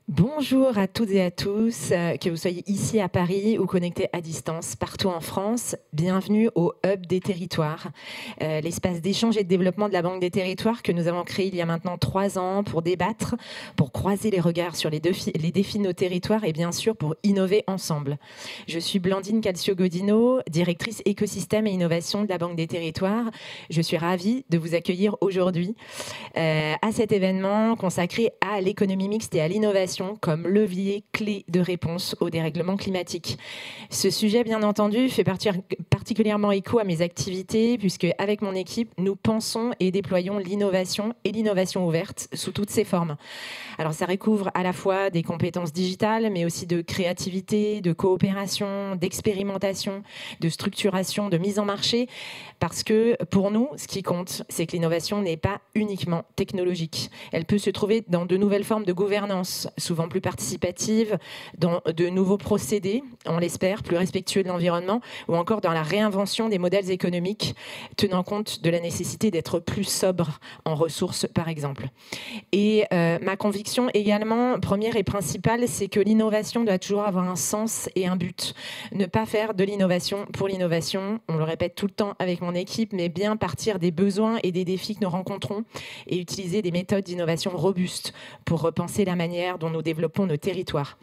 Bonjour à toutes et à tous, que vous soyez ici à Paris ou connectés à distance partout en France. Bienvenue au Hub des territoires, l'espace d'échange et de développement de la Banque des territoires que nous avons créé il y a maintenant 3 ans pour débattre, pour croiser les regards sur les défis de nos territoires et bien sûr pour innover ensemble. Je suis Blandine Calcio-Godino, directrice écosystème et innovation de la Banque des territoires. Je suis ravie de vous accueillir aujourd'hui à cet événement consacré à l'économie mixte et à l'innovation comme levier clé de réponse au dérèglement climatique. Ce sujet, bien entendu, fait particulièrement écho à mes activités puisque, avec mon équipe, nous pensons et déployons l'innovation et l'innovation ouverte sous toutes ses formes. Alors, ça recouvre à la fois des compétences digitales, mais aussi de créativité, de coopération, d'expérimentation, de structuration, de mise en marché, parce que pour nous, ce qui compte, c'est que l'innovation n'est pas uniquement technologique. Elle peut se trouver dans de nouvelles formes de gouvernance, souvent plus participatives, dans de nouveaux procédés, on l'espère, plus respectueux de l'environnement, ou encore dans la réinvention des modèles économiques, tenant compte de la nécessité d'être plus sobre en ressources, par exemple. Et ma conviction également, première et principale, c'est que l'innovation doit toujours avoir un sens et un but. Ne pas faire de l'innovation pour l'innovation, on le répète tout le temps avec mon équipe, mais bien partir des besoins et des défis que nous rencontrons et utiliser des méthodes d'innovation robustes pour repenser la manière dont nous développons nos territoires.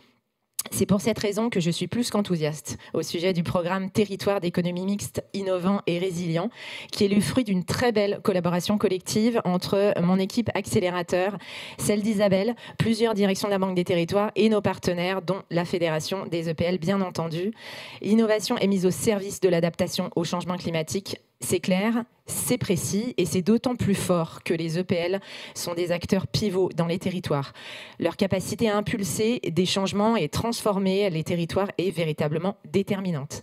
C'est pour cette raison que je suis plus qu'enthousiaste au sujet du programme Territoire d'économie mixte, innovant et résilient, qui est le fruit d'une très belle collaboration collective entre mon équipe accélérateur, celle d'Isabelle, plusieurs directions de la Banque des territoires et nos partenaires, dont la Fédération des EPL, bien entendu. L'innovation est mise au service de l'adaptation au changement climatique. C'est clair, c'est précis et c'est d'autant plus fort que les EPL sont des acteurs pivots dans les territoires. Leur capacité à impulser des changements et transformer les territoires est véritablement déterminante.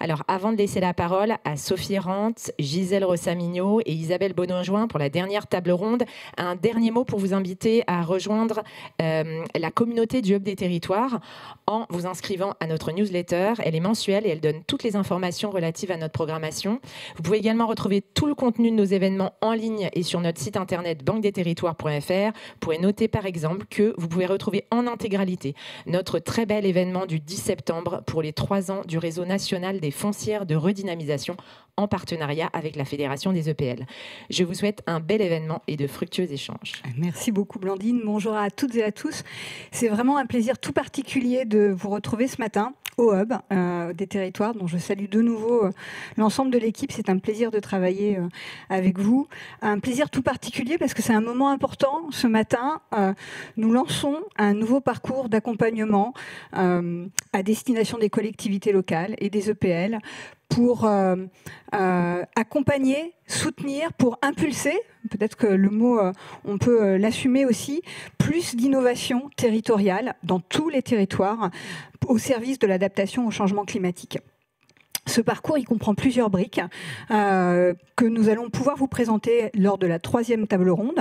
Alors, avant de laisser la parole à Sophie Rente, Gisèle Rossamigno et Isabelle Bonenjoin pour la dernière table ronde, un dernier mot pour vous inviter à rejoindre la communauté du Hub des territoires en vous inscrivant à notre newsletter. Elle est mensuelle et elle donne toutes les informations relatives à notre programmation. Vous pouvez également retrouver tout le contenu de nos événements en ligne et sur notre site internet banquedesterritoires.fr. Vous pourrez noter par exemple que vous pouvez retrouver en intégralité notre très bel événement du 10 septembre pour les 3 ans du réseau national des foncières de redynamisation en partenariat avec la Fédération des EPL. Je vous souhaite un bel événement et de fructueux échanges. Merci beaucoup Blandine, bonjour à toutes et à tous. C'est vraiment un plaisir tout particulier de vous retrouver ce matin au Hub des territoires, dont je salue de nouveau l'ensemble de l'équipe. C'est un plaisir de travailler avec vous. Un plaisir tout particulier parce que c'est un moment important. Ce matin, nous lançons un nouveau parcours d'accompagnement à destination des collectivités locales et des EPL pour accompagner, soutenir, pour impulser, peut-être que le mot, on peut l'assumer aussi, plus d'innovation territoriale dans tous les territoires au service de l'adaptation au changement climatique. Ce parcours, il comprend plusieurs briques que nous allons pouvoir vous présenter lors de la 3e table ronde.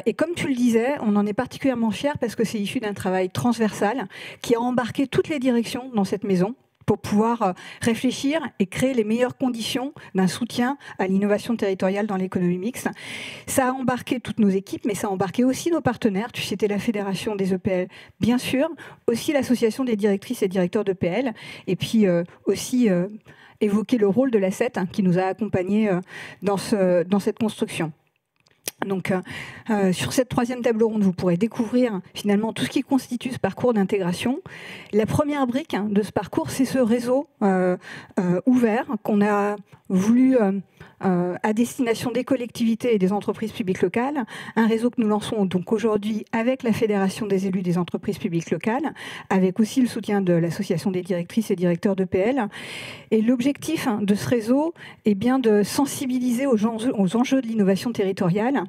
Et comme tu le disais, on en est particulièrement fiers parce que c'est issu d'un travail transversal qui a embarqué toutes les directions dans cette maison pour pouvoir réfléchir et créer les meilleures conditions d'un soutien à l'innovation territoriale dans l'économie mixte. Ça a embarqué toutes nos équipes, mais ça a embarqué aussi nos partenaires. Tu citais la Fédération des EPL, bien sûr, aussi l'Association des directrices et directeurs d'EPL, et puis aussi évoquer le rôle de l'ACET qui nous a accompagnés dans cette construction. Donc, sur cette 3e table ronde, vous pourrez découvrir finalement tout ce qui constitue ce parcours d'intégration. La première brique de ce parcours, c'est ce réseau ouvert qu'on a voulu à destination des collectivités et des entreprises publiques locales, un réseau que nous lançons donc aujourd'hui avec la Fédération des élus des entreprises publiques locales, avec aussi le soutien de l'Association des directrices et directeurs d'EPL. Et l'objectif de ce réseau est bien de sensibiliser aux enjeux de l'innovation territoriale,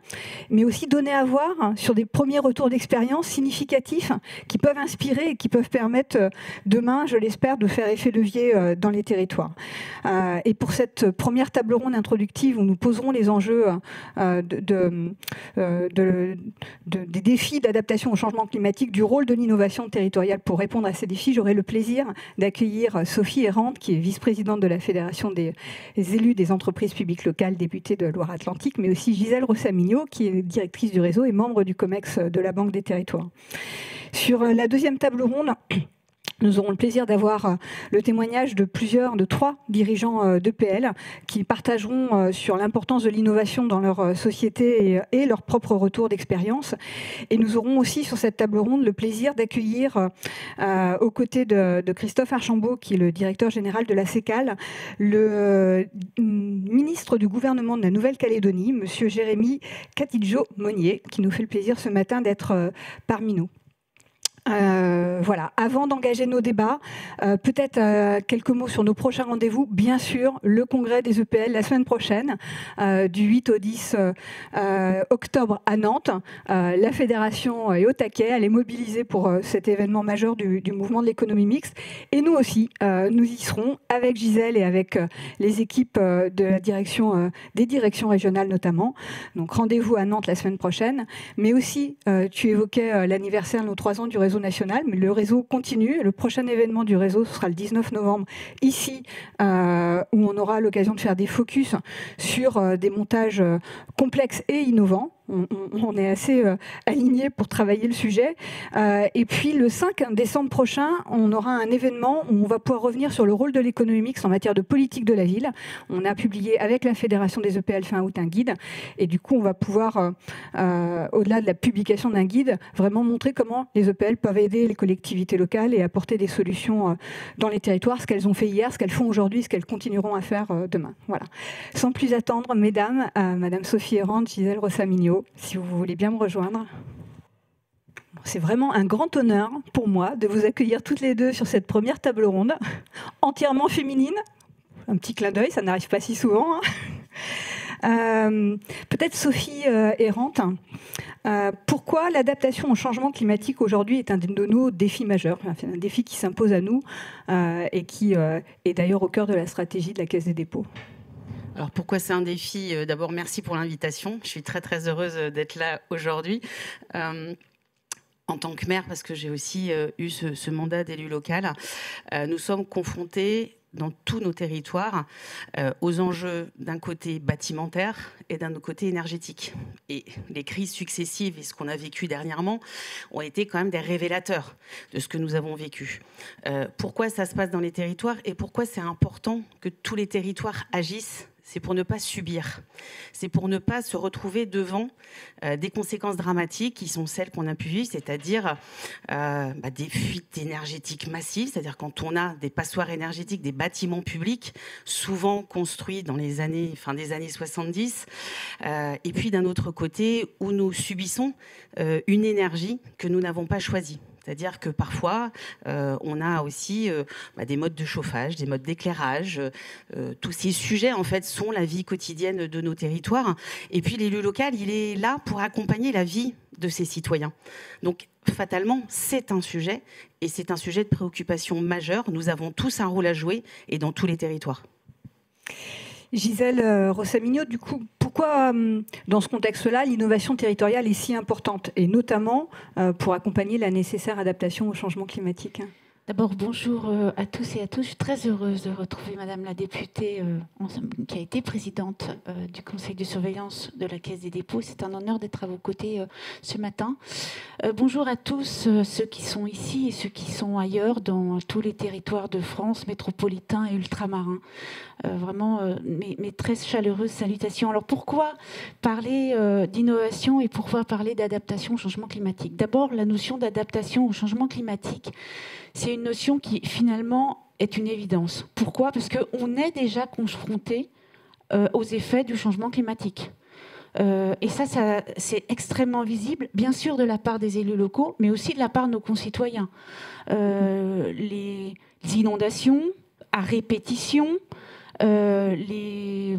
mais aussi donner à voir sur des premiers retours d'expérience significatifs qui peuvent inspirer et qui peuvent permettre demain, je l'espère, de faire effet levier dans les territoires. Et pour cette première table ronde introductive où nous poserons les enjeux des défis d'adaptation au changement climatique, du rôle de l'innovation territoriale pour répondre à ces défis, j'aurai le plaisir d'accueillir Sophie Errante, qui est vice-présidente de la Fédération des élus des entreprises publiques locales, députée de Loire-Atlantique, mais aussi Gisèle Rossamigno, qui est directrice du réseau et membre du COMEX de la Banque des territoires. Sur la deuxième table ronde, nous aurons le plaisir d'avoir le témoignage de trois dirigeants d'EPL qui partageront sur l'importance de l'innovation dans leur société et leur propre retour d'expérience. Et nous aurons aussi sur cette table ronde le plaisir d'accueillir aux côtés de Christophe Archambault, qui est le directeur général de la CECAL, le ministre du gouvernement de la Nouvelle-Calédonie, monsieur Jérémy Katidjo-Monnier, qui nous fait le plaisir ce matin d'être parmi nous. Voilà. Avant d'engager nos débats, peut-être quelques mots sur nos prochains rendez-vous. Bien sûr, le congrès des EPL la semaine prochaine, du 8 au 10 octobre à Nantes. La fédération est au taquet, elle est mobilisée pour cet événement majeur du mouvement de l'économie mixte. Et nous aussi, nous y serons avec Gisèle et avec les équipes de la direction, des directions régionales notamment. Donc rendez-vous à Nantes la semaine prochaine. Mais aussi, tu évoquais l'anniversaire de nos 3 ans du réseau national, mais le réseau continue. Le prochain événement du réseau, ce sera le 19 novembre, ici, où on aura l'occasion de faire des focus sur des montages complexes et innovants. On est assez alignés pour travailler le sujet. Et puis le 5 décembre prochain, on aura un événement où on va pouvoir revenir sur le rôle de l'économie mixte en matière de politique de la ville. On a publié avec la Fédération des EPL fin août un guide. Et du coup, on va pouvoir, au-delà de la publication d'un guide, vraiment montrer comment les EPL peuvent aider les collectivités locales et apporter des solutions dans les territoires, ce qu'elles ont fait hier, ce qu'elles font aujourd'hui, ce qu'elles continueront à faire demain. Voilà. Sans plus attendre, mesdames, Madame Sophie Errand, Gisèle Rossaminho, si vous voulez bien me rejoindre. C'est vraiment un grand honneur pour moi de vous accueillir toutes les deux sur cette première table ronde, entièrement féminine. Un petit clin d'œil, ça n'arrive pas si souvent. Peut-être Sophie Errand, pourquoi l'adaptation au changement climatique aujourd'hui est un de nos défis majeurs, enfin, un défi qui s'impose à nous et qui est d'ailleurs au cœur de la stratégie de la Caisse des dépôts? Alors pourquoi c'est un défi? D'abord, merci pour l'invitation. Je suis très très heureuse d'être là aujourd'hui. En tant que maire, parce que j'ai aussi eu ce mandat d'élu local, nous sommes confrontés dans tous nos territoires aux enjeux d'un côté bâtimentaire et d'un autre côté énergétique. Et les crises successives et ce qu'on a vécu dernièrement ont été quand même des révélateurs de ce que nous avons vécu. Pourquoi ça se passe dans les territoires et pourquoi c'est important que tous les territoires agissent? C'est pour ne pas subir, c'est pour ne pas se retrouver devant des conséquences dramatiques qui sont celles qu'on a pu vivre, c'est-à-dire des fuites énergétiques massives, c'est-à-dire quand on a des passoires énergétiques, des bâtiments publics, souvent construits dans les années, fin des années 70, et puis d'un autre côté où nous subissons une énergie que nous n'avons pas choisie. C'est-à-dire que parfois, on a aussi des modes de chauffage, des modes d'éclairage. Tous ces sujets, en fait, sont la vie quotidienne de nos territoires. Et puis, l'élu local, il est là pour accompagner la vie de ses citoyens. Donc, fatalement, c'est un sujet, et c'est un sujet de préoccupation majeure. Nous avons tous un rôle à jouer, et dans tous les territoires. Gisèle Rossaminho, du coup, pourquoi, dans ce contexte-là, l'innovation territoriale est si importante, et notamment pour accompagner la nécessaire adaptation au changement climatique? D'abord, bonjour à tous et à tous. Je suis très heureuse de retrouver Madame la députée qui a été présidente du conseil de surveillance de la Caisse des dépôts. C'est un honneur d'être à vos côtés ce matin. Bonjour à tous ceux qui sont ici et ceux qui sont ailleurs dans tous les territoires de France, métropolitains et ultramarins. Vraiment mes très chaleureuses salutations. Alors pourquoi parler d'innovation et pourquoi parler d'adaptation au changement climatique? D'abord, la notion d'adaptation au changement climatique, c'est une notion qui finalement est une évidence. Pourquoi? Parce qu'on est déjà confronté aux effets du changement climatique. Et ça c'est extrêmement visible, bien sûr de la part des élus locaux, mais aussi de la part de nos concitoyens. Les inondations à répétition, les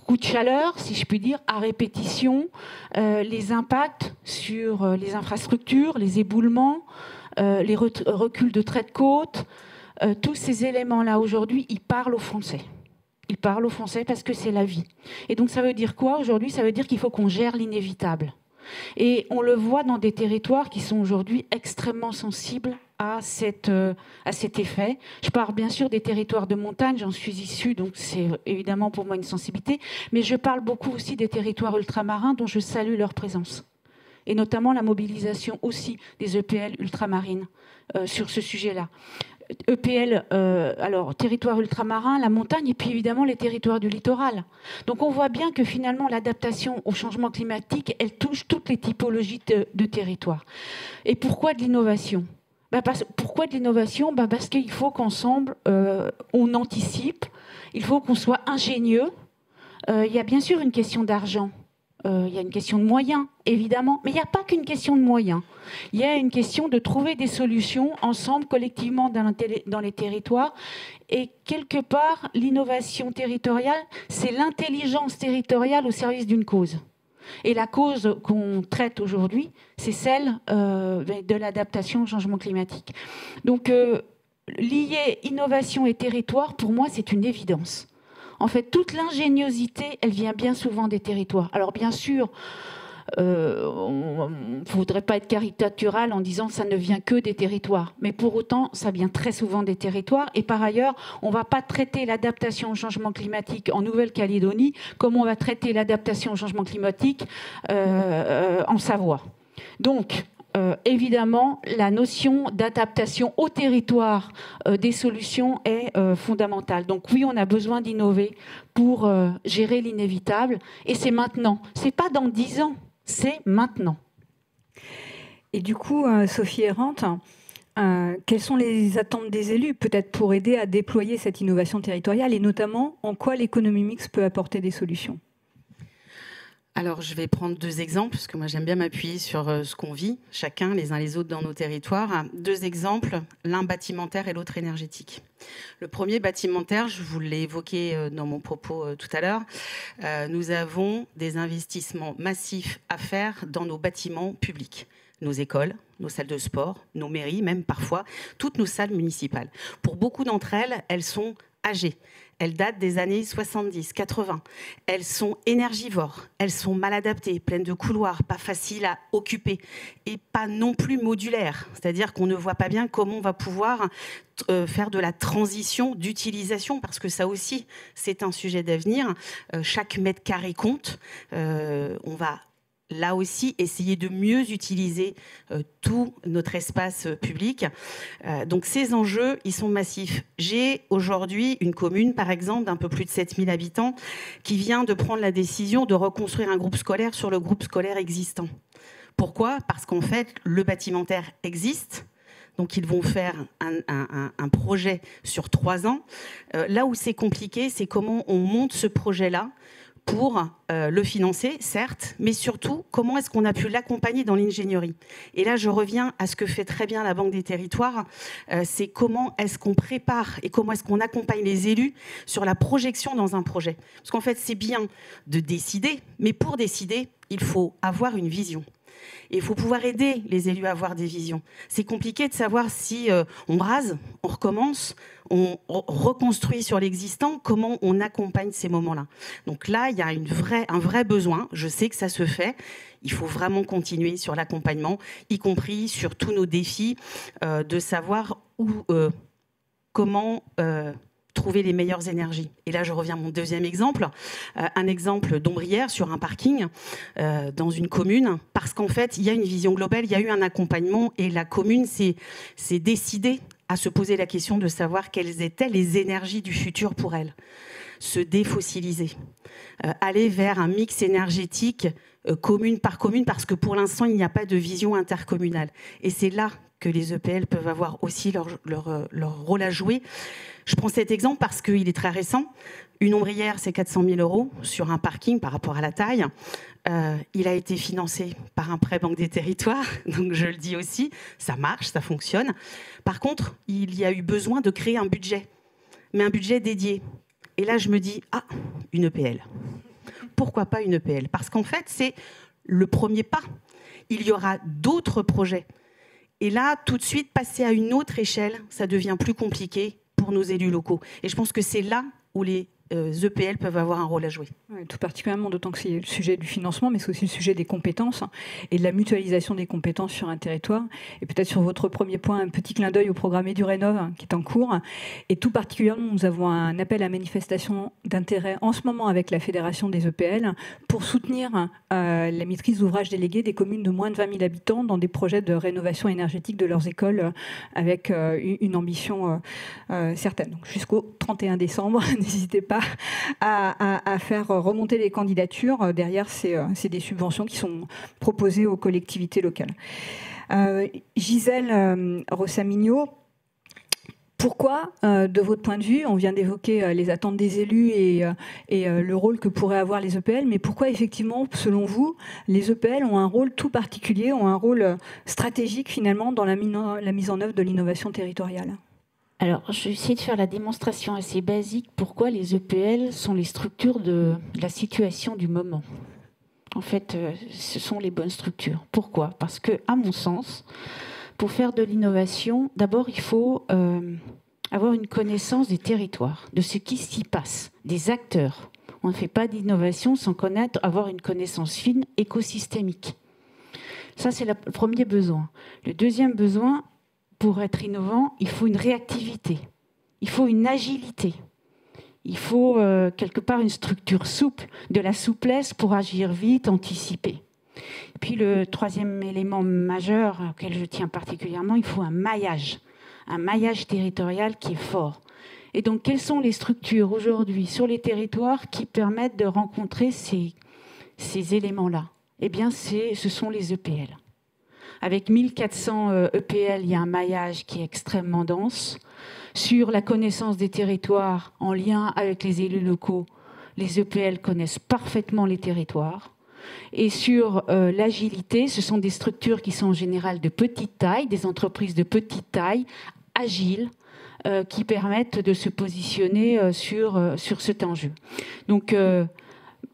coups de chaleur, si je puis dire, à répétition, les impacts sur les infrastructures, les éboulements, les reculs de traits de côte, tous ces éléments-là aujourd'hui, ils parlent aux Français. Ils parlent aux Français parce que c'est la vie. Et donc ça veut dire quoi aujourd'hui? Ça veut dire qu'il faut qu'on gère l'inévitable. Et on le voit dans des territoires qui sont aujourd'hui extrêmement sensibles à cet effet. Je parle bien sûr des territoires de montagne, j'en suis issue, donc c'est évidemment pour moi une sensibilité, mais je parle beaucoup aussi des territoires ultramarins dont je salue leur présence. et notamment la mobilisation aussi des EPL ultramarines sur ce sujet-là. EPL, alors territoire ultramarin, la montagne et puis évidemment les territoires du littoral. Donc on voit bien que finalement l'adaptation au changement climatique, elle touche toutes les typologies de territoires. Et pourquoi de l'innovation ? Pourquoi de l'innovation ? Parce qu'il faut qu'ensemble on anticipe, il faut qu'on soit ingénieux. Il y a bien sûr une question d'argent. Il y a une question de moyens, évidemment, mais il n'y a pas qu'une question de moyens. Il y a une question de trouver des solutions ensemble, collectivement, dans les territoires. Et quelque part, l'innovation territoriale, c'est l'intelligence territoriale au service d'une cause. Et la cause qu'on traite aujourd'hui, c'est celle de l'adaptation au changement climatique. Donc, lier innovation et territoire, pour moi, c'est une évidence. En fait, toute l'ingéniosité, elle vient bien souvent des territoires. Alors bien sûr, on ne voudrait pas être caricatural en disant que ça ne vient que des territoires. Mais pour autant, ça vient très souvent des territoires. Et par ailleurs, on ne va pas traiter l'adaptation au changement climatique en Nouvelle-Calédonie comme on va traiter l'adaptation au changement climatique en Savoie. Donc, évidemment, la notion d'adaptation au territoire des solutions est fondamentale. Donc oui, on a besoin d'innover pour gérer l'inévitable. Et c'est maintenant. C'est pas dans 10 ans, c'est maintenant. Et du coup, Sophie Errante, quelles sont les attentes des élus, peut-être pour aider à déployer cette innovation territoriale, et notamment en quoi l'économie mixte peut apporter des solutions ? Alors, je vais prendre 2 exemples, parce que moi, j'aime bien m'appuyer sur ce qu'on vit, chacun, les uns les autres, dans nos territoires. 2 exemples, l'un bâtimentaire et l'autre énergétique. Le premier, bâtimentaire, je vous l'ai évoqué dans mon propos tout à l'heure. Nous avons des investissements massifs à faire dans nos bâtiments publics. Nos écoles, nos salles de sport, nos mairies, même parfois, toutes nos salles municipales. Pour beaucoup d'entre elles, elles sont âgées. Elles datent des années 70, 80. Elles sont énergivores, elles sont mal adaptées, pleines de couloirs, pas faciles à occuper et pas non plus modulaires. C'est-à-dire qu'on ne voit pas bien comment on va pouvoir faire de la transition d'utilisation, parce que ça aussi, c'est un sujet d'avenir. Chaque mètre carré compte. On va là aussi, essayer de mieux utiliser tout notre espace public. Donc ces enjeux, ils sont massifs. J'ai aujourd'hui une commune, par exemple, d'un peu plus de 7000 habitants, qui vient de prendre la décision de reconstruire un groupe scolaire sur le groupe scolaire existant. Pourquoi ? Parce qu'en fait, le bâtimentaire existe. Donc, ils vont faire un projet sur 3 ans. Là où c'est compliqué, c'est comment on monte ce projet-là pour le financer, certes, mais surtout, comment est-ce qu'on a pu l'accompagner dans l'ingénierie. Et là, je reviens à ce que fait très bien la Banque des Territoires, c'est comment est-ce qu'on prépare et comment est-ce qu'on accompagne les élus sur la projection dans un projet. Parce qu'en fait, c'est bien de décider, mais pour décider, il faut avoir une vision. Et il faut pouvoir aider les élus à avoir des visions. C'est compliqué de savoir si on rase, on recommence, on reconstruit sur l'existant, comment on accompagne ces moments-là. Donc là, il y a un vrai besoin. Je sais que ça se fait. Il faut vraiment continuer sur l'accompagnement, y compris sur tous nos défis, de savoir comment trouver les meilleures énergies. Et là, je reviens à mon deuxième exemple, un exemple d'ombrière sur un parking dans une commune, parce qu'en fait, il y a une vision globale, il y a eu un accompagnement, et la commune s'est décidée à se poser la question de savoir quelles étaient les énergies du futur pour elle. Se défossiliser, aller vers un mix énergétique commune par commune, parce que pour l'instant, il n'y a pas de vision intercommunale. Et c'est là que les EPL peuvent avoir aussi leur rôle à jouer. Je prends cet exemple parce qu'il est très récent. Une ombrière, c'est 400 000 € sur un parking par rapport à la taille. Il a été financé par un prêt Banque des Territoires, donc je le dis aussi, ça marche, ça fonctionne. Par contre, il y a eu besoin de créer un budget, mais un budget dédié. Et là, je me dis, une EPL. Pourquoi pas une EPL ? Parce qu'en fait, c'est le premier pas. Il y aura d'autres projets. Et là, tout de suite, passer à une autre échelle, ça devient plus compliqué pour nos élus locaux. Et je pense que c'est là où les EPL peuvent avoir un rôle à jouer. Oui, tout particulièrement, d'autant que c'est le sujet du financement, mais c'est aussi le sujet des compétences et de la mutualisation des compétences sur un territoire. Et peut-être sur votre premier point, un petit clin d'œil au programme EduRénov qui est en cours. Et tout particulièrement, nous avons un appel à manifestation d'intérêt en ce moment avec la Fédération des EPL pour soutenir la maîtrise d'ouvrage déléguée des communes de moins de 20 000 habitants dans des projets de rénovation énergétique de leurs écoles avec une ambition certaine. Donc, jusqu'au 31 décembre, n'hésitez pas à faire remonter les candidatures. Derrière, c'est des subventions qui sont proposées aux collectivités locales. Gisèle Rossamigno, pourquoi, de votre point de vue, on vient d'évoquer les attentes des élus et le rôle que pourraient avoir les EPL, mais pourquoi effectivement, selon vous, les EPL ont un rôle tout particulier, ont un rôle stratégique finalement dans la mise en œuvre de l'innovation territoriale ? Alors, je vais essayer de faire la démonstration assez basique pourquoi les EPL sont les structures de la situation du moment. En fait, ce sont les bonnes structures. Pourquoi ? Parce que, à mon sens, pour faire de l'innovation, d'abord, il faut avoir une connaissance des territoires, de ce qui s'y passe, des acteurs. On ne fait pas d'innovation sans connaître, avoir une connaissance fine, écosystémique. Ça, c'est le premier besoin. Le deuxième besoin, pour être innovant, il faut une réactivité, il faut une agilité, il faut quelque part une structure souple, de la souplesse pour agir vite, anticiper. Et puis le troisième élément majeur auquel je tiens particulièrement, il faut un maillage territorial qui est fort. Et donc, quelles sont les structures aujourd'hui sur les territoires qui permettent de rencontrer ces éléments-là ? Eh bien, ce sont les EPL. Avec 1400 EPL, il y a un maillage qui est extrêmement dense. Sur la connaissance des territoires, en lien avec les élus locaux, les EPL connaissent parfaitement les territoires. Et sur l'agilité, ce sont des structures qui sont en général de petite taille, des entreprises de petite taille, agiles, qui permettent de se positionner sur cet enjeu. Donc,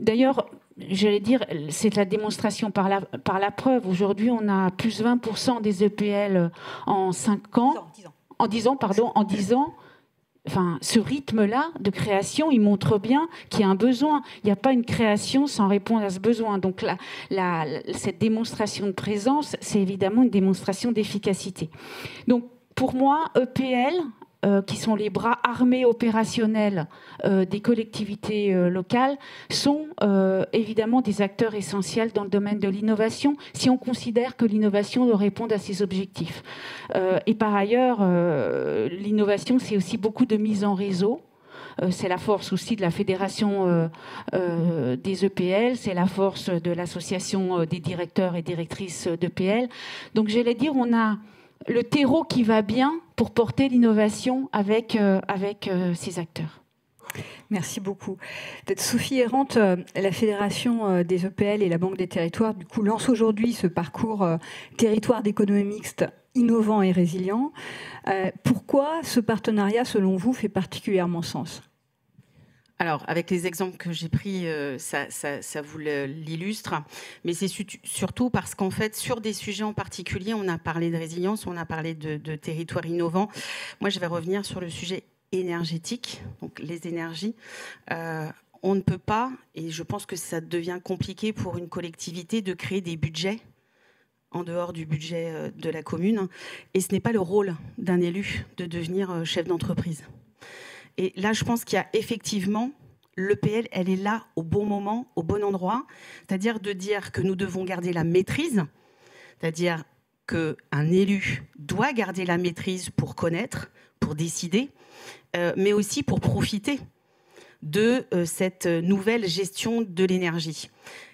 d'ailleurs, j'allais dire, c'est la démonstration par la preuve. Aujourd'hui, on a plus 20% des EPL en 5 ans. En 10 ans. Enfin, ce rythme-là de création, il montre bien qu'il y a un besoin. Il n'y a pas une création sans répondre à ce besoin. Donc, cette démonstration de présence, c'est évidemment une démonstration d'efficacité. Donc, pour moi, EPL, qui sont les bras armés opérationnels des collectivités locales, sont évidemment des acteurs essentiels dans le domaine de l'innovation, si on considère que l'innovation doit répondre à ces objectifs. Et par ailleurs, l'innovation, c'est aussi beaucoup de mise en réseau. C'est la force aussi de la fédération des EPL, c'est la force de l'association des directeurs et directrices d'EPL. Donc, j'allais dire, on a le terreau qui va bien pour porter l'innovation avec ces acteurs. Merci beaucoup. Peut-être Sophie Errante, la Fédération des EPL et la Banque des Territoires, du coup, lance aujourd'hui ce parcours territoire d'économie mixte innovant et résilient. Pourquoi ce partenariat, selon vous, fait particulièrement sens ? Alors, avec les exemples que j'ai pris, ça vous l'illustre, mais c'est surtout parce qu'en fait, sur des sujets en particulier, on a parlé de résilience, on a parlé de territoire innovant. Moi, je vais revenir sur le sujet énergétique, donc les énergies. On ne peut pas, et je pense que ça devient compliqué pour une collectivité de créer des budgets en dehors du budget de la commune, et ce n'est pas le rôle d'un élu de devenir chef d'entreprise. Et là, je pense qu'il y a effectivement, l'EPL, elle est là au bon moment, au bon endroit, c'est-à-dire de dire que nous devons garder la maîtrise, c'est-à-dire qu'un élu doit garder la maîtrise pour connaître, pour décider, mais aussi pour profiter de cette nouvelle gestion de l'énergie.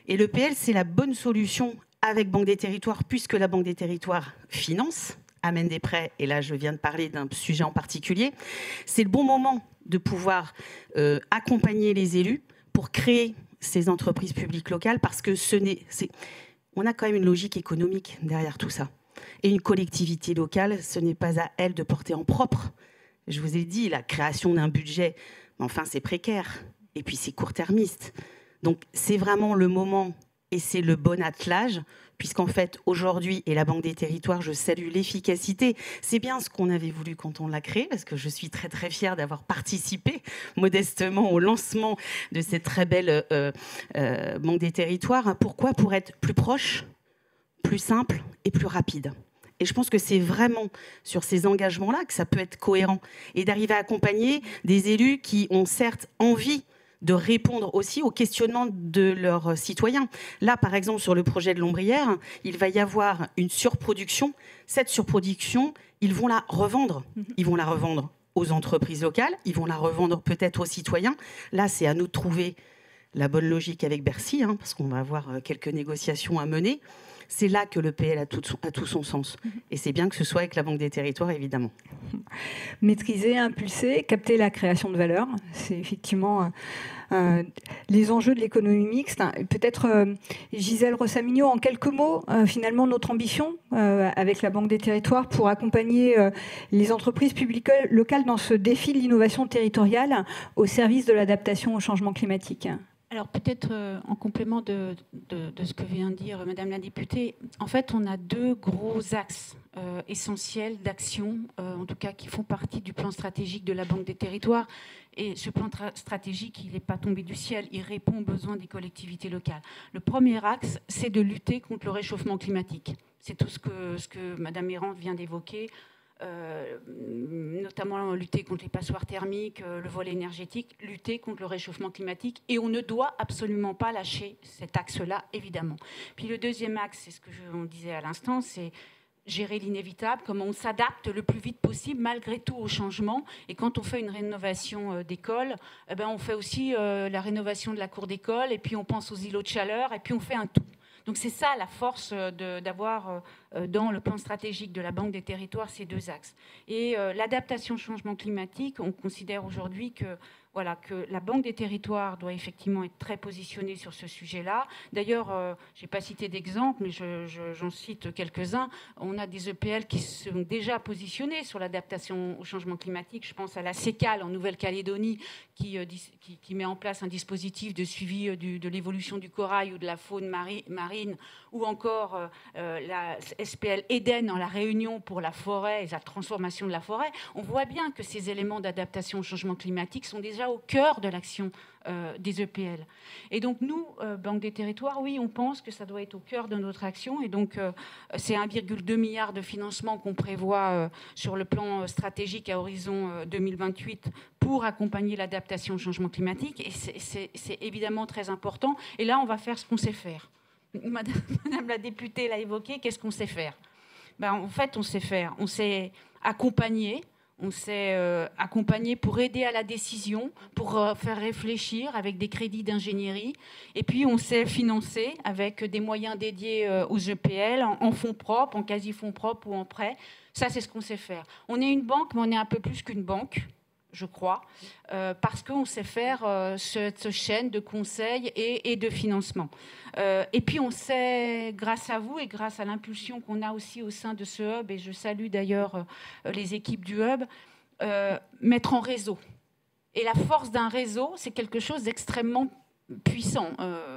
Et l'EPL, c'est la bonne solution avec Banque des Territoires, puisque la Banque des Territoires finance, amène des prêts, et là je viens de parler d'un sujet en particulier. C'est le bon moment de pouvoir accompagner les élus pour créer ces entreprises publiques locales, parce que on a quand même une logique économique derrière tout ça. Et une collectivité locale, ce n'est pas à elle de porter en propre. Je vous ai dit, la création d'un budget, enfin c'est précaire, et puis c'est court-termiste. Donc c'est vraiment le moment et c'est le bon attelage, puisqu'en fait, aujourd'hui, et la Banque des Territoires, je salue l'efficacité. C'est bien ce qu'on avait voulu quand on l'a créé, parce que je suis très, très fière d'avoir participé modestement au lancement de cette très belle Banque des Territoires. Pourquoi ? Pour être plus proche, plus simple et plus rapide. Et je pense que c'est vraiment sur ces engagements-là que ça peut être cohérent. Et d'arriver à accompagner des élus qui ont certes envie de répondre aussi aux questionnements de leurs citoyens. Là, par exemple, sur le projet de l'Ombrière, il va y avoir une surproduction. Cette surproduction, ils vont la revendre. Ils vont la revendre aux entreprises locales, ils vont la revendre peut-être aux citoyens. Là, c'est à nous de trouver la bonne logique avec Bercy, parce qu'on va avoir quelques négociations à mener. C'est là que le PL a tout son sens. Et c'est bien que ce soit avec la Banque des Territoires, évidemment. Maîtriser, impulser, capter la création de valeur, c'est effectivement les enjeux de l'économie mixte. Peut-être, Gisèle Rosamignot, en quelques mots, finalement, notre ambition avec la Banque des Territoires pour accompagner les entreprises publiques locales dans ce défi de l'innovation territoriale au service de l'adaptation au changement climatique. Alors peut-être en complément de ce que vient de dire Madame la députée, en fait on a deux gros axes essentiels d'action, en tout cas qui font partie du plan stratégique de la Banque des Territoires. Et ce plan stratégique, il n'est pas tombé du ciel, il répond aux besoins des collectivités locales. Le premier axe, c'est de lutter contre le réchauffement climatique. C'est tout ce que Madame Errand vient d'évoquer. Notamment lutter contre les passoires thermiques, le volet énergétique, lutter contre le réchauffement climatique. Et on ne doit absolument pas lâcher cet axe-là, évidemment. Puis le deuxième axe, c'est ce que on disait à l'instant, c'est gérer l'inévitable, comment on s'adapte le plus vite possible malgré tout au changement. Et quand on fait une rénovation d'école, on fait aussi la rénovation de la cour d'école, et puis on pense aux îlots de chaleur, et puis on fait un tout. Donc c'est ça la force d'avoir dans le plan stratégique de la Banque des Territoires ces deux axes. Et l'adaptation au changement climatique, on considère aujourd'hui que la Banque des Territoires doit effectivement être très positionnée sur ce sujet-là. D'ailleurs, je n'ai pas cité d'exemple, mais j'en cite quelques-uns. On a des EPL qui sont déjà positionnés sur l'adaptation au changement climatique. Je pense à la CECAL en Nouvelle-Calédonie qui met en place un dispositif de suivi de l'évolution du corail ou de la faune marine, ou encore la SPL Eden en La Réunion pour la forêt et la transformation de la forêt. On voit bien que ces éléments d'adaptation au changement climatique sont déjà au cœur de l'action des EPL. Et donc nous, Banque des Territoires, oui, on pense que ça doit être au cœur de notre action. Et donc c'est 1,2 milliard de financement qu'on prévoit sur le plan stratégique à horizon 2028 pour accompagner l'adaptation au changement climatique. Et c'est évidemment très important. Et là, on va faire ce qu'on sait faire. Madame la députée l'a évoqué, qu'est-ce qu'on sait faire ? En fait, on sait faire. On sait accompagner. On s'est accompagné pour aider à la décision, pour faire réfléchir avec des crédits d'ingénierie. Et puis, on s'est financé avec des moyens dédiés aux EPL, en fonds propres, en quasi-fonds propres ou en prêt. Ça, c'est ce qu'on sait faire. On est une banque, mais on est un peu plus qu'une banque, je crois, parce qu'on sait faire cette chaîne de conseil et de financement. Et puis on sait, grâce à vous et grâce à l'impulsion qu'on a aussi au sein de ce hub, et je salue d'ailleurs les équipes du hub, mettre en réseau. Et la force d'un réseau, c'est quelque chose d'extrêmement puissant,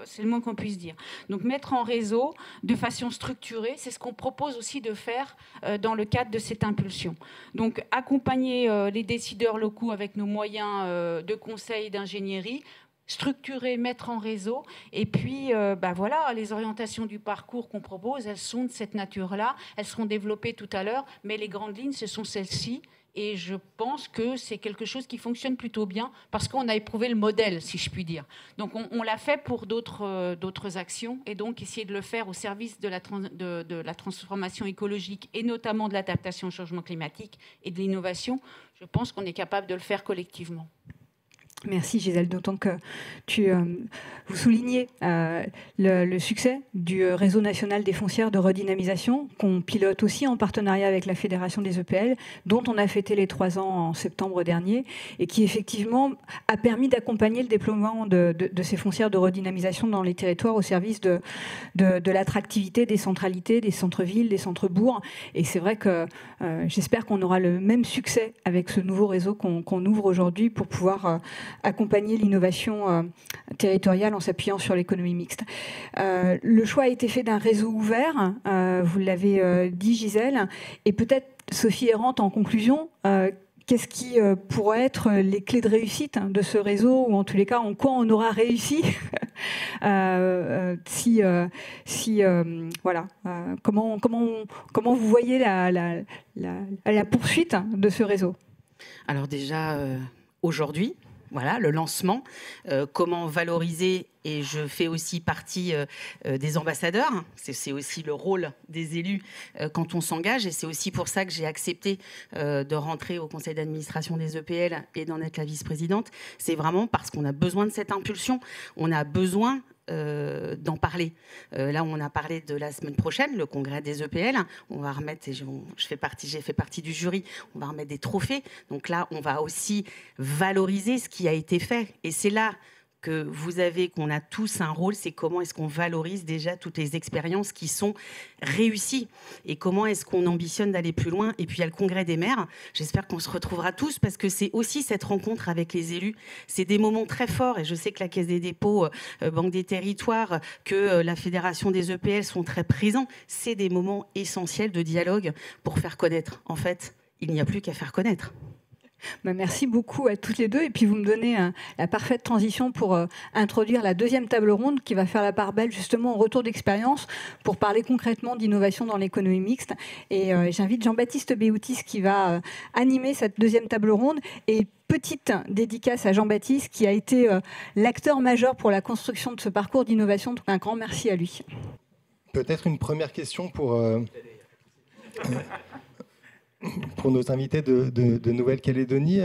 c'est le moins qu'on puisse dire. Donc mettre en réseau de façon structurée, c'est ce qu'on propose aussi de faire dans le cadre de cette impulsion. Donc accompagner les décideurs locaux avec nos moyens de conseil et d'ingénierie, structurer, mettre en réseau, et puis les orientations du parcours qu'on propose, elles sont de cette nature-là, elles seront développées tout à l'heure, mais les grandes lignes, ce sont celles-ci. Et je pense que c'est quelque chose qui fonctionne plutôt bien parce qu'on a éprouvé le modèle, si je puis dire. Donc on l'a fait pour d'autres actions, et donc essayer de le faire au service de la transformation écologique et notamment de l'adaptation au changement climatique et de l'innovation. Je pense qu'on est capable de le faire collectivement. Merci Gisèle, d'autant que vous soulignez le succès du réseau national des foncières de redynamisation qu'on pilote aussi en partenariat avec la Fédération des EPL, dont on a fêté les 3 ans en septembre dernier, et qui effectivement a permis d'accompagner le déploiement de ces foncières de redynamisation dans les territoires au service de l'attractivité des centralités, des centres-villes, des centres-bourgs. Et c'est vrai que j'espère qu'on aura le même succès avec ce nouveau réseau qu'on ouvre aujourd'hui pour pouvoir accompagner l'innovation territoriale en s'appuyant sur l'économie mixte. Le choix a été fait d'un réseau ouvert, vous l'avez dit Gisèle, et peut-être Sophie Errante en conclusion, qu'est-ce qui pourrait être les clés de réussite de ce réseau, ou en tous les cas, en quoi on aura réussi voilà, comment vous voyez la poursuite de ce réseau? Alors déjà, aujourd'hui, voilà, le lancement, comment valoriser, et je fais aussi partie des ambassadeurs, c'est aussi le rôle des élus quand on s'engage, et c'est aussi pour ça que j'ai accepté de rentrer au conseil d'administration des EPL et d'en être la vice-présidente. C'est vraiment parce qu'on a besoin de cette impulsion, on a besoin d'en parler. Là, on a parlé de la semaine prochaine, le congrès des EPL. On va remettre, et j'ai fait partie du jury, on va remettre des trophées. Donc là, on va aussi valoriser ce qui a été fait. Et c'est là qu'on a tous un rôle, c'est comment est-ce qu'on valorise déjà toutes les expériences qui sont réussies et comment est-ce qu'on ambitionne d'aller plus loin. Et puis il y a le congrès des maires, j'espère qu'on se retrouvera tous parce que c'est aussi cette rencontre avec les élus, c'est des moments très forts et je sais que la Caisse des dépôts, Banque des territoires, que la Fédération des EPL sont très présents, c'est des moments essentiels de dialogue pour faire connaître. En fait, il n'y a plus qu'à faire connaître. Merci beaucoup à toutes les deux. Et puis vous me donnez la parfaite transition pour introduire la deuxième table ronde qui va faire la part belle justement au retour d'expérience pour parler concrètement d'innovation dans l'économie mixte. Et j'invite Jean-Baptiste Béoutis qui va animer cette deuxième table ronde. Et petite dédicace à Jean-Baptiste qui a été l'acteur majeur pour la construction de ce parcours d'innovation. Donc un grand merci à lui. Peut-être une première question pour nos invités de Nouvelle-Calédonie.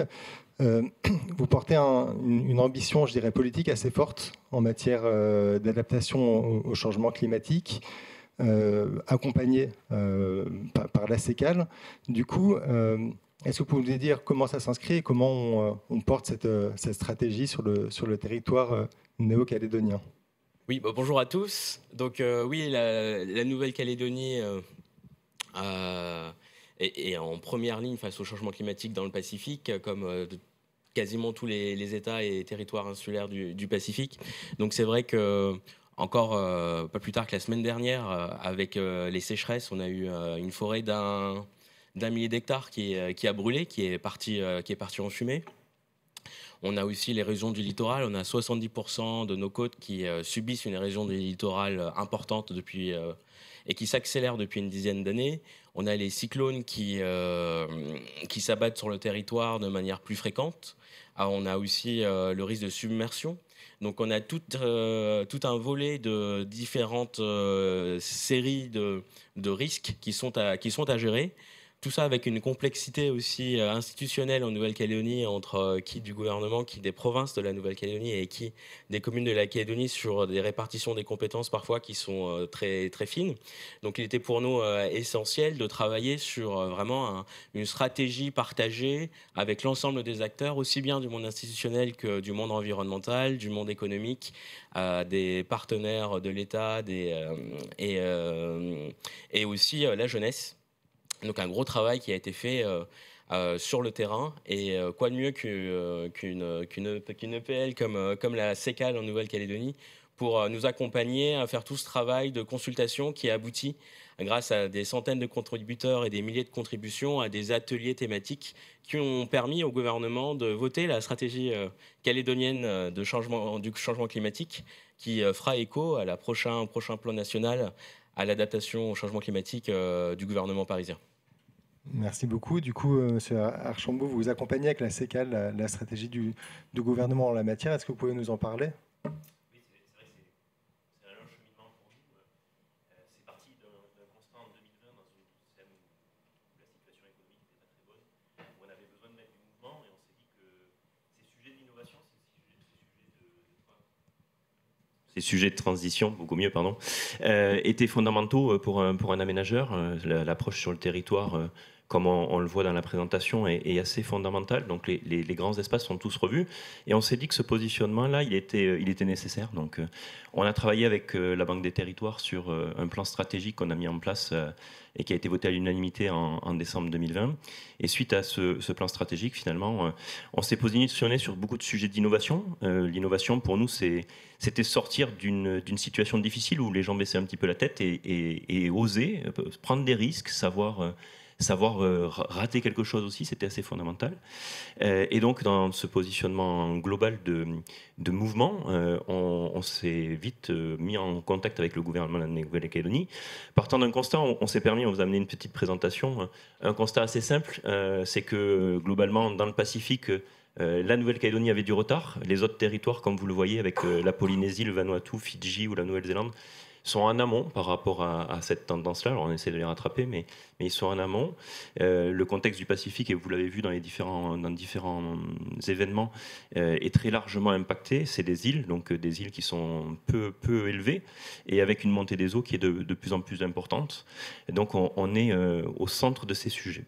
Vous portez une ambition, je dirais, politique assez forte en matière d'adaptation au changement climatique, accompagnée par la CECAL. Du coup, est-ce que vous pouvez nous dire comment ça s'inscrit et comment on porte cette stratégie sur le territoire néo-calédonien? Oui, bonjour à tous. Donc oui, la Nouvelle-Calédonie est en première ligne face au changement climatique dans le Pacifique, comme quasiment tous les États et territoires insulaires du Pacifique. Donc c'est vrai que encore pas plus tard que la semaine dernière, avec les sécheresses, on a eu une forêt d'un millier d'hectares qui a brûlé, qui est parti en fumée. On a aussi l'érosion du littoral. On a 70% de nos côtes qui subissent une érosion du littoral importante et qui s'accélère depuis une dizaine d'années. On a les cyclones qui s'abattent sur le territoire de manière plus fréquente. On a aussi le risque de submersion. Donc on a tout un volet de différentes séries de risques qui sont à gérer. Tout ça avec une complexité aussi institutionnelle en Nouvelle-Calédonie entre qui du gouvernement, qui des provinces de la Nouvelle-Calédonie et qui des communes de la Calédonie sur des répartitions des compétences parfois qui sont très, très fines. Donc il était pour nous essentiel de travailler sur vraiment une stratégie partagée avec l'ensemble des acteurs, aussi bien du monde institutionnel que du monde environnemental, du monde économique, des partenaires de l'État et aussi la jeunesse. Donc un gros travail qui a été fait sur le terrain et quoi de mieux qu'une EPL comme la CECAL en Nouvelle-Calédonie pour nous accompagner à faire tout ce travail de consultation qui a abouti grâce à des centaines de contributeurs et des milliers de contributions à des ateliers thématiques qui ont permis au gouvernement de voter la stratégie calédonienne du changement climatique qui fera écho à la prochain plan national à l'adaptation au changement climatique du gouvernement parisien. Merci beaucoup. Du coup, M. Archambault, vous accompagnez avec la CECAL la stratégie du gouvernement en la matière. Est-ce que vous pouvez nous en parler ? Oui, c'est vrai que c'est un long cheminement pour nous. C'est parti d'un constat en 2020 dans une scène où la situation économique n'était pas très bonne, où on avait besoin de mettre du mouvement et on s'est dit que ces sujets d'innovation, ces sujets de transition, beaucoup mieux, étaient fondamentaux pour un aménageur. L'approche sur le territoire comme on le voit dans la présentation, est assez fondamental. Donc les grands espaces sont tous revus. Et on s'est dit que ce positionnement-là, il était nécessaire. Donc on a travaillé avec la Banque des Territoires sur un plan stratégique qu'on a mis en place et qui a été voté à l'unanimité en décembre 2020. Et suite à ce plan stratégique, finalement, on s'est positionné sur beaucoup de sujets d'innovation. L'innovation, pour nous, c'était sortir d'une situation difficile où les gens baissaient un petit peu la tête et oser prendre des risques, savoir rater quelque chose aussi, c'était assez fondamental. Et donc, dans ce positionnement global de mouvement, on s'est vite mis en contact avec le gouvernement de la Nouvelle-Calédonie. Partant d'un constat, on s'est permis, on vous a amené une petite présentation, un constat assez simple, c'est que globalement, dans le Pacifique, la Nouvelle-Calédonie avait du retard. Les autres territoires, comme vous le voyez, avec la Polynésie, le Vanuatu, Fidji ou la Nouvelle-Zélande, sont en amont par rapport à cette tendance-là. Alors on essaie de les rattraper, mais ils sont en amont. Le contexte du Pacifique, et vous l'avez vu dans différents événements, est très largement impacté. C'est des îles, donc des îles qui sont peu élevées, et avec une montée des eaux qui est de plus en plus importante. Et donc on est au centre de ces sujets.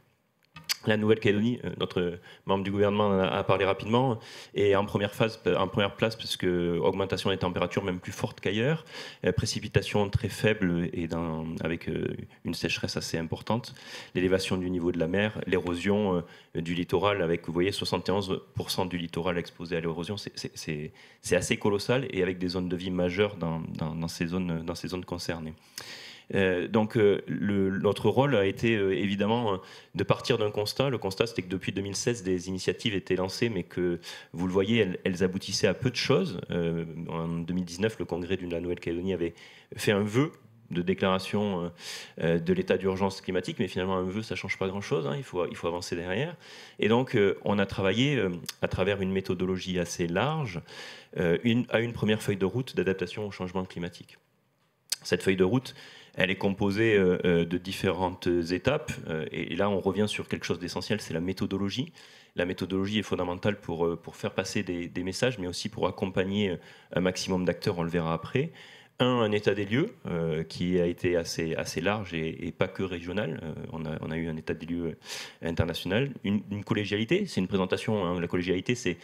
La Nouvelle-Calédonie, notre membre du gouvernement a parlé rapidement, et en première place, parce que augmentation des températures même plus forte qu'ailleurs, précipitations très faibles et avec une sécheresse assez importante, l'élévation du niveau de la mer, l'érosion du littoral, avec, vous voyez, 71% du littoral exposé à l'érosion, c'est assez colossal, et avec des zones de vie majeures dans ces zones concernées. Donc notre rôle a été évidemment de partir d'un constat. Le constat, c'était que depuis 2016, des initiatives étaient lancées, mais que, vous le voyez, elles aboutissaient à peu de choses. En 2019, le Congrès de la Nouvelle-Calédonie avait fait un vœu de déclaration de l'état d'urgence climatique, mais finalement un vœu, ça ne change pas grand-chose, hein, il faut avancer derrière. Et donc on a travaillé à travers une méthodologie assez large à une première feuille de route d'adaptation au changement climatique. Cette feuille de route, elle est composée de différentes étapes, et là on revient sur quelque chose d'essentiel, c'est la méthodologie. La méthodologie est fondamentale pour faire passer des messages, mais aussi pour accompagner un maximum d'acteurs, on le verra après. Un état des lieux qui a été assez large et pas que régional. On a eu un état des lieux international. Une collégialité, c'est une présentation. Hein, la collégialité, c'est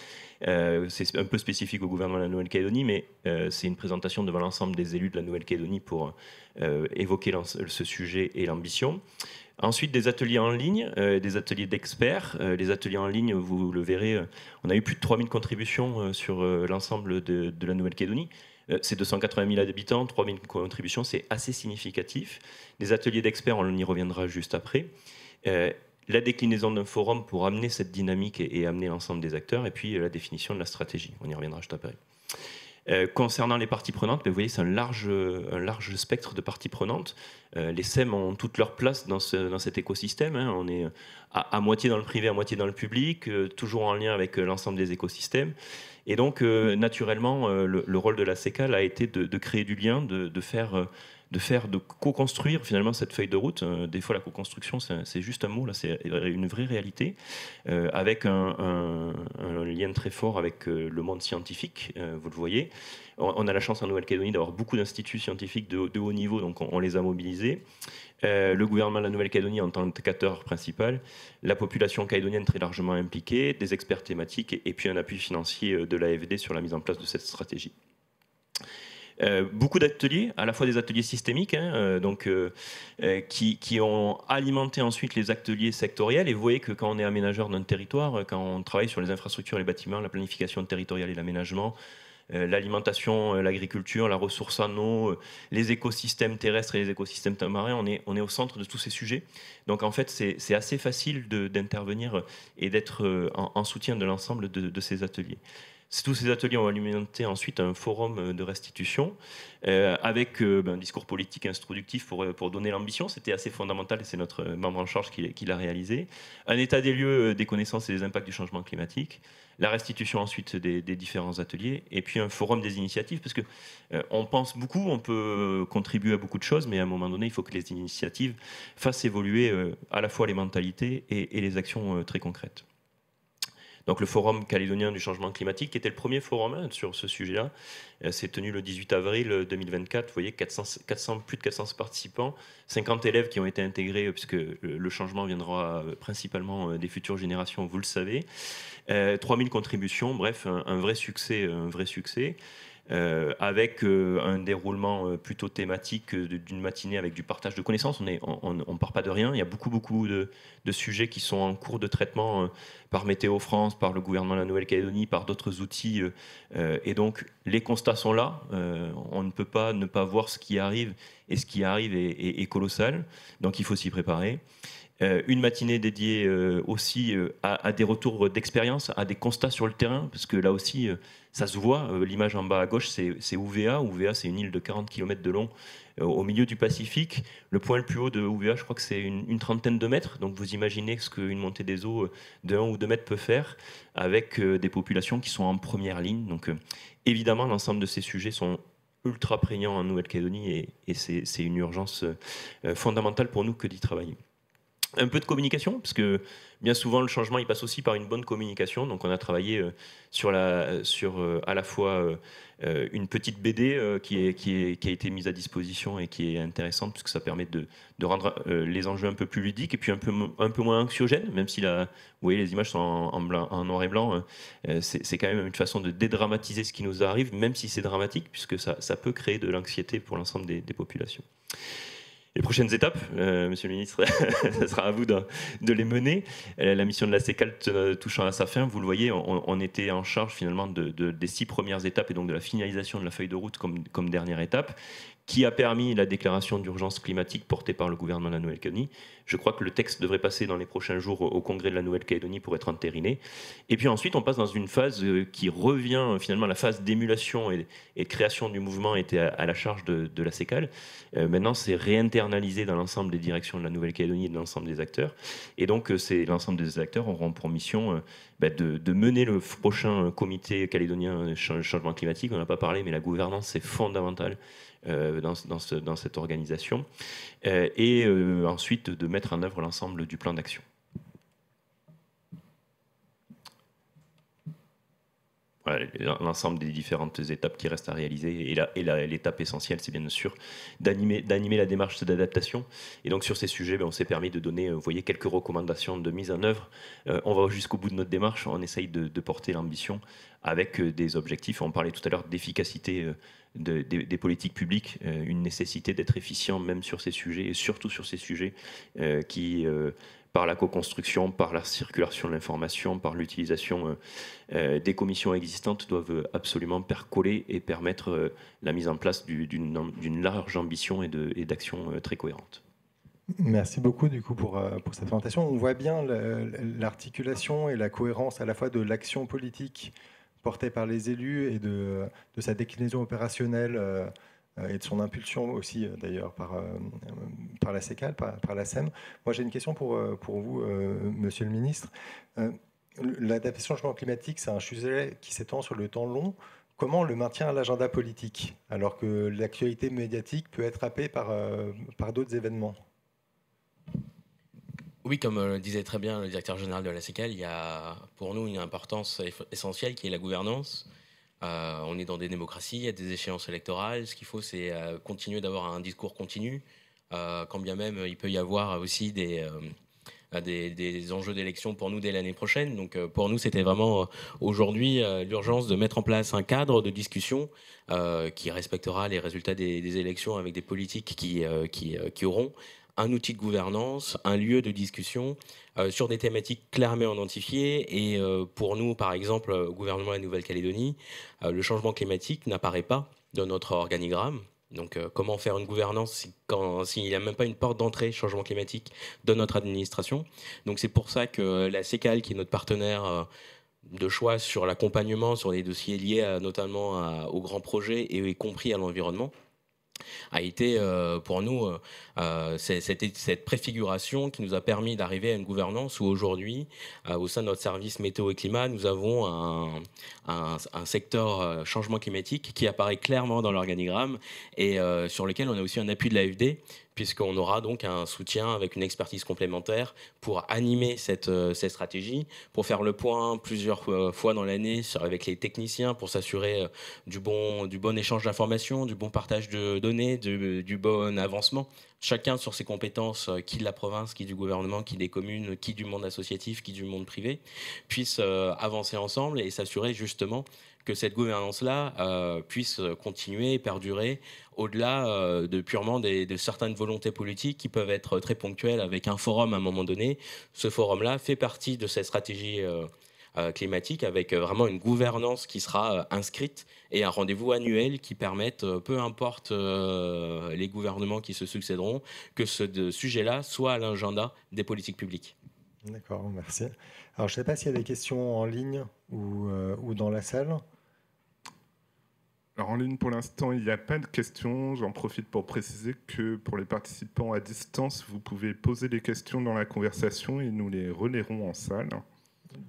un peu spécifique au gouvernement de la Nouvelle-Calédonie, mais c'est une présentation devant l'ensemble des élus de la Nouvelle-Calédonie pour évoquer ce sujet et l'ambition. Ensuite, des ateliers en ligne, des ateliers d'experts. Les ateliers en ligne, vous le verrez, on a eu plus de 3000 contributions sur l'ensemble de la Nouvelle-Calédonie. C'est 280 000 habitants, 3 000 contributions, c'est assez significatif. Les ateliers d'experts, on y reviendra juste après. La déclinaison d'un forum pour amener cette dynamique et amener l'ensemble des acteurs, et puis la définition de la stratégie. On y reviendra juste après. Concernant les parties prenantes, vous voyez, c'est un large spectre de parties prenantes. Les SEM ont toute leur place dans cet écosystème. Hein. On est à moitié dans le privé, à moitié dans le public, toujours en lien avec l'ensemble des écosystèmes. Et donc, naturellement, le rôle de la CECAL a été de créer du lien, de co-construire finalement cette feuille de route. Des fois, la co-construction, c'est juste un mot, là, c'est une vraie réalité, avec un lien très fort avec le monde scientifique, vous le voyez. On a la chance en Nouvelle-Calédonie d'avoir beaucoup d'instituts scientifiques de haut niveau, donc on les a mobilisés. Le gouvernement de la Nouvelle-Calédonie en tant qu'acteur principal, la population calédonienne très largement impliquée, des experts thématiques et puis un appui financier de l'AFD sur la mise en place de cette stratégie. Beaucoup d'ateliers, à la fois des ateliers systémiques, hein, qui ont alimenté ensuite les ateliers sectoriels. Et vous voyez que quand on est aménageur d'un territoire, quand on travaille sur les infrastructures, les bâtiments, la planification territoriale et l'aménagement, l'alimentation, l'agriculture, la ressource en eau, les écosystèmes terrestres et les écosystèmes marins, on est au centre de tous ces sujets. Donc en fait, c'est assez facile d'intervenir et d'être en soutien de l'ensemble de ces ateliers. Tous ces ateliers ont alimenté ensuite un forum de restitution avec un discours politique introductif pour donner l'ambition. C'était assez fondamental et c'est notre membre en charge qui l'a réalisé. Un état des lieux des connaissances et des impacts du changement climatique. La restitution ensuite des différents ateliers. Et puis un forum des initiatives parce qu'on pense beaucoup, on peut contribuer à beaucoup de choses, mais à un moment donné, il faut que les initiatives fassent évoluer à la fois les mentalités et les actions très concrètes. Donc le Forum calédonien du changement climatique, qui était le premier forum sur ce sujet-là, s'est tenu le 18 avril 2024. Vous voyez, plus de 400 participants, 50 élèves qui ont été intégrés, puisque le changement viendra principalement des futures générations, vous le savez. 3000 contributions, bref, un vrai succès. Avec un déroulement plutôt thématique d'une matinée avec du partage de connaissances. On ne part pas de rien. Il y a beaucoup de sujets qui sont en cours de traitement par Météo France, par le gouvernement de la Nouvelle-Calédonie, par d'autres outils. Et donc, les constats sont là. On ne peut pas ne pas voir ce qui arrive. Et ce qui arrive est colossal. Donc, il faut s'y préparer. Une matinée dédiée aussi à des retours d'expérience, à des constats sur le terrain, parce que là aussi, ça se voit. L'image en bas à gauche, c'est UVA. UVA, c'est une île de 40 km de long au milieu du Pacifique. Le point le plus haut de UVA, je crois que c'est une trentaine de mètres. Donc vous imaginez ce qu'une montée des eaux de 1 ou 2 mètres peut faire avec des populations qui sont en première ligne. Donc évidemment, l'ensemble de ces sujets sont ultra prégnants en Nouvelle-Calédonie et c'est une urgence fondamentale pour nous que d'y travailler. Un peu de communication, parce que bien souvent le changement il passe aussi par une bonne communication. Donc on a travaillé sur à la fois une petite BD qui a été mise à disposition et qui est intéressante, puisque ça permet de rendre les enjeux un peu plus ludiques et puis un peu moins anxiogènes, même si vous voyez les images sont en noir et blanc. C'est quand même une façon de dédramatiser ce qui nous arrive, même si c'est dramatique, puisque ça peut créer de l'anxiété pour l'ensemble des populations. Les prochaines étapes, Monsieur le Ministre, ce sera à vous de les mener. La mission de la CECAL touchant à sa fin, vous le voyez, on était en charge finalement des 6 premières étapes et donc de la finalisation de la feuille de route comme dernière étape, qui a permis la déclaration d'urgence climatique portée par le gouvernement de la Nouvelle-Calédonie. Je crois que le texte devrait passer dans les prochains jours au Congrès de la Nouvelle-Calédonie pour être entériné. Et puis ensuite, on passe dans une phase qui revient finalement, la phase d'émulation et de création du mouvement était à la charge de la CECAL. Maintenant, c'est réinternalisé dans l'ensemble des directions de la Nouvelle-Calédonie et de l'ensemble des acteurs. Et donc, l'ensemble des acteurs auront pour mission de mener le prochain comité calédonien changement climatique. On n'a pas parlé, mais la gouvernance, c'est fondamental dans cette organisation. Et ensuite, de mettre en œuvre l'ensemble du plan d'action. Voilà, l'ensemble des différentes étapes qui restent à réaliser. Et l'étape essentielle, c'est bien sûr d'animer la démarche d'adaptation. Et donc sur ces sujets, on s'est permis de donner, vous voyez, quelques recommandations de mise en œuvre. On va jusqu'au bout de notre démarche, on essaye de porter l'ambition avec des objectifs. On parlait tout à l'heure d'efficacité des politiques publiques, une nécessité d'être efficient même sur ces sujets, et surtout sur ces sujets qui... par la co-construction, par la circulation de l'information, par l'utilisation des commissions existantes, doivent absolument percoler et permettre la mise en place d'une large ambition et d'actions très cohérentes. Merci beaucoup du coup pour cette présentation. On voit bien l'articulation et la cohérence à la fois de l'action politique portée par les élus et de sa déclinaison opérationnelle et de son impulsion aussi d'ailleurs par la CECAL, par la SEM. Moi j'ai une question pour vous, Monsieur le Ministre. L'adaptation au changement climatique, c'est un sujet qui s'étend sur le temps long. Comment on le maintient à l'agenda politique alors que l'actualité médiatique peut être happée par d'autres événements? Oui, comme le disait très bien le directeur général de la CECAL, il y a pour nous une importance essentielle qui est la gouvernance. On est dans des démocraties, il y a des échéances électorales. Ce qu'il faut, c'est continuer d'avoir un discours continu, quand bien même il peut y avoir aussi des enjeux d'élection pour nous dès l'année prochaine. Donc pour nous, c'était vraiment aujourd'hui l'urgence de mettre en place un cadre de discussion qui respectera les résultats des élections avec des politiques qui auront un outil de gouvernance, un lieu de discussion sur des thématiques clairement identifiées. Et pour nous, par exemple, au gouvernement de la Nouvelle-Calédonie, le changement climatique n'apparaît pas dans notre organigramme. Donc comment faire une gouvernance s'il n'y a même pas une porte d'entrée changement climatique dans notre administration? Donc c'est pour ça que la CECAL, qui est notre partenaire de choix sur l'accompagnement, sur les dossiers liés notamment aux grands projets et y compris à l'environnement, a été pour nous cette préfiguration qui nous a permis d'arriver à une gouvernance où aujourd'hui, au sein de notre service météo et climat, nous avons un secteur changement climatique qui apparaît clairement dans l'organigramme et sur lequel on a aussi un appui de l'AFD, puisqu'on aura donc un soutien avec une expertise complémentaire pour animer cette stratégie, pour faire le point plusieurs fois dans l'année avec les techniciens, pour s'assurer du bon échange d'informations, du bon partage de données, du bon avancement. Chacun sur ses compétences, qui de la province, qui du gouvernement, qui des communes, qui du monde associatif, qui du monde privé, puissent avancer ensemble et s'assurer justement que cette gouvernance-là puisse continuer et perdurer au-delà de purement de certaines volontés politiques qui peuvent être très ponctuelles avec un forum à un moment donné. Ce forum-là fait partie de cette stratégie climatique avec vraiment une gouvernance qui sera inscrite et un rendez-vous annuel qui permette, peu importe les gouvernements qui se succéderont, que ce sujet-là soit à l'agenda des politiques publiques. D'accord, merci. Alors, je ne sais pas s'il y a des questions en ligne ou dans la salle. Alors, en ligne, pour l'instant, il n'y a pas de questions. J'en profite pour préciser que pour les participants à distance, vous pouvez poser des questions dans la conversation et nous les relayerons en salle.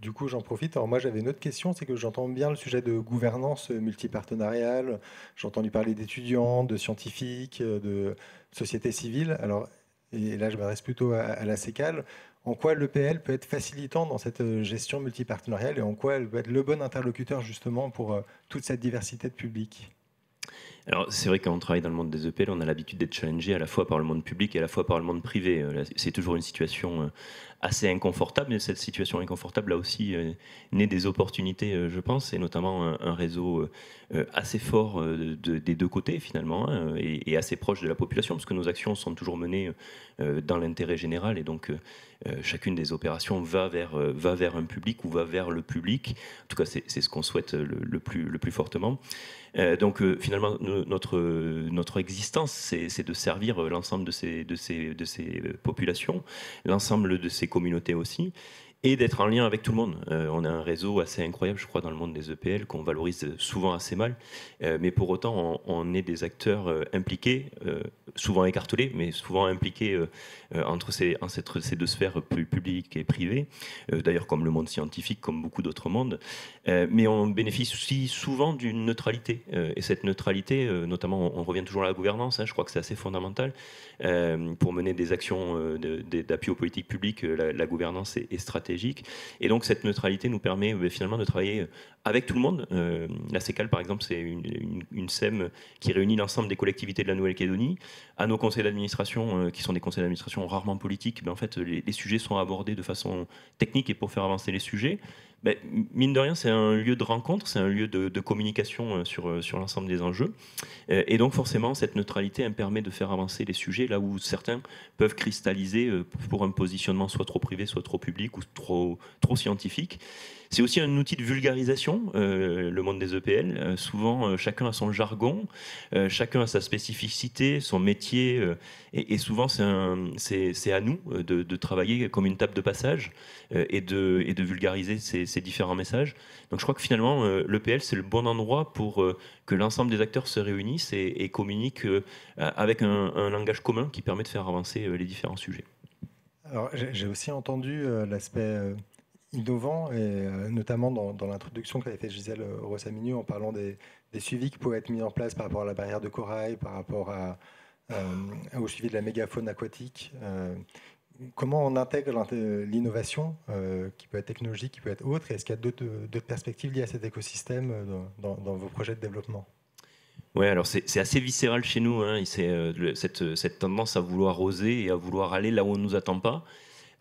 Du coup, j'en profite. Alors moi, j'avais une autre question, c'est que j'entends bien le sujet de gouvernance multipartenariale. J'ai entendu parler d'étudiants, de scientifiques, de société civile. Alors, et là, je m'adresse plutôt à la CECAL. En quoi l'EPL peut être facilitant dans cette gestion multipartenariale et en quoi elle peut être le bon interlocuteur justement pour toute cette diversité de publics? Alors, c'est vrai que quand on travaille dans le monde des EPL, on a l'habitude d'être challengé à la fois par le monde public et à la fois par le monde privé. C'est toujours une situation assez inconfortable, mais cette situation inconfortable a aussi né des opportunités, je pense, et notamment un réseau assez fort des deux côtés, finalement, et assez proche de la population, parce que nos actions sont toujours menées dans l'intérêt général, et donc chacune des opérations va vers un public ou va vers le public. En tout cas, c'est ce qu'on souhaite le plus fortement. Donc finalement, notre existence, c'est de servir l'ensemble de ces populations, l'ensemble de ces communautés aussi, et d'être en lien avec tout le monde. On a un réseau assez incroyable, je crois, dans le monde des EPL, qu'on valorise souvent assez mal, mais pour autant, on est des acteurs impliqués, souvent écartelés, mais souvent impliqués entre ces deux sphères publiques et privées, d'ailleurs comme le monde scientifique, comme beaucoup d'autres mondes, mais on bénéficie souvent d'une neutralité, et cette neutralité, notamment, on revient toujours à la gouvernance, je crois que c'est assez fondamental, pour mener des actions d'appui aux politiques publiques, la gouvernance est stratégique. Et donc cette neutralité nous permet finalement de travailler avec tout le monde. La CECAL, par exemple, c'est une SEM qui réunit l'ensemble des collectivités de la Nouvelle-Calédonie. À nos conseils d'administration, qui sont des conseils d'administration rarement politiques, en fait, les sujets sont abordés de façon technique et pour faire avancer les sujets. Mine de rien, c'est un lieu de rencontre, c'est un lieu de communication sur l'ensemble des enjeux. Et donc forcément, cette neutralité elle permet de faire avancer les sujets là où certains peuvent cristalliser pour un positionnement soit trop privé, soit trop public ou trop scientifique. C'est aussi un outil de vulgarisation, le monde des EPL. Souvent, chacun a son jargon, chacun a sa spécificité, son métier, et souvent c'est à nous de travailler comme une table de passage et de vulgariser ces différents messages. Donc je crois que finalement, l'EPL, c'est le bon endroit pour que l'ensemble des acteurs se réunissent et communiquent avec un langage commun qui permet de faire avancer les différents sujets. Alors, j'ai aussi entendu l'aspect innovant, et notamment dans l'introduction qu'avait fait Gisèle Rossaminiou en parlant des suivis qui pouvaient être mis en place par rapport à la barrière de corail, par rapport au suivi de la mégafaune aquatique. Comment on intègre l'innovation, qui peut être technologique, qui peut être autre, et est-ce qu'il y a d'autres perspectives liées à cet écosystème dans vos projets de développement? Ouais, alors c'est assez viscéral chez nous, c'est cette tendance à vouloir oser et à vouloir aller là où on ne nous attend pas.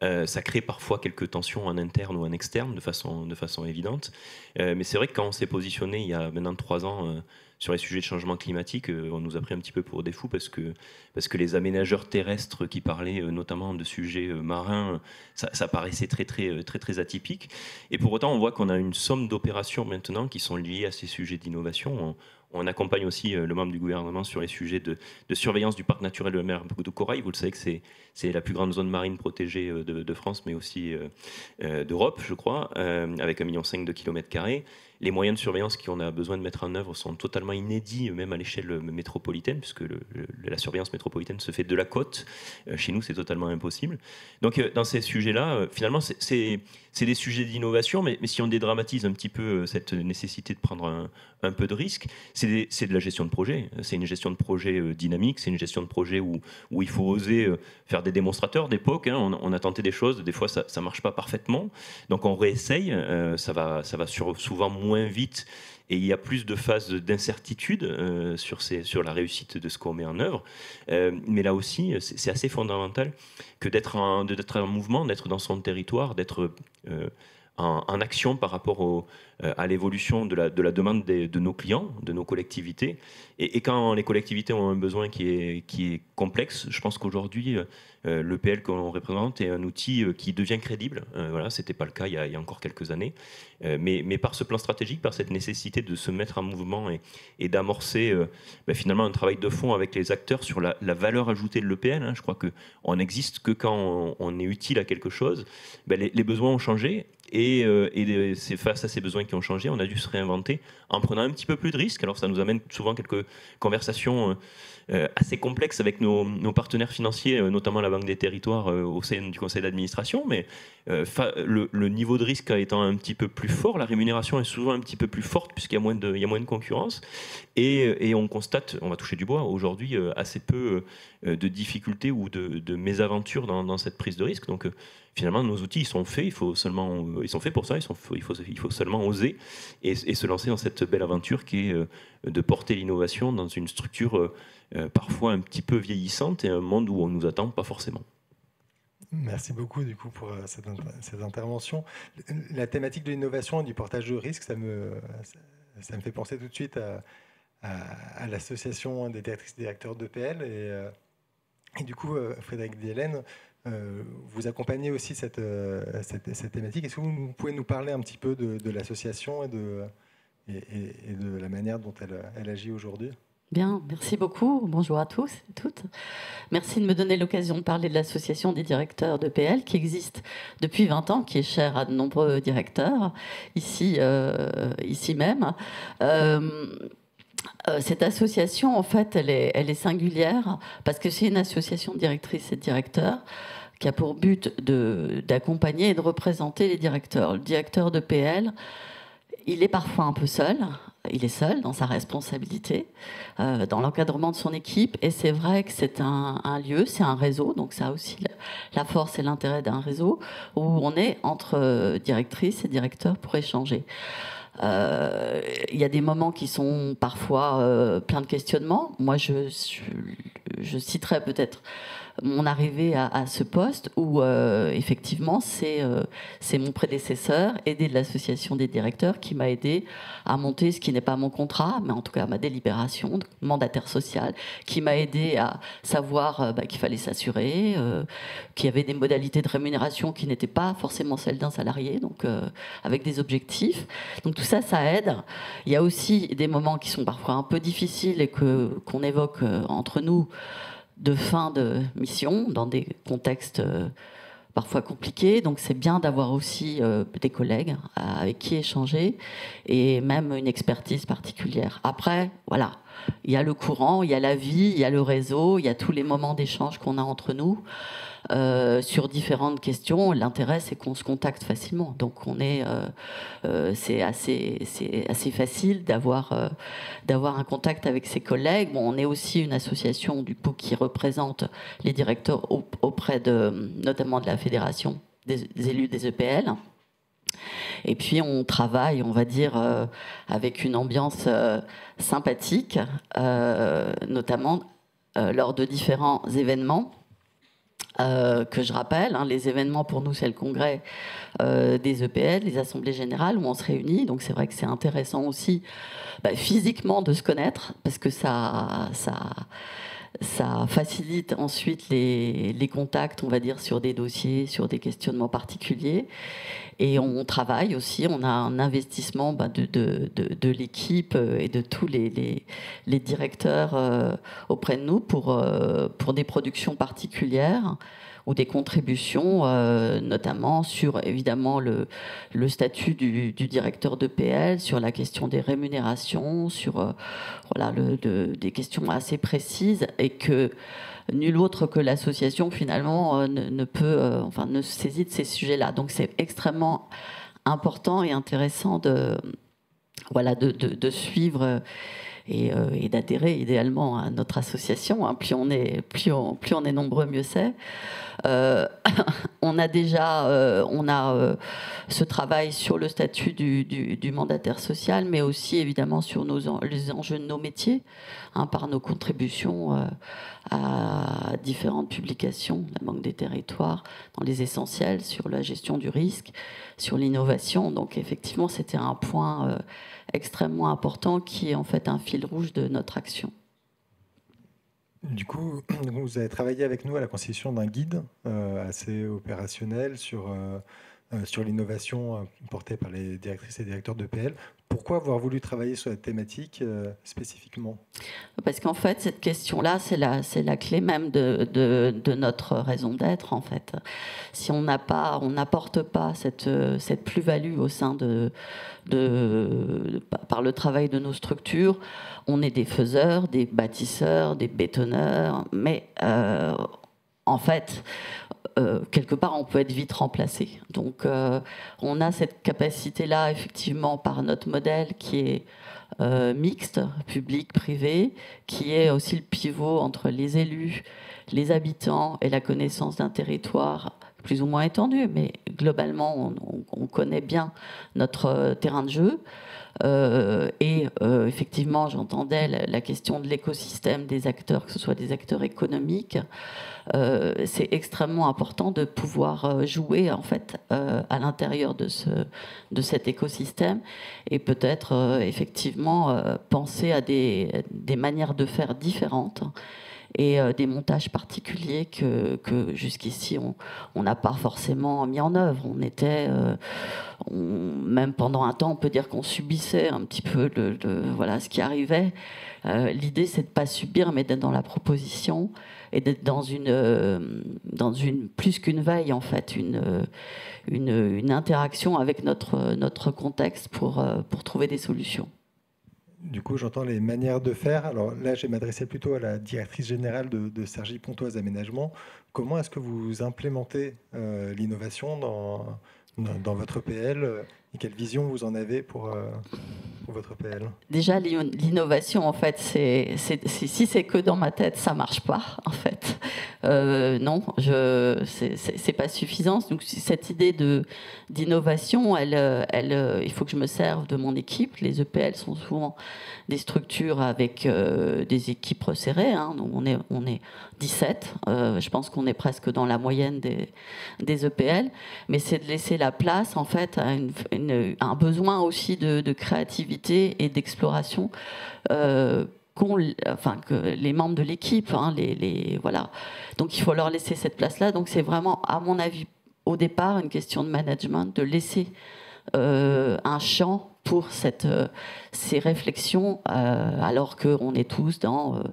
Ça crée parfois quelques tensions en interne ou en externe de façon évidente. Mais c'est vrai que quand on s'est positionné il y a maintenant 3 ans sur les sujets de changement climatique, on nous a pris un petit peu pour des fous parce que les aménageurs terrestres qui parlaient notamment de sujets marins, ça paraissait très atypique. Et pour autant, on voit qu'on a une somme d'opérations maintenant qui sont liées à ces sujets d'innovation. On accompagne aussi le membre du gouvernement sur les sujets de surveillance du parc naturel de la mer de Corail. Vous le savez que c'est la plus grande zone marine protégée de France, mais aussi d'Europe, je crois, avec 1,5 million de kilomètres carrés. les moyens de surveillance qu'on a besoin de mettre en œuvre sont totalement inédits, même à l'échelle métropolitaine, puisque la surveillance métropolitaine se fait de la côte. Chez nous, c'est totalement impossible. Donc, dans ces sujets-là, finalement, c'est des sujets d'innovation, mais si on dédramatise un petit peu cette nécessité de prendre un peu de risque, c'est de la gestion de projet. C'est une gestion de projet dynamique, c'est une gestion de projet où il faut oser faire des démonstrateurs d'époque. On a tenté des choses, des fois ça ne marche pas parfaitement, donc on réessaye, ça va souvent moins vite, et il y a plus de phases d'incertitude sur la réussite de ce qu'on met en œuvre. Mais là aussi, c'est assez fondamental que d'être en mouvement, d'être dans son territoire, d'être en action par rapport à l'évolution de la demande de nos clients, de nos collectivités. Et quand les collectivités ont un besoin qui est complexe, je pense qu'aujourd'hui, l'EPL que l'on représente est un outil qui devient crédible. Voilà, ce n'était pas le cas il y a encore quelques années. Mais par ce plan stratégique, par cette nécessité de se mettre en mouvement et d'amorcer finalement un travail de fond avec les acteurs sur la valeur ajoutée de l'EPL. Je crois qu'on n'existe que quand on est utile à quelque chose. Les besoins ont changé. Et c'est face à ces besoins qui ont changé, on a dû se réinventer en prenant un petit peu plus de risques. Alors ça nous amène souvent quelques conversations assez complexes avec nos partenaires financiers, notamment la Banque des Territoires au sein du conseil d'administration. Mais le niveau de risque étant un petit peu plus fort, la rémunération est souvent un petit peu plus forte puisqu'il y a moins de concurrence. Et on constate, on va toucher du bois, aujourd'hui assez peu de difficultés ou de mésaventures dans cette prise de risque. Donc finalement, nos outils, ils sont faits. Ils sont faits pour ça. Il faut seulement oser et se lancer dans cette belle aventure qui est de porter l'innovation dans une structure parfois un petit peu vieillissante et un monde où on nous attend pas forcément. Merci beaucoup du coup pour cette intervention. La thématique de l'innovation et du portage de risque, ça me fait penser tout de suite à l'association des directrices et directeurs d'EPL et du coup, Frédéric Dielen, vous accompagnez aussi cette thématique. Est-ce que vous pouvez nous parler un petit peu de l'association et de la manière dont elle agit aujourd'hui ? Bien, merci beaucoup. Bonjour à tous et toutes. Merci de me donner l'occasion de parler de l'association des directeurs d'EPL qui existe depuis 20 ans, qui est chère à de nombreux directeurs, ici même. Cette association, en fait, elle est singulière parce que c'est une association de directrices et de directeurs qui a pour but d'accompagner et de représenter les directeurs. Le directeur d'EPL, il est parfois un peu seul. Il est seul dans sa responsabilité, dans l'encadrement de son équipe. Et c'est vrai que c'est un lieu, c'est un réseau. Donc ça a aussi la force et l'intérêt d'un réseau où on est entre directrices et directeurs pour échanger. Il y a des moments qui sont parfois pleins de questionnements. Moi, je citerai peut-être mon arrivée à ce poste où effectivement c'est mon prédécesseur, aidé de l'association des directeurs, qui m'a aidé à monter ce qui n'est pas mon contrat, mais en tout cas ma délibération, mandataire social, qui m'a aidé à savoir qu'il fallait s'assurer, qu'il y avait des modalités de rémunération qui n'étaient pas forcément celles d'un salarié, donc avec des objectifs. Donc tout ça, ça aide. Il y a aussi des moments qui sont parfois un peu difficiles et qu'on évoque entre nous, de fin de mission, dans des contextes parfois compliqués. Donc c'est bien d'avoir aussi des collègues avec qui échanger et même une expertise particulière. Après, voilà, il y a le courant, il y a la vie, il y a le réseau, il y a tous les moments d'échange qu'on a entre nous. Sur différentes questions, l'intérêt c'est qu'on se contacte facilement, donc c'est assez facile d'avoir un contact avec ses collègues. Bon, on est aussi une association du coup qui représente les directeurs auprès notamment de la fédération des élus des EPL. Et puis on travaille, on va dire, avec une ambiance sympathique, notamment lors de différents événements. Que je rappelle, les événements pour nous c'est le congrès des EPL, les assemblées générales où on se réunit, donc c'est vrai que c'est intéressant aussi physiquement de se connaître parce que ça facilite ensuite les contacts, on va dire, sur des dossiers, sur des questionnements particuliers. Et on travaille aussi, on a un investissement de l'équipe et de tous les directeurs auprès de nous pour des productions particulières des contributions, notamment sur évidemment le statut du directeur d'EPL, sur la question des rémunérations, sur des questions assez précises, et que nul autre que l'association finalement ne se saisit de ces sujets-là. Donc c'est extrêmement important et intéressant de suivre et d'adhérer idéalement à notre association. Hein. Plus on est nombreux, mieux c'est. On a déjà ce travail sur le statut du mandataire social, mais aussi évidemment sur les enjeux de nos métiers, hein, par nos contributions à différentes publications, la Banque des Territoires, dans les essentiels, sur la gestion du risque, sur l'innovation. Donc effectivement, c'était un point extrêmement important qui est en fait un fil rouge de notre action. Du coup, vous avez travaillé avec nous à la constitution d'un guide assez opérationnel sur l'innovation portée par les directrices et directeurs d'EPL. Pourquoi avoir voulu travailler sur la thématique spécifiquement ? Parce qu'en fait, cette question-là, c'est la clé même de notre raison d'être, en fait. Si on n'apporte pas cette plus-value au sein par le travail de nos structures, on est des faiseurs, des bâtisseurs, des bétonneurs, mais en fait, quelque part, on peut être vite remplacé. Donc, on a cette capacité-là, effectivement, par notre modèle qui est mixte, public-privé, qui est aussi le pivot entre les élus, les habitants et la connaissance d'un territoire plus ou moins étendu, mais globalement, on connaît bien notre terrain de jeu. Effectivement, j'entendais la question de l'écosystème des acteurs, que ce soit des acteurs économiques. C'est extrêmement important de pouvoir jouer en fait à l'intérieur de cet écosystème et peut-être effectivement penser à des manières de faire différentes et des montages particuliers que jusqu'ici on n'a pas forcément mis en œuvre. Même pendant un temps, on peut dire qu'on subissait un petit peu ce qui arrivait. L'idée, c'est de ne pas subir, mais d'être dans la proposition et d'être dans une plus qu'une veille, en fait, une interaction avec notre contexte pour trouver des solutions. Du coup, j'entends les manières de faire. Alors là, je vais m'adresser plutôt à la directrice générale de Cergy Pontoise Aménagement. Comment est-ce que vous implémentez l'innovation dans votre PL et quelle vision vous en avez pour votre PL ? Déjà, l'innovation, en fait, si c'est que dans ma tête, ça marche pas, en fait. Non, c'est pas suffisant. Donc, cette idée d'innovation, il faut que je me serve de mon équipe. Les EPL sont souvent des structures avec des équipes resserrées. Hein. Donc on est 17. Je pense qu'on est presque dans la moyenne des EPL. Mais c'est de laisser la place, en fait, à un besoin aussi de créativité et d'exploration que les membres de l'équipe, hein, voilà. Donc il faut leur laisser cette place-là. Donc c'est vraiment, à mon avis, au départ, une question de management, de laisser un champ pour ces réflexions, alors qu'on est tous dans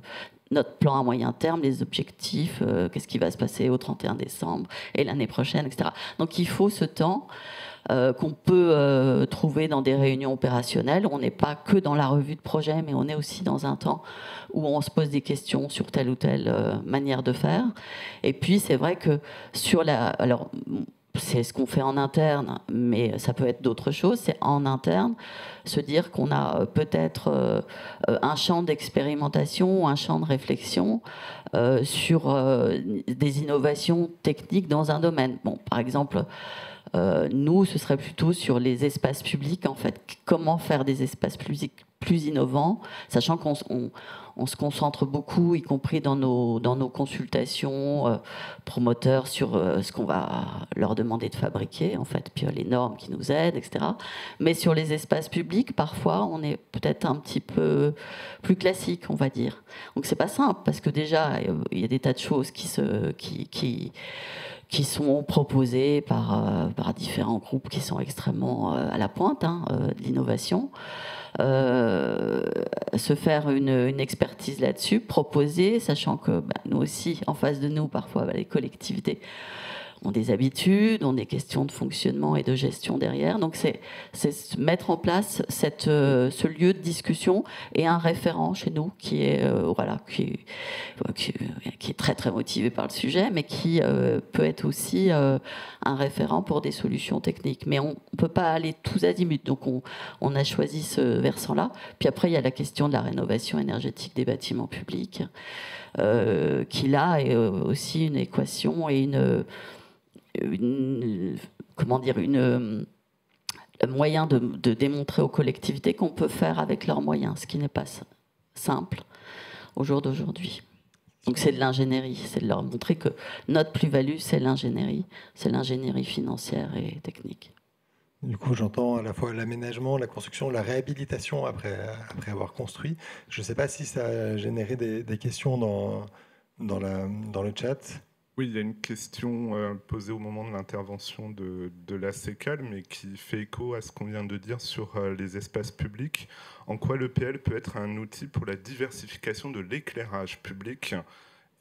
notre plan à moyen terme, les objectifs, qu'est-ce qui va se passer au 31 décembre et l'année prochaine, etc. Donc il faut ce temps qu'on peut trouver dans des réunions opérationnelles. On n'est pas que dans la revue de projet, mais on est aussi dans un temps où on se pose des questions sur telle ou telle manière de faire. Et puis, c'est vrai que alors, c'est ce qu'on fait en interne, mais ça peut être d'autres choses. C'est en interne, se dire qu'on a peut-être un champ d'expérimentation ou un champ de réflexion sur des innovations techniques dans un domaine. Bon, par exemple, nous, ce serait plutôt sur les espaces publics, en fait. Comment faire des espaces publics plus innovants, sachant qu'on se concentre beaucoup, y compris dans nos consultations promoteurs, sur ce qu'on va leur demander de fabriquer, en fait, puis les normes qui nous aident, etc. Mais sur les espaces publics, parfois, on est peut-être un petit peu plus classique, on va dire. Donc c'est pas simple, parce que déjà, il y a des tas de choses qui sont proposées par différents groupes qui sont extrêmement à la pointe de l'innovation. se faire une expertise là-dessus, proposer, sachant que nous aussi, en face de nous, parfois, les collectivités ont des habitudes, ont des questions de fonctionnement et de gestion derrière. Donc c'est mettre en place ce lieu de discussion et un référent chez nous qui est très très motivé par le sujet, mais qui peut être aussi un référent pour des solutions techniques. Mais on ne peut pas aller tous azimuts. Donc on a choisi ce versant-là. Puis après, il y a la question de la rénovation énergétique des bâtiments publics, qui là est aussi une équation et un moyen de démontrer aux collectivités qu'on peut faire avec leurs moyens, ce qui n'est pas simple au jour d'aujourd'hui. Donc c'est de l'ingénierie, c'est de leur montrer que notre plus-value, c'est l'ingénierie financière et technique. Du coup, j'entends à la fois l'aménagement, la construction, la réhabilitation après avoir construit. Je ne sais pas si ça a généré des questions dans le chat. Oui, il y a une question posée au moment de l'intervention de la CECAL, mais qui fait écho à ce qu'on vient de dire sur les espaces publics. En quoi l'EPL peut être un outil pour la diversification de l'éclairage public,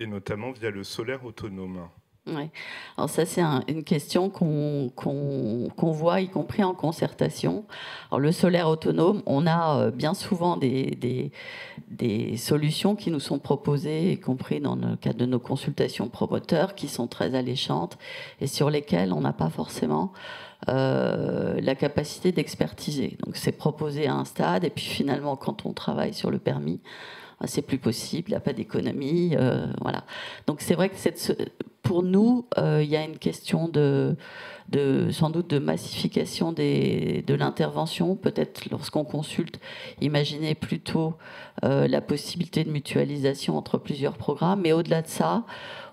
et notamment via le solaire autonome ? Oui. Alors ça, c'est une question qu'on voit, y compris en concertation. Alors le solaire autonome, on a bien souvent des solutions qui nous sont proposées, y compris dans le cadre de nos consultations promoteurs, qui sont très alléchantes et sur lesquelles on n'a pas forcément la capacité d'expertiser. Donc c'est proposé à un stade, et puis finalement, quand on travaille sur le permis, c'est plus possible, il n'y a pas d'économie. Voilà. Donc c'est vrai que pour nous, il y a une question sans doute de massification de l'intervention. Peut-être lorsqu'on consulte, imaginez plutôt la possibilité de mutualisation entre plusieurs programmes. Mais au-delà de ça,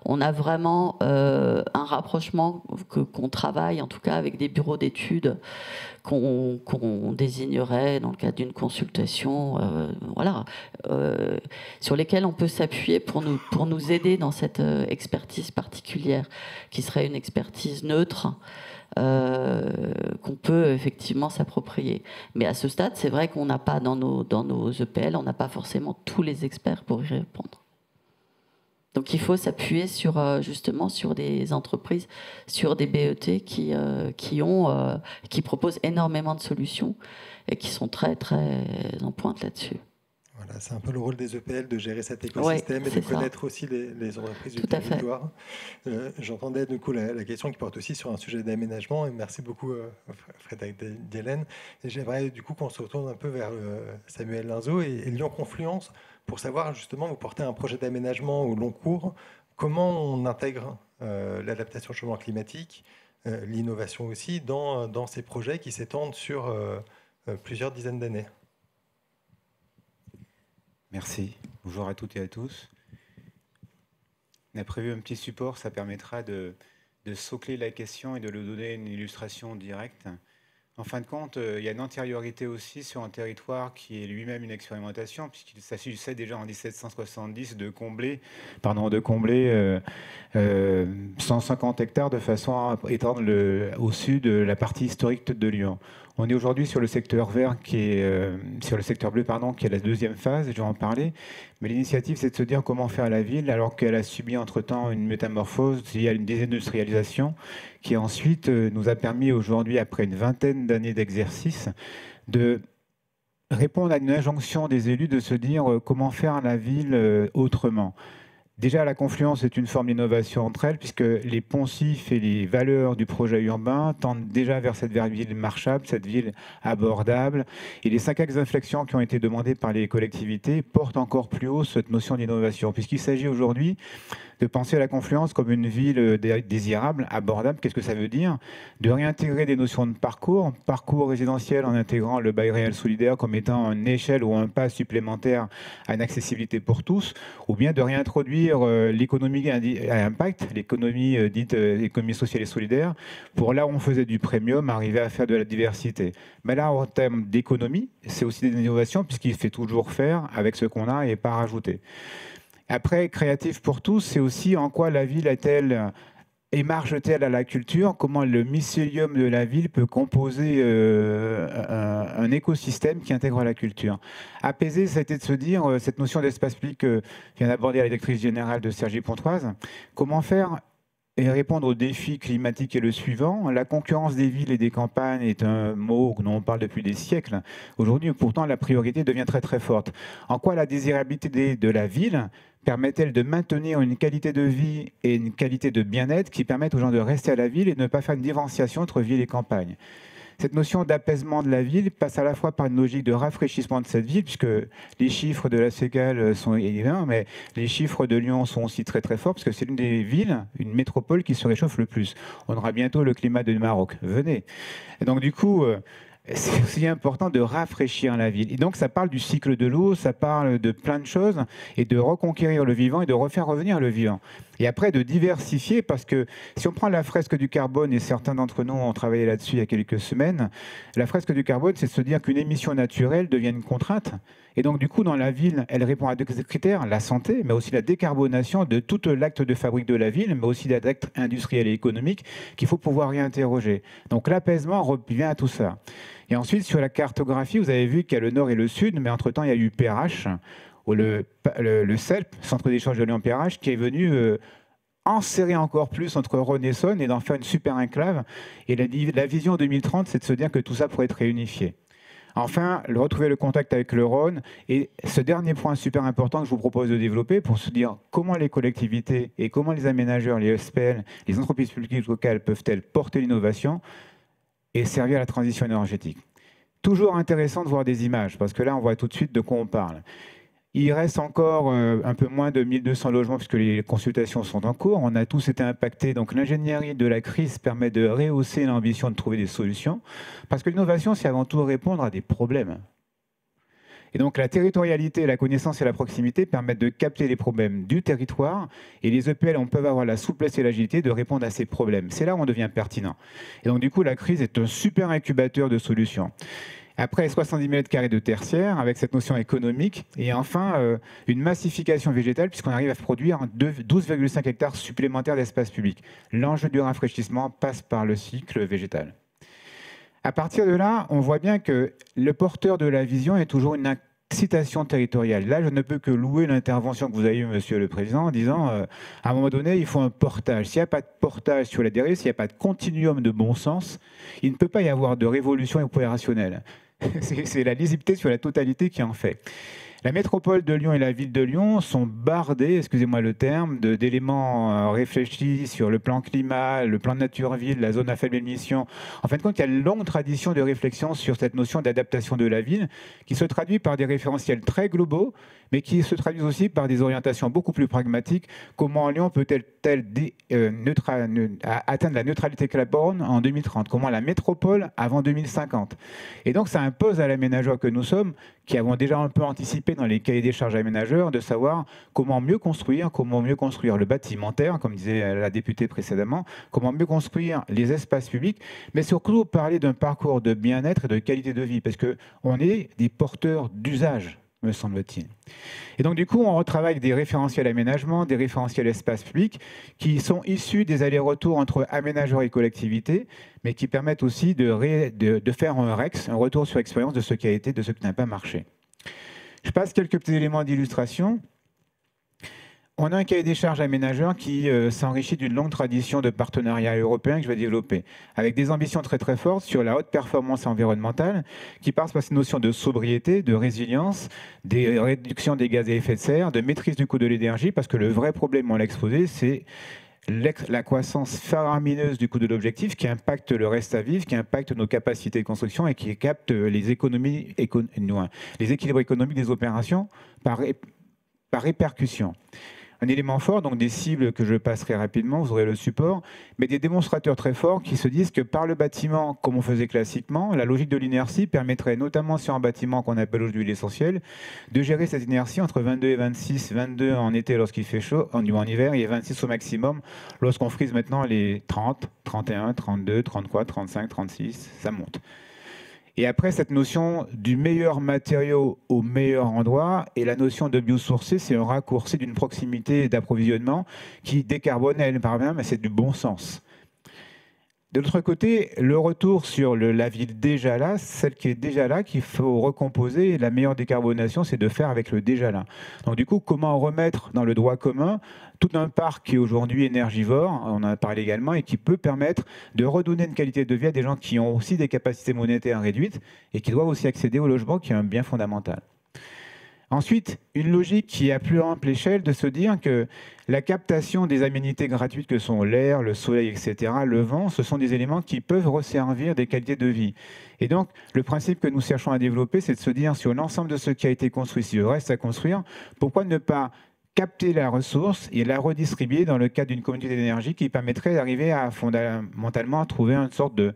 on a vraiment un rapprochement qu'on travaille, en tout cas avec des bureaux d'études qu'on désignerait dans le cadre d'une consultation, sur lesquels on peut s'appuyer pour nous aider dans cette expertise particulière, qui serait une expertise neutre, qu'on peut effectivement s'approprier. Mais à ce stade, c'est vrai qu'on n'a pas dans nos EPL, on n'a pas forcément tous les experts pour y répondre. Donc il faut s'appuyer justement sur des entreprises, sur des BET qui proposent énormément de solutions et qui sont très très en pointe là-dessus. Voilà, c'est un peu le rôle des EPL de gérer cet écosystème et de connaître aussi les entreprises du territoire. J'entendais du coup la question qui porte aussi sur un sujet d'aménagement, et merci beaucoup Frédéric Dielen. Et j'aimerais du coup qu'on se retourne un peu vers Samuel Linzeau et Lyon Confluence pour savoir justement, vous portez un projet d'aménagement au long cours, comment on intègre l'adaptation au changement climatique, l'innovation aussi, dans ces projets qui s'étendent sur plusieurs dizaines d'années. Merci. Bonjour à toutes et à tous. On a prévu un petit support, ça permettra de socler la question et de lui donner une illustration directe. En fin de compte, il y a une antériorité aussi sur un territoire qui est lui-même une expérimentation, puisqu'il s'agissait déjà en 1770 de combler 150 hectares de façon à étendre au sud la partie historique de Lyon. On est aujourd'hui sur le secteur vert sur le secteur bleu, qui est la deuxième phase, je vais en parler. Mais l'initiative, c'est de se dire comment faire la ville, alors qu'elle a subi entre-temps une métamorphose, il y a une désindustrialisation, qui ensuite nous a permis aujourd'hui, après une vingtaine d'années d'exercice, de répondre à une injonction des élus de se dire comment faire la ville autrement. Déjà, la confluence est une forme d'innovation entre elles, puisque les poncifs et les valeurs du projet urbain tendent déjà vers cette ville marchable, cette ville abordable. Et les 5 axes d'inflexion qui ont été demandés par les collectivités portent encore plus haut cette notion d'innovation, puisqu'il s'agit aujourd'hui de penser à la confluence comme une ville désirable, abordable. Qu'est-ce que ça veut dire? De réintégrer des notions de parcours résidentiel en intégrant le bail réel solidaire comme étant une échelle ou un pas supplémentaire à une accessibilité pour tous, ou bien de réintroduire l'économie à impact, l'économie dite économie sociale et solidaire, pour là où on faisait du premium, arriver à faire de la diversité. Mais là, en termes d'économie, c'est aussi des innovations, puisqu'il fait toujours faire avec ce qu'on a et pas rajouter. Après, créatif pour tous, c'est aussi en quoi la ville est-elle émarge-t-elle à la culture? Comment le mycélium de la ville peut composer un écosystème qui intègre la culture? Apaiser, c'était de se dire, cette notion d'espace public vient d'aborder la directrice générale de Cergy-Pontoise, comment faire et répondre aux défis climatiques est le suivant. La concurrence des villes et des campagnes est un mot dont on parle depuis des siècles. Aujourd'hui, pourtant, la priorité devient très très forte. En quoi la désirabilité de la ville permet-elle de maintenir une qualité de vie et une qualité de bien-être qui permettent aux gens de rester à la ville et de ne pas faire une différenciation entre ville et campagne? Cette notion d'apaisement de la ville passe à la fois par une logique de rafraîchissement de cette ville, puisque les chiffres de la Cégale sont évidents, mais les chiffres de Lyon sont aussi très très forts, parce que c'est l'une des villes, une métropole qui se réchauffe le plus. On aura bientôt le climat du Maroc. Venez. Et donc du coup, c'est aussi important de rafraîchir la ville. Et donc ça parle du cycle de l'eau, ça parle de plein de choses, et de reconquérir le vivant et de refaire revenir le vivant. Et après de diversifier, parce que si on prend la fresque du carbone, et certains d'entre nous ont travaillé là-dessus il y a quelques semaines, la fresque du carbone, c'est de se dire qu'une émission naturelle devient une contrainte. Et donc du coup, dans la ville, elle répond à deux critères, la santé, mais aussi la décarbonation de tout l'acte de fabrique de la ville, mais aussi l'acte industriel et économique qu'il faut pouvoir réinterroger. Donc l'apaisement revient à tout ça. Et ensuite, sur la cartographie, vous avez vu qu'il y a le nord et le sud, mais entre-temps, il y a eu PRH, ou le CELP, Centre d'échange de Lyon-PRH, qui est venu enserrer encore plus entre Rhône et Saône et d'en faire une super enclave. Et la vision 2030, c'est de se dire que tout ça pourrait être réunifié. Enfin, retrouver le contact avec le Rhône. Et ce dernier point super important que je vous propose de développer pour se dire comment les collectivités et comment les aménageurs, les SPL, les entreprises publiques locales peuvent-elles porter l'innovation et servir à la transition énergétique. Toujours intéressant de voir des images, parce que là, on voit tout de suite de quoi on parle. Il reste encore un peu moins de 1200 logements puisque les consultations sont en cours. On a tous été impactés. Donc l'ingénierie de la crise permet de rehausser l'ambition de trouver des solutions. Parce que l'innovation, c'est avant tout répondre à des problèmes. Et donc la territorialité, la connaissance et la proximité permettent de capter les problèmes du territoire. Et les EPL, on peut avoir la souplesse et l'agilité de répondre à ces problèmes. C'est là où on devient pertinent. Et donc du coup, la crise est un super incubateur de solutions. Après 70 mètres carrés de tertiaire, avec cette notion économique, et enfin une massification végétale, puisqu'on arrive à produire 12,5 hectares supplémentaires d'espace public. L'enjeu du rafraîchissement passe par le cycle végétal. À partir de là, on voit bien que le porteur de la vision est toujours une incitation territoriale. Là, je ne peux que louer l'intervention que vous avez eue, Monsieur le Président, en disant à un moment donné, il faut un portage. S'il n'y a pas de portage sur la dérive, s'il n'y a pas de continuum de bon sens, il ne peut pas y avoir de révolution opérationnelle. C'est la lisibilité sur la totalité qui en fait. La métropole de Lyon et la ville de Lyon sont bardées, excusez-moi le terme, d'éléments réfléchis sur le plan climat, le plan de nature-ville, la zone à faible émission. En fin de compte, il y a une longue tradition de réflexion sur cette notion d'adaptation de la ville qui se traduit par des référentiels très globaux, mais qui se traduisent aussi par des orientations beaucoup plus pragmatiques. Comment Lyon peut-elle atteindre la neutralité carbone en 2030? Comment la métropole avant 2050? Et donc, ça impose à l'aménageur que nous sommes, qui avons déjà un peu anticipé dans les cahiers des charges aménageurs, de savoir comment mieux construire le bâtimentaire, comme disait la députée précédemment, comment mieux construire les espaces publics, mais surtout parler d'un parcours de bien-être et de qualité de vie, parce qu'on est des porteurs d'usage, me semble-t-il. Et donc, du coup, on retravaille des référentiels aménagement, des référentiels espace public, qui sont issus des allers-retours entre aménageurs et collectivités, mais qui permettent aussi de faire un REX, un retour sur expérience de ce qui a été, de ce qui n'a pas marché. Je passe quelques petits éléments d'illustration. On a un cahier des charges aménageurs qui s'enrichit d'une longue tradition de partenariat européen que je vais développer, avec des ambitions très très fortes sur la haute performance environnementale, qui passe par ces notions de sobriété, de résilience, des réductions des gaz à effet de serre, de maîtrise du coût de l'énergie, parce que le vrai problème, on l'a exposé, c'est la croissance faramineuse du coût de l'objectif qui impacte le reste à vivre, qui impacte nos capacités de construction et qui capte les équilibres économiques des opérations par répercussion. Un élément fort, donc des cibles que je passerai rapidement, vous aurez le support, mais des démonstrateurs très forts qui se disent que par le bâtiment, comme on faisait classiquement, la logique de l'inertie permettrait, notamment sur un bâtiment qu'on appelle aujourd'hui l'essentiel, de gérer cette inertie entre 22 et 26, 22 en été lorsqu'il fait chaud, en hiver, et 26 au maximum lorsqu'on frise maintenant les 30, 31, 32, 33, 35, 36, ça monte. Et après, cette notion du meilleur matériau au meilleur endroit, et la notion de biosourcé, c'est un raccourci d'une proximité d'approvisionnement qui décarbone elle-même, mais c'est du bon sens. De l'autre côté, le retour sur la ville déjà là, celle qui est déjà là, qu'il faut recomposer. La meilleure décarbonation, c'est de faire avec le déjà là. Donc du coup, comment remettre dans le droit commun tout un parc qui est aujourd'hui énergivore, on en a parlé également, et qui peut permettre de redonner une qualité de vie à des gens qui ont aussi des capacités monétaires réduites et qui doivent aussi accéder au logement, qui est un bien fondamental. Ensuite, une logique qui est à plus ample échelle de se dire que la captation des aménités gratuites que sont l'air, le soleil, etc., le vent, ce sont des éléments qui peuvent resservir des qualités de vie. Et donc, le principe que nous cherchons à développer, c'est de se dire sur l'ensemble de ce qui a été construit, s'il reste à construire, pourquoi ne pas capter la ressource et la redistribuer dans le cadre d'une communauté d'énergie qui permettrait d'arriver à fondamentalement à trouver une sorte de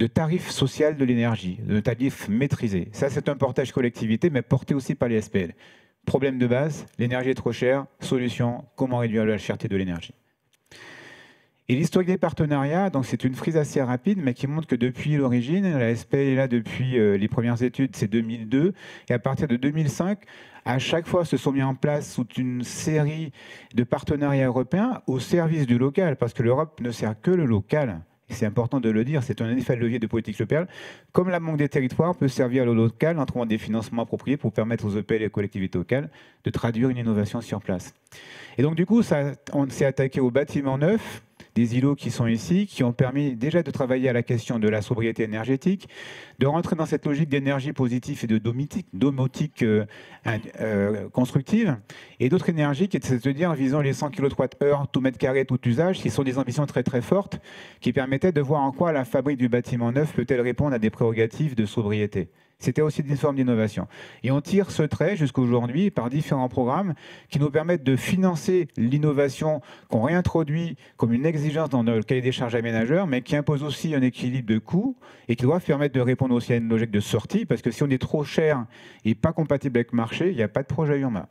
tarif social de l'énergie, de tarif maîtrisé. Ça, c'est un portage collectivité, mais porté aussi par les SPL. Problème de base, l'énergie est trop chère. Solution, comment réduire la cherté de l'énergie. Et l'historique des partenariats, donc c'est une frise assez rapide, mais qui montre que depuis l'origine, la SPL est là depuis les premières études, c'est 2002, et à partir de 2005, à chaque fois se sont mis en place toute une série de partenariats européens au service du local, parce que l'Europe ne sert que le local. C'est important de le dire, c'est un effet de levier de politique locale. Comme la Banque des territoires peut servir le local en trouvant des financements appropriés pour permettre aux EPL et aux collectivités locales de traduire une innovation sur place. Et donc du coup, on s'est attaqué aux bâtiments neufs, des îlots qui sont ici, qui ont permis déjà de travailler à la question de la sobriété énergétique, de rentrer dans cette logique d'énergie positive et de domotique constructive, et d'autres énergies qui étaient de se dire, visant les 100 kWh, tout mètre carré, tout usage, qui sont des ambitions très très fortes, qui permettaient de voir en quoi la fabrique du bâtiment neuf peut-elle répondre à des prérogatives de sobriété. C'était aussi une forme d'innovation. Et on tire ce trait jusqu'aujourd'hui par différents programmes qui nous permettent de financer l'innovation qu'on réintroduit comme une exigence dans le cahier des charges aménageurs, mais qui impose aussi un équilibre de coûts et qui doivent permettre de répondre aussi à une logique de sortie, parce que si on est trop cher et pas compatible avec le marché, il n'y a pas de projet urbain.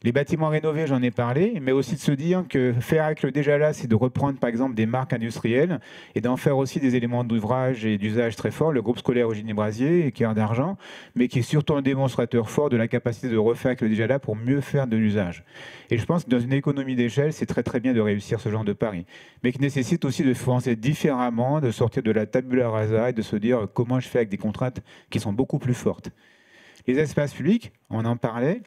Les bâtiments rénovés, j'en ai parlé, mais aussi de se dire que faire avec le déjà là, c'est de reprendre par exemple des marques industrielles et d'en faire aussi des éléments d'ouvrage et d'usage très forts. Le groupe scolaire Eugénie Brasier, Cœur d'Argent, mais qui est surtout un démonstrateur fort de la capacité de refaire avec le déjà là pour mieux faire de l'usage. Et je pense que dans une économie d'échelle, c'est très très bien de réussir ce genre de pari, mais qui nécessite aussi de penser différemment, de sortir de la tabula rasa et de se dire comment je fais avec des contraintes qui sont beaucoup plus fortes. Les espaces publics, on en parlait.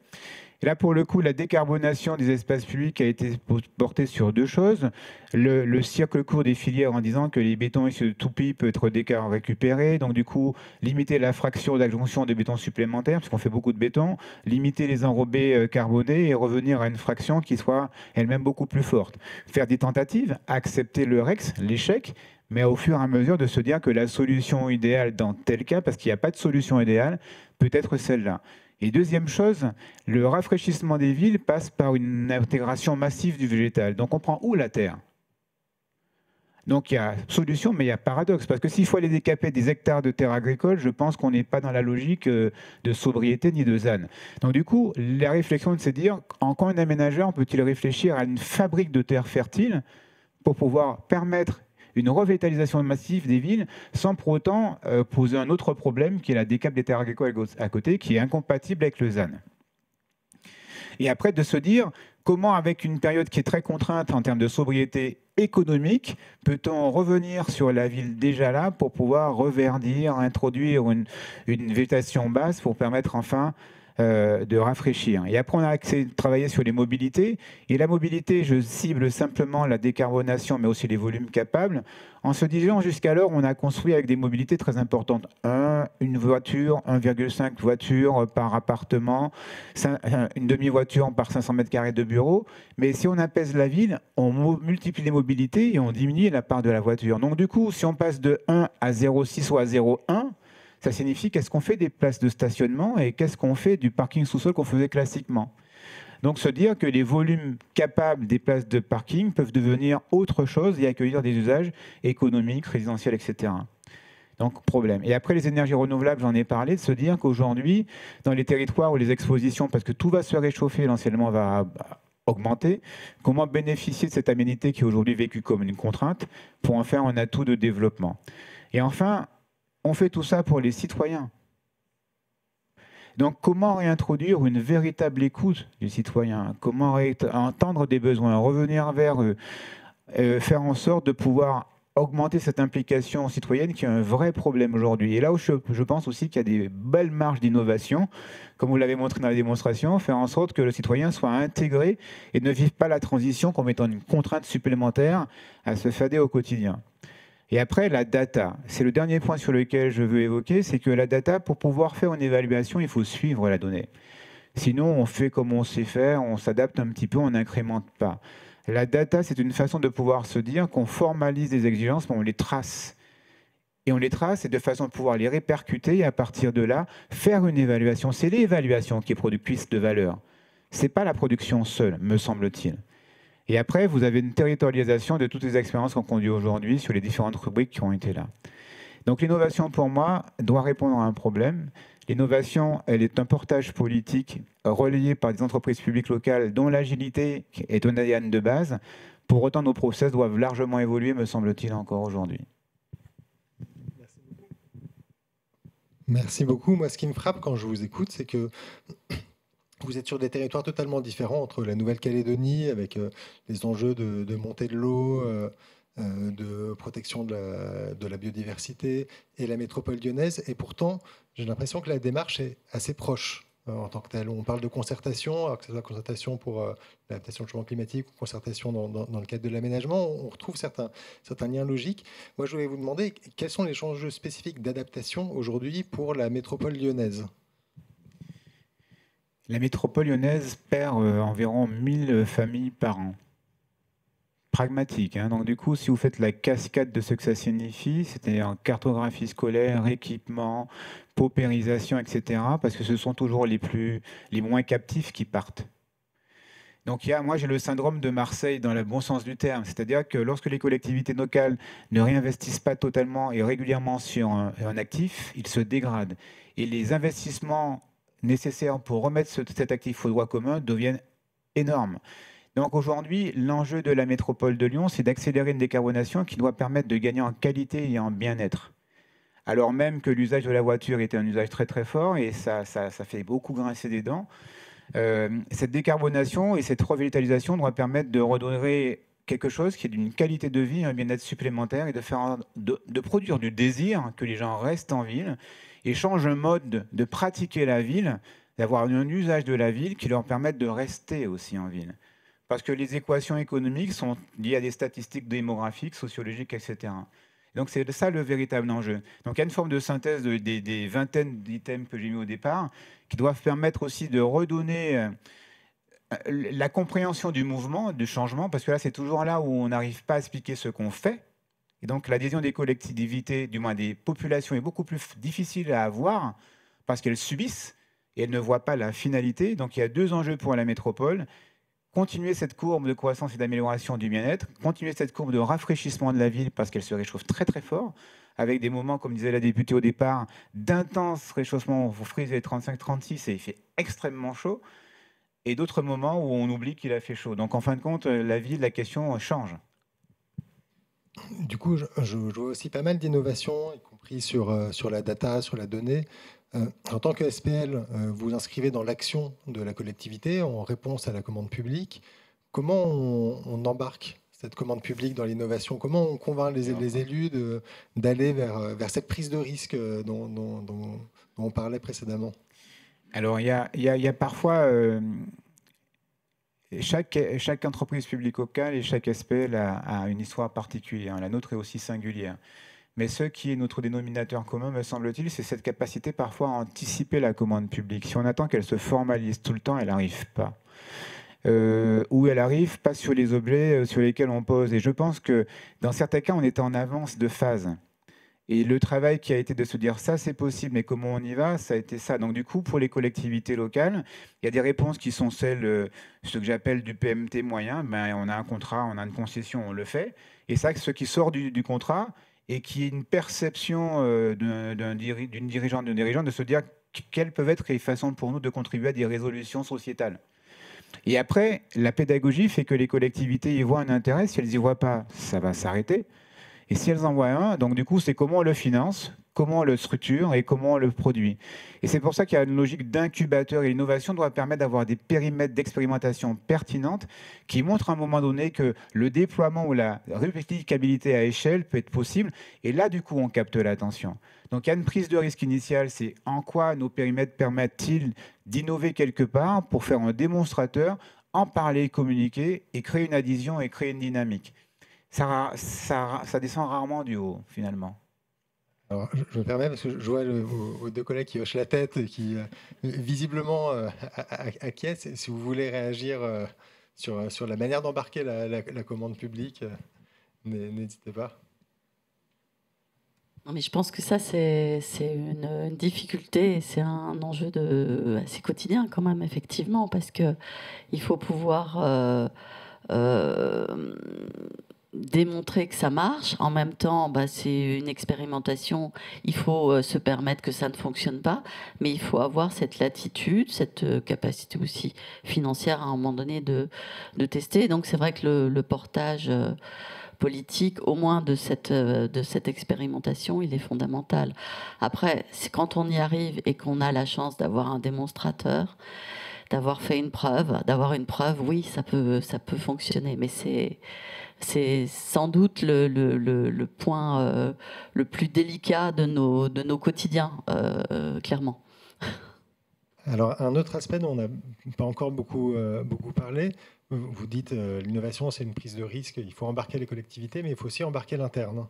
Et là, pour le coup, la décarbonation des espaces publics a été portée sur deux choses. Le cercle court des filières en disant que les bétons issus de toupie peuvent être récupérés. Donc, du coup, limiter la fraction d'adjonction de béton supplémentaire, parce qu'on fait beaucoup de béton, limiter les enrobés carbonés et revenir à une fraction qui soit elle-même beaucoup plus forte. Faire des tentatives, accepter le REX, l'échec, mais au fur et à mesure de se dire que la solution idéale dans tel cas, parce qu'il n'y a pas de solution idéale, peut être celle-là. Et deuxième chose, le rafraîchissement des villes passe par une intégration massive du végétal. Donc on prend où la terre? Donc il y a solution, mais il y a paradoxe. Parce que s'il faut aller décaper des hectares de terre agricole, je pense qu'on n'est pas dans la logique de sobriété ni de ZAN. Donc du coup, la réflexion de se dire, en quoi un aménageur peut-il réfléchir à une fabrique de terre fertile pour pouvoir permettre une revitalisation massive des villes sans pour autant poser un autre problème qui est la décape des terres agricoles à côté, qui est incompatible avec le ZAN. Et après, de se dire comment, avec une période qui est très contrainte en termes de sobriété économique, peut-on revenir sur la ville déjà là pour pouvoir reverdir, introduire une végétation basse pour permettre enfin de rafraîchir. Et après, on a travaillé sur les mobilités. Et la mobilité, je cible simplement la décarbonation, mais aussi les volumes capables. En se disant, jusqu'alors, on a construit avec des mobilités très importantes. Une voiture, 1,5 voitures par appartement, une demi-voiture par 500 mètres carrés de bureau. Mais si on apaise la ville, on multiplie les mobilités et on diminue la part de la voiture. Donc du coup, si on passe de 1 à 0,6 ou à 0,1, ça signifie qu'est-ce qu'on fait des places de stationnement et qu'est-ce qu'on fait du parking sous-sol qu'on faisait classiquement. Donc se dire que les volumes capables des places de parking peuvent devenir autre chose et accueillir des usages économiques, résidentiels, etc. Donc problème. Et après les énergies renouvelables, j'en ai parlé, de se dire qu'aujourd'hui, dans les territoires où les expositions, parce que tout va se réchauffer, l'ensoleillement va augmenter, comment bénéficier de cette aménité qui est aujourd'hui vécue comme une contrainte pour en faire un atout de développement. Et enfin, on fait tout ça pour les citoyens. Donc, comment réintroduire une véritable écoute du citoyen? Comment entendre des besoins, revenir vers eux, faire en sorte de pouvoir augmenter cette implication citoyenne qui est un vrai problème aujourd'hui. Et là où je pense aussi qu'il y a des belles marges d'innovation, comme vous l'avez montré dans la démonstration, faire en sorte que le citoyen soit intégré et ne vive pas la transition comme étant une contrainte supplémentaire à se fader au quotidien. Et après, la data. C'est le dernier point sur lequel je veux évoquer, c'est que la data, pour pouvoir faire une évaluation, il faut suivre la donnée. Sinon, on fait comme on sait faire, on s'adapte un petit peu, on n'incrémente pas. La data, c'est une façon de pouvoir se dire qu'on formalise des exigences, mais on les trace. Et on les trace et de façon de pouvoir les répercuter et à partir de là, faire une évaluation. C'est l'évaluation qui est productrice de valeur. Ce n'est pas la production seule, me semble-t-il. Et après, vous avez une territorialisation de toutes les expériences qu'on conduit aujourd'hui sur les différentes rubriques qui ont été là. Donc l'innovation, pour moi, doit répondre à un problème. L'innovation, elle est un portage politique relayé par des entreprises publiques locales dont l'agilité est un ADN de base. Pour autant, nos process doivent largement évoluer, me semble-t-il, encore aujourd'hui. Merci beaucoup. Moi, ce qui me frappe quand je vous écoute, c'est que vous êtes sur des territoires totalement différents entre la Nouvelle-Calédonie, avec les enjeux de montée de l'eau, de protection de la biodiversité, et la métropole lyonnaise. Et pourtant, j'ai l'impression que la démarche est assez proche en tant que telle. On parle de concertation, alors que ce soit concertation pour l'adaptation au changement climatique ou concertation dans le cadre de l'aménagement. On retrouve certains liens logiques. Moi, je voulais vous demander quels sont les enjeux spécifiques d'adaptation aujourd'hui pour la métropole lyonnaise. La métropole lyonnaise perd environ 1000 familles par an. Pragmatique. Hein. Donc du coup, si vous faites la cascade de ce que ça signifie, c'est-à-dire cartographie scolaire, équipement, paupérisation, etc., parce que ce sont toujours les moins captifs qui partent. Donc moi j'ai le syndrome de Marseille dans le bon sens du terme, c'est-à-dire que lorsque les collectivités locales ne réinvestissent pas totalement et régulièrement sur un actif, ils se dégradent. Et les investissements nécessaires pour remettre cet actif au droit commun deviennent énormes. Donc aujourd'hui, l'enjeu de la métropole de Lyon, c'est d'accélérer une décarbonation qui doit permettre de gagner en qualité et en bien-être. Alors même que l'usage de la voiture était un usage très très fort et ça fait beaucoup grincer des dents, cette décarbonation et cette revitalisation doit permettre de redorer quelque chose qui est d'une qualité de vie, un bien-être supplémentaire et de produire du désir, que les gens restent en ville et changent un mode de pratiquer la ville, d'avoir un usage de la ville qui leur permette de rester aussi en ville. Parce que les équations économiques sont liées à des statistiques démographiques, sociologiques, etc. Donc c'est ça le véritable enjeu. Donc il y a une forme de synthèse des vingtaines d'items que j'ai mis au départ, qui doivent permettre aussi de redonner la compréhension du mouvement, du changement, parce que là c'est toujours là où on n'arrive pas à expliquer ce qu'on fait. Et donc l'adhésion des collectivités, du moins des populations, est beaucoup plus difficile à avoir, parce qu'elles subissent et elles ne voient pas la finalité. Donc il y a deux enjeux pour la métropole. Continuer cette courbe de croissance et d'amélioration du bien-être, continuer cette courbe de rafraîchissement de la ville parce qu'elle se réchauffe très très fort, avec des moments, comme disait la députée au départ, d'intense réchauffement. Vous frisez les 35-36 et il fait extrêmement chaud, et d'autres moments où on oublie qu'il a fait chaud. Donc en fin de compte, la ville, la question change. Du coup, je vois aussi pas mal d'innovations, y compris sur la data, sur la donnée. En tant que SPL, vous inscrivez dans l'action de la collectivité en réponse à la commande publique. Comment on embarque cette commande publique dans l'innovation? Comment on convainc les élus d'aller vers cette prise de risque dont on parlait précédemment? Alors, il y a parfois... Chaque entreprise publique locale et chaque SPL a une histoire particulière. La nôtre est aussi singulière. Mais ce qui est notre dénominateur commun, me semble-t-il, c'est cette capacité parfois à anticiper la commande publique. Si on attend qu'elle se formalise tout le temps, elle n'arrive pas. Ou elle arrive pas sur les objets sur lesquels on pose. Et je pense que dans certains cas, on est en avance de phase. Et le travail qui a été de se dire ça, c'est possible, mais comment on y va, ça a été ça. Donc du coup, pour les collectivités locales, il y a des réponses qui sont celles, ce que j'appelle du PMT moyen. Ben, on a un contrat, on a une concession, on le fait. Et ça, ce qui sort du contrat et qui est une perception d'une dirigeante, d'un dirigeant, de se dire quelles peuvent être les façons pour nous de contribuer à des résolutions sociétales. Et après, la pédagogie fait que les collectivités y voient un intérêt. Si elles n'y voient pas, ça va s'arrêter. Et si elles en voient un, donc du coup, c'est comment on le finance, comment on le structure et comment on le produit. Et c'est pour ça qu'il y a une logique d'incubateur, et l'innovation doit permettre d'avoir des périmètres d'expérimentation pertinentes qui montrent à un moment donné que le déploiement ou la réplicabilité à échelle peut être possible. Et là, du coup, on capte l'attention. Donc il y a une prise de risque initiale, c'est en quoi nos périmètres permettent-ils d'innover quelque part pour faire un démonstrateur, en parler, communiquer et créer une adhésion et créer une dynamique. Ça descend rarement du haut, finalement. Alors, je me permets, parce que je vois vos deux collègues qui hochent la tête et qui visiblement acquiescent. Si vous voulez réagir sur la manière d'embarquer la commande publique, n'hésitez pas. Non, mais je pense que ça, c'est une difficulté et c'est un enjeu assez quotidien quand même, effectivement, parce qu'il faut pouvoir démontrer que ça marche. En même temps, c'est une expérimentation. Il faut se permettre que ça ne fonctionne pas, mais il faut avoir cette latitude, cette capacité aussi financière à un moment donné de tester. Donc c'est vrai que le portage politique, au moins de cette expérimentation, il est fondamental. Après, quand on y arrive et qu'on a la chance d'avoir un démonstrateur, d'avoir fait une preuve, oui, ça peut fonctionner, mais c'est sans doute le point le plus délicat de nos quotidiens, clairement. Alors, un autre aspect dont on n'a pas encore beaucoup parlé, vous dites l'innovation, c'est une prise de risque, il faut embarquer les collectivités, mais il faut aussi embarquer l'interne.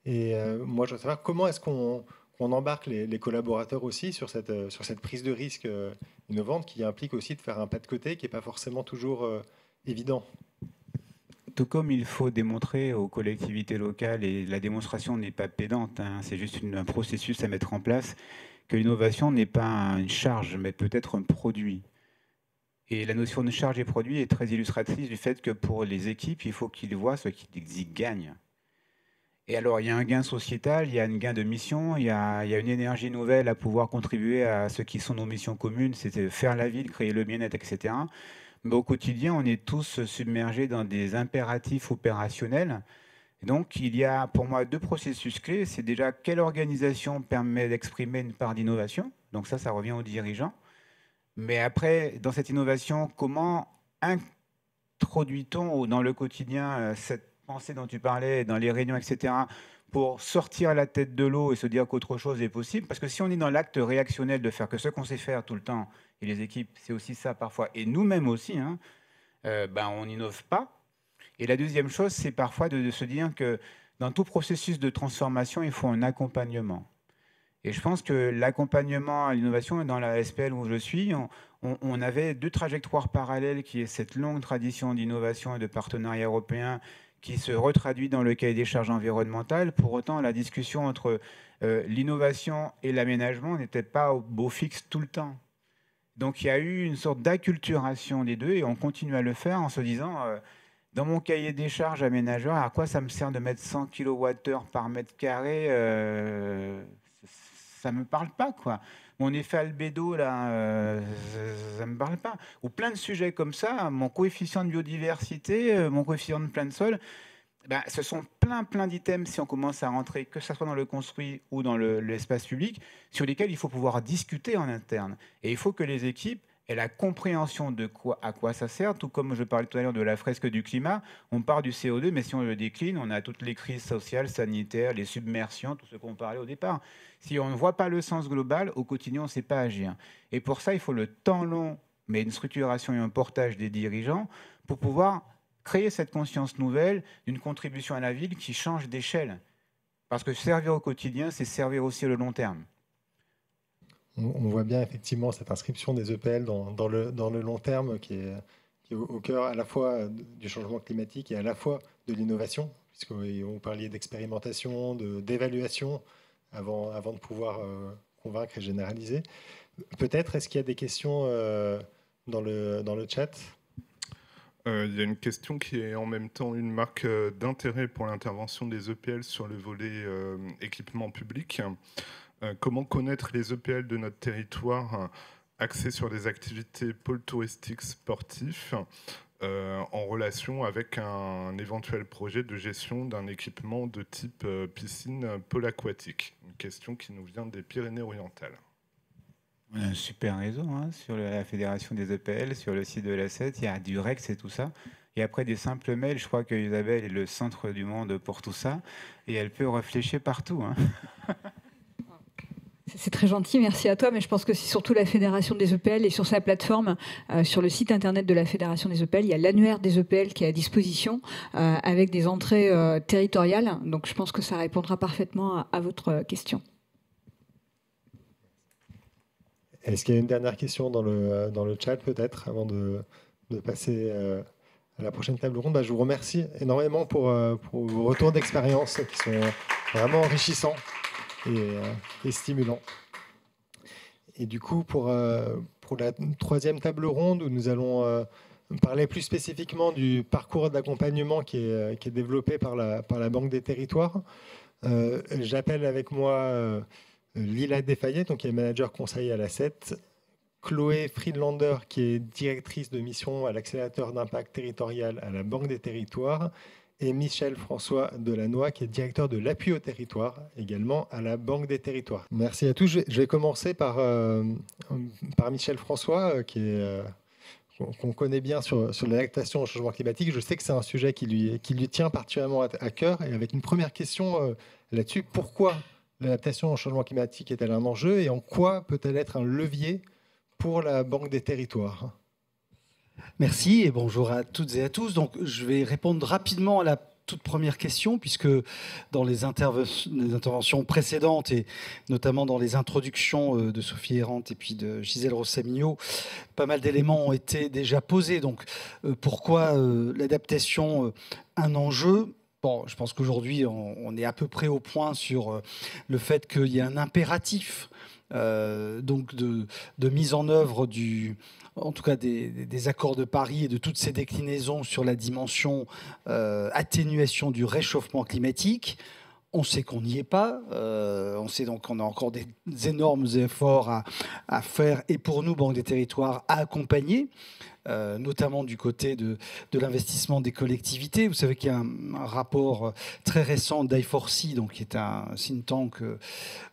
Et moi, je veux savoir comment est-ce qu'on embarque les collaborateurs aussi sur cette prise de risque innovante qui implique aussi de faire un pas de côté qui n'est pas forcément toujours évident. Tout comme il faut démontrer aux collectivités locales, et la démonstration n'est pas pédante, c'est juste un processus à mettre en place, que l'innovation n'est pas une charge, mais peut-être un produit. Et la notion de charge et produit est très illustratrice du fait que pour les équipes, il faut qu'ils voient ce qu'ils y gagnent. Et alors, il y a un gain sociétal, il y a un gain de mission, il y a une énergie nouvelle à pouvoir contribuer à ce qui sont nos missions communes, c'est faire la ville, créer le bien-être, etc. Mais au quotidien, on est tous submergés dans des impératifs opérationnels. Et donc, il y a pour moi deux processus clés. C'est déjà quelle organisation permet d'exprimer une part d'innovation. Donc ça revient aux dirigeants. Mais après, dans cette innovation, comment introduit-on dans le quotidien cette pensée dont tu parlais, dans les réunions, etc., pour sortir la tête de l'eau et se dire qu'autre chose est possible? Parce que si on est dans l'acte réactionnel de faire que ce qu'on sait faire tout le temps, et les équipes, c'est aussi ça parfois, et nous-mêmes aussi, on n'innove pas. Et la deuxième chose, c'est parfois de se dire que dans tout processus de transformation, il faut un accompagnement. Et je pense que l'accompagnement à l'innovation, dans la SPL où je suis, on avait deux trajectoires parallèles, qui est cette longue tradition d'innovation et de partenariat européen qui se retraduit dans le cahier des charges environnementales. Pour autant, la discussion entre l'innovation et l'aménagement n'était pas au beau fixe tout le temps. Donc il y a eu une sorte d'acculturation des deux et on continue à le faire en se disant, dans mon cahier des charges aménageur, à quoi ça me sert de mettre 100 kWh par mètre carré, ça ne me parle pas, quoi. Mon effet albédo, là, ça ne me parle pas. Ou plein de sujets comme ça, mon coefficient de biodiversité, mon coefficient de plein de sol, ce sont plein d'items, si on commence à rentrer, que ce soit dans le construit ou dans l'espace public, sur lesquels il faut pouvoir discuter en interne. Et il faut que les équipes aient la compréhension à quoi ça sert, tout comme je parlais tout à l'heure de la fresque du climat. On part du CO2, mais si on le décline, on a toutes les crises sociales, sanitaires, les submersions, tout ce qu'on parlait au départ. Si on ne voit pas le sens global, au quotidien, on ne sait pas agir. Et pour ça, il faut le temps long, mais une structuration et un portage des dirigeants pour pouvoir créer cette conscience nouvelle d'une contribution à la ville qui change d'échelle. Parce que servir au quotidien, c'est servir aussi le long terme. On voit bien effectivement cette inscription des EPL dans le long terme qui est au cœur à la fois du changement climatique et à la fois de l'innovation, puisqu'on parlait d'expérimentation, d'évaluation avant de pouvoir convaincre et généraliser. Peut-être, est-ce qu'il y a des questions dans le chat ? Il y a une question qui est en même temps une marque d'intérêt pour l'intervention des EPL sur le volet équipement public. Comment connaître les EPL de notre territoire axés sur des activités pôles touristiques sportifs en relation avec un éventuel projet de gestion d'un équipement de type piscine pôle aquatique? Une question qui nous vient des Pyrénées-Orientales. On a un super réseau sur la fédération des EPL, sur le site de l'A7, il y a du Rex et tout ça. Et après des simples mails, je crois que Isabelle est le centre du monde pour tout ça, et elle peut réfléchir partout. C'est très gentil, merci à toi, mais je pense que c'est surtout la Fédération des EPL et sur sa plateforme, sur le site internet de la Fédération des EPL, il y a l'annuaire des EPL qui est à disposition avec des entrées territoriales. Donc je pense que ça répondra parfaitement à votre question. Est-ce qu'il y a une dernière question dans le chat peut-être avant de passer à la prochaine table ronde? Je vous remercie énormément pour vos retours d'expérience qui sont vraiment enrichissants et stimulants. Et du coup, pour la troisième table ronde, où nous allons parler plus spécifiquement du parcours d'accompagnement qui est développé par la Banque des Territoires, j'appelle avec moi Lila Desfayet, qui est manager conseil à l'A7, Chloé Friedlander, qui est directrice de mission à l'accélérateur d'impact territorial à la Banque des Territoires, et Michel François Delannoy, qui est directeur de l'appui au territoire, également à la Banque des Territoires. Merci à tous. Je vais commencer par Michel François, qu'on connaît bien sur l'adaptation au changement climatique. Je sais que c'est un sujet qui lui tient particulièrement à cœur. Et avec une première question là-dessus, pourquoi l'adaptation au changement climatique est-elle un enjeu et en quoi peut-elle être un levier pour la Banque des Territoires? Merci et bonjour à toutes et à tous. Donc, je vais répondre rapidement à la toute première question, puisque dans les interventions précédentes et notamment dans les introductions de Sophie Errant et puis de Gisèle Rossamigno, pas mal d'éléments ont été déjà posés. Donc, pourquoi l'adaptation un enjeu? Bon, je pense qu'aujourd'hui, on est à peu près au point sur le fait qu'il y a un impératif donc de mise en œuvre en tout cas des accords de Paris et de toutes ces déclinaisons sur la dimension atténuation du réchauffement climatique. On sait qu'on n'y est pas. On sait donc qu'on a encore des énormes efforts à faire et pour nous, Banque des Territoires, à accompagner. Notamment du côté de l'investissement des collectivités. Vous savez qu'il y a un rapport très récent d'I4C, donc qui est un think tank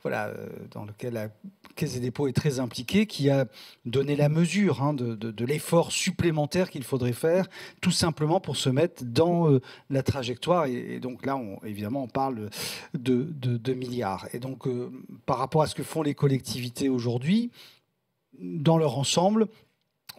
dans lequel la Caisse des dépôts est très impliquée, qui a donné la mesure de l'effort supplémentaire qu'il faudrait faire, tout simplement pour se mettre dans la trajectoire. Et donc là, évidemment, on parle de milliards. Et donc, par rapport à ce que font les collectivités aujourd'hui, dans leur ensemble,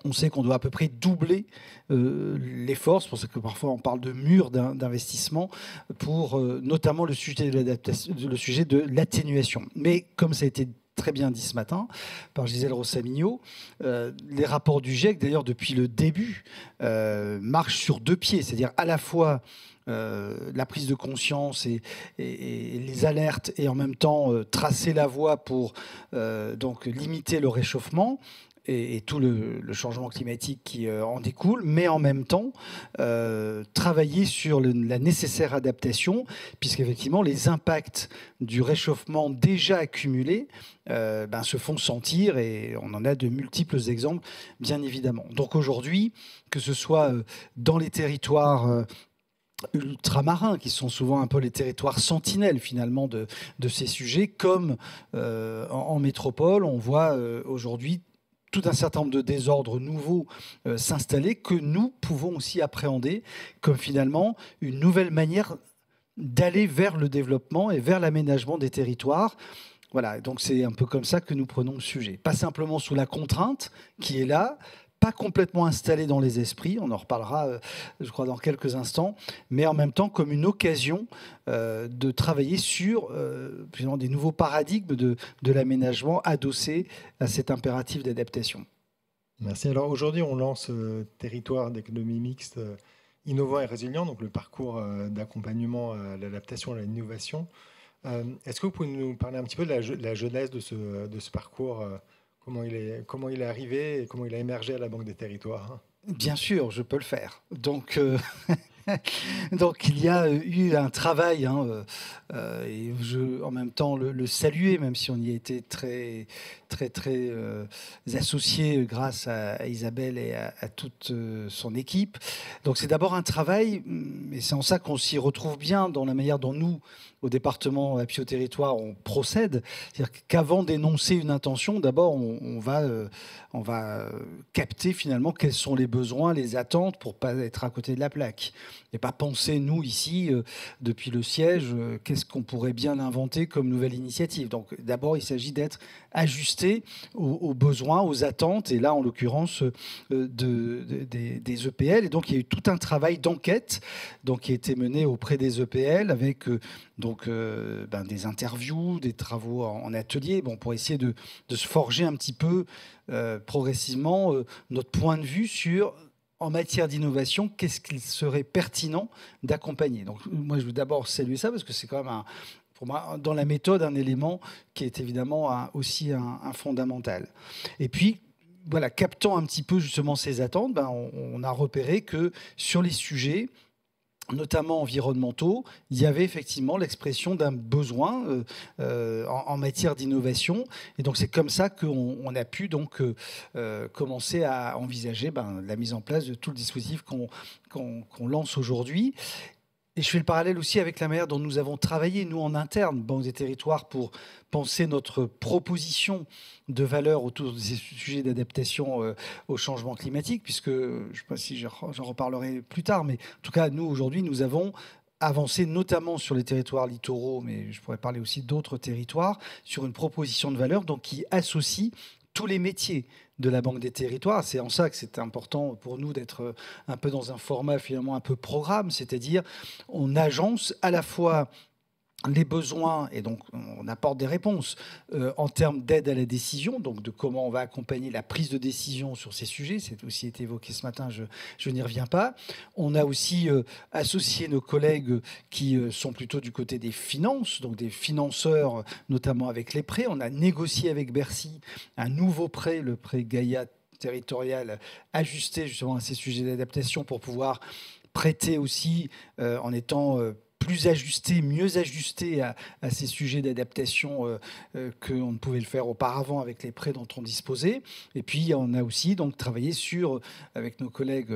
on sait qu'on doit à peu près doubler l'effort. C'est pour ça que parfois on parle de mur d'investissement pour notamment le sujet de l'adaptation, le sujet de l'atténuation. Mais comme ça a été très bien dit ce matin par Gisèle Rossamigno, les rapports du GIEC, d'ailleurs depuis le début, marchent sur deux pieds, c'est-à-dire à la fois la prise de conscience et les alertes et en même temps tracer la voie pour donc limiter le réchauffement et tout le changement climatique qui en découle, mais en même temps travailler sur la nécessaire adaptation, puisqu'effectivement les impacts du réchauffement déjà accumulés se font sentir, et on en a de multiples exemples, bien évidemment. Donc aujourd'hui, que ce soit dans les territoires ultramarins, qui sont souvent un peu les territoires sentinelles finalement de ces sujets, comme en métropole, on voit aujourd'hui tout un certain nombre de désordres nouveaux s'installer que nous pouvons aussi appréhender comme finalement une nouvelle manière d'aller vers le développement et vers l'aménagement des territoires. Voilà, donc c'est un peu comme ça que nous prenons le sujet. Pas simplement sous la contrainte qui est là, pas complètement installée dans les esprits, on en reparlera je crois dans quelques instants, mais en même temps comme une occasion de travailler sur des nouveaux paradigmes de l'aménagement adossés à cet impératif d'adaptation. Merci. Alors aujourd'hui on lance Territoire d'économie mixte innovant et résilient, donc le parcours d'accompagnement à l'adaptation, à l'innovation. Est-ce que vous pouvez nous parler un petit peu de la genèse de ce parcours, comment il est arrivé et comment il a émergé à la Banque des Territoires? Bien sûr, je peux le faire. Donc, Donc il y a eu un travail, et je veux en même temps le saluer, même si on y a été très associés grâce à Isabelle et à toute son équipe. Donc c'est d'abord un travail, et c'est en ça qu'on s'y retrouve bien dans la manière dont nous, au département Appui au territoire, on procède. C'est-à-dire qu'avant d'énoncer une intention, d'abord on va capter finalement quels sont les besoins, les attentes pour pas être à côté de la plaque. Et pas penser, nous, ici, depuis le siège, qu'est-ce qu'on pourrait bien inventer comme nouvelle initiative. Donc d'abord, il s'agit d'être ajusté aux besoins, aux attentes, et là, en l'occurrence, des EPL. Et donc, il y a eu tout un travail d'enquête qui a été mené auprès des EPL avec des interviews, des travaux en atelier, pour essayer de se forger un petit peu progressivement notre point de vue sur, en matière d'innovation, qu'est-ce qu'il serait pertinent d'accompagner. Donc moi, je veux d'abord saluer ça parce que c'est quand même, pour moi, dans la méthode, un élément qui est évidemment aussi un fondamental. Et puis, voilà, captant un petit peu justement ces attentes, on a repéré que sur les sujets, notamment environnementaux, il y avait effectivement l'expression d'un besoin en matière d'innovation. Et donc, c'est comme ça qu'on a pu commencer à envisager la mise en place de tout le dispositif qu'on lance aujourd'hui. Et je fais le parallèle aussi avec la manière dont nous avons travaillé, nous, en interne, Banque des Territoires, pour penser notre proposition de valeur autour des sujets d'adaptation au changement climatique, puisque, je ne sais pas si j'en reparlerai plus tard, mais en tout cas, nous, aujourd'hui, nous avons avancé notamment sur les territoires littoraux, mais je pourrais parler aussi d'autres territoires, sur une proposition de valeur qui associe tous les métiers de la Banque des Territoires. C'est en ça que c'est important pour nous d'être un peu dans un format finalement un peu programme, c'est-à-dire on agence à la fois les besoins, et donc on apporte des réponses en termes d'aide à la décision, donc de comment on va accompagner la prise de décision sur ces sujets. C'est aussi été évoqué ce matin, je n'y reviens pas. On a aussi associé nos collègues qui sont plutôt du côté des finances, donc des financeurs, notamment avec les prêts. On a négocié avec Bercy un nouveau prêt, le prêt Gaïa territorial, ajusté justement à ces sujets d'adaptation pour pouvoir prêter aussi en étant plus ajusté, mieux ajusté à ces sujets d'adaptation qu'on ne pouvait le faire auparavant avec les prêts dont on disposait. Et puis, on a aussi travaillé avec nos collègues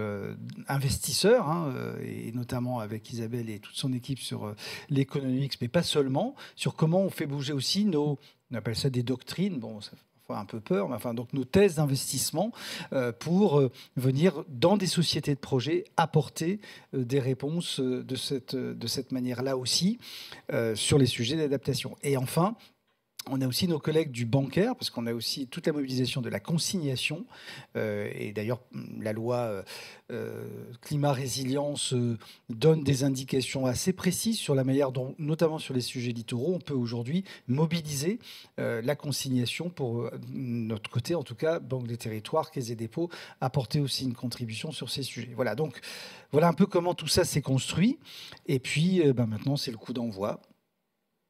investisseurs, et notamment avec Isabelle et toute son équipe sur l'économique, mais pas seulement, sur comment on fait bouger aussi on appelle ça des doctrines, ça un peu peur, mais donc nos thèses d'investissement pour venir dans des sociétés de projet apporter des réponses de cette manière-là aussi sur les sujets d'adaptation. Et enfin, on a aussi nos collègues du bancaire, parce qu'on a aussi toute la mobilisation de la consignation. Et d'ailleurs, la loi climat-résilience donne des indications assez précises sur la manière dont, notamment sur les sujets littoraux, on peut aujourd'hui mobiliser la consignation pour notre côté, en tout cas, Banque des Territoires, Caisse des dépôts, apporter aussi une contribution sur ces sujets. Voilà, donc voilà un peu comment tout ça s'est construit. Et puis, maintenant, c'est le coup d'envoi.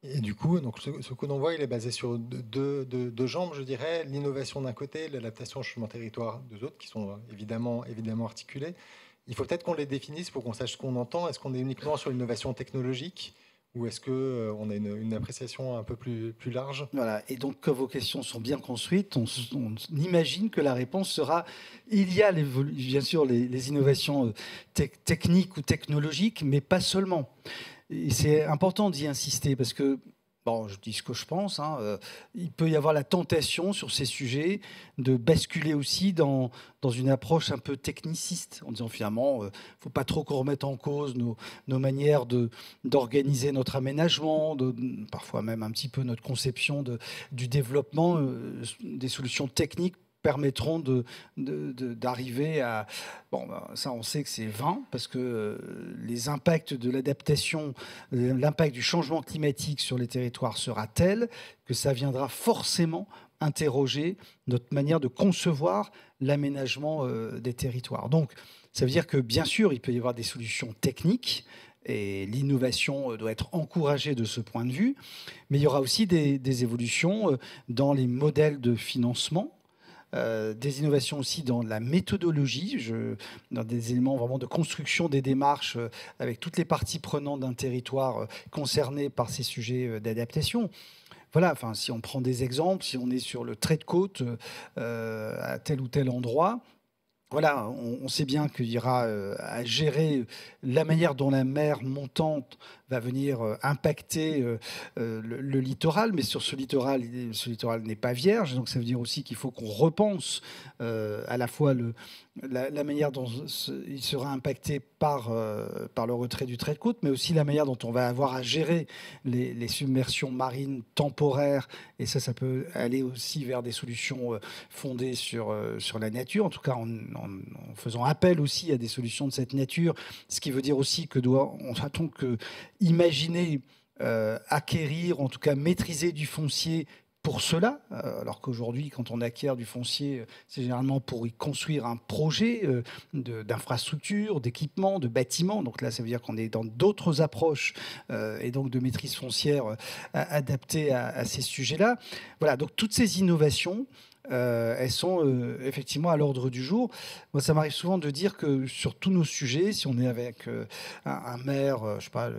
Et du coup, ce coup d'envoi, il est basé sur deux jambes, je dirais. L'innovation d'un côté, l'adaptation au changement territoire de l'autre, qui sont évidemment articulées. Il faut peut-être qu'on les définisse pour qu'on sache ce qu'on entend. Est-ce qu'on est uniquement sur l'innovation technologique ou est-ce qu'on a une appréciation un peu plus large ? Voilà, et donc quand vos questions sont bien construites, on imagine que la réponse sera il y a bien sûr les innovations techniques ou technologiques, mais pas seulement. Et c'est important d'y insister parce que, je dis ce que je pense, il peut y avoir la tentation sur ces sujets de basculer aussi dans une approche un peu techniciste, en disant finalement, il ne faut pas trop qu'on remette en cause nos manières d'organiser notre aménagement, parfois même un petit peu notre conception du développement, des solutions techniques permettront d'arriver à... ça, on sait que c'est vain, parce que les impacts de l'adaptation, l'impact du changement climatique sur les territoires sera tel que ça viendra forcément interroger notre manière de concevoir l'aménagement des territoires. Donc, ça veut dire que, bien sûr, il peut y avoir des solutions techniques, et l'innovation doit être encouragée de ce point de vue, mais il y aura aussi des évolutions dans les modèles de financement, des innovations aussi dans la méthodologie, dans des éléments vraiment de construction des démarches avec toutes les parties prenantes d'un territoire concerné par ces sujets d'adaptation. Voilà, enfin, si on prend des exemples, si on est sur le trait de côte à tel ou tel endroit, voilà, on sait bien qu'il y aura à gérer la manière dont la mer montante va venir impacter le littoral, mais sur ce littoral n'est pas vierge, donc ça veut dire aussi qu'il faut qu'on repense à la fois la manière dont il sera impacté par le retrait du trait de côte, mais aussi la manière dont on va avoir à gérer les submersions marines temporaires, et ça peut aller aussi vers des solutions fondées sur la nature, en tout cas en faisant appel aussi à des solutions de cette nature, ce qui veut dire aussi que on va donc imaginer acquérir, en tout cas maîtriser du foncier pour cela, alors qu'aujourd'hui, quand on acquiert du foncier, c'est généralement pour y construire un projet d'infrastructure, d'équipement, de bâtiment. Donc là, ça veut dire qu'on est dans d'autres approches et donc de maîtrise foncière adaptées à ces sujets-là. Voilà, donc toutes ces innovations, elles sont effectivement à l'ordre du jour. Moi, ça m'arrive souvent de dire que sur tous nos sujets, si on est avec un maire, je sais pas,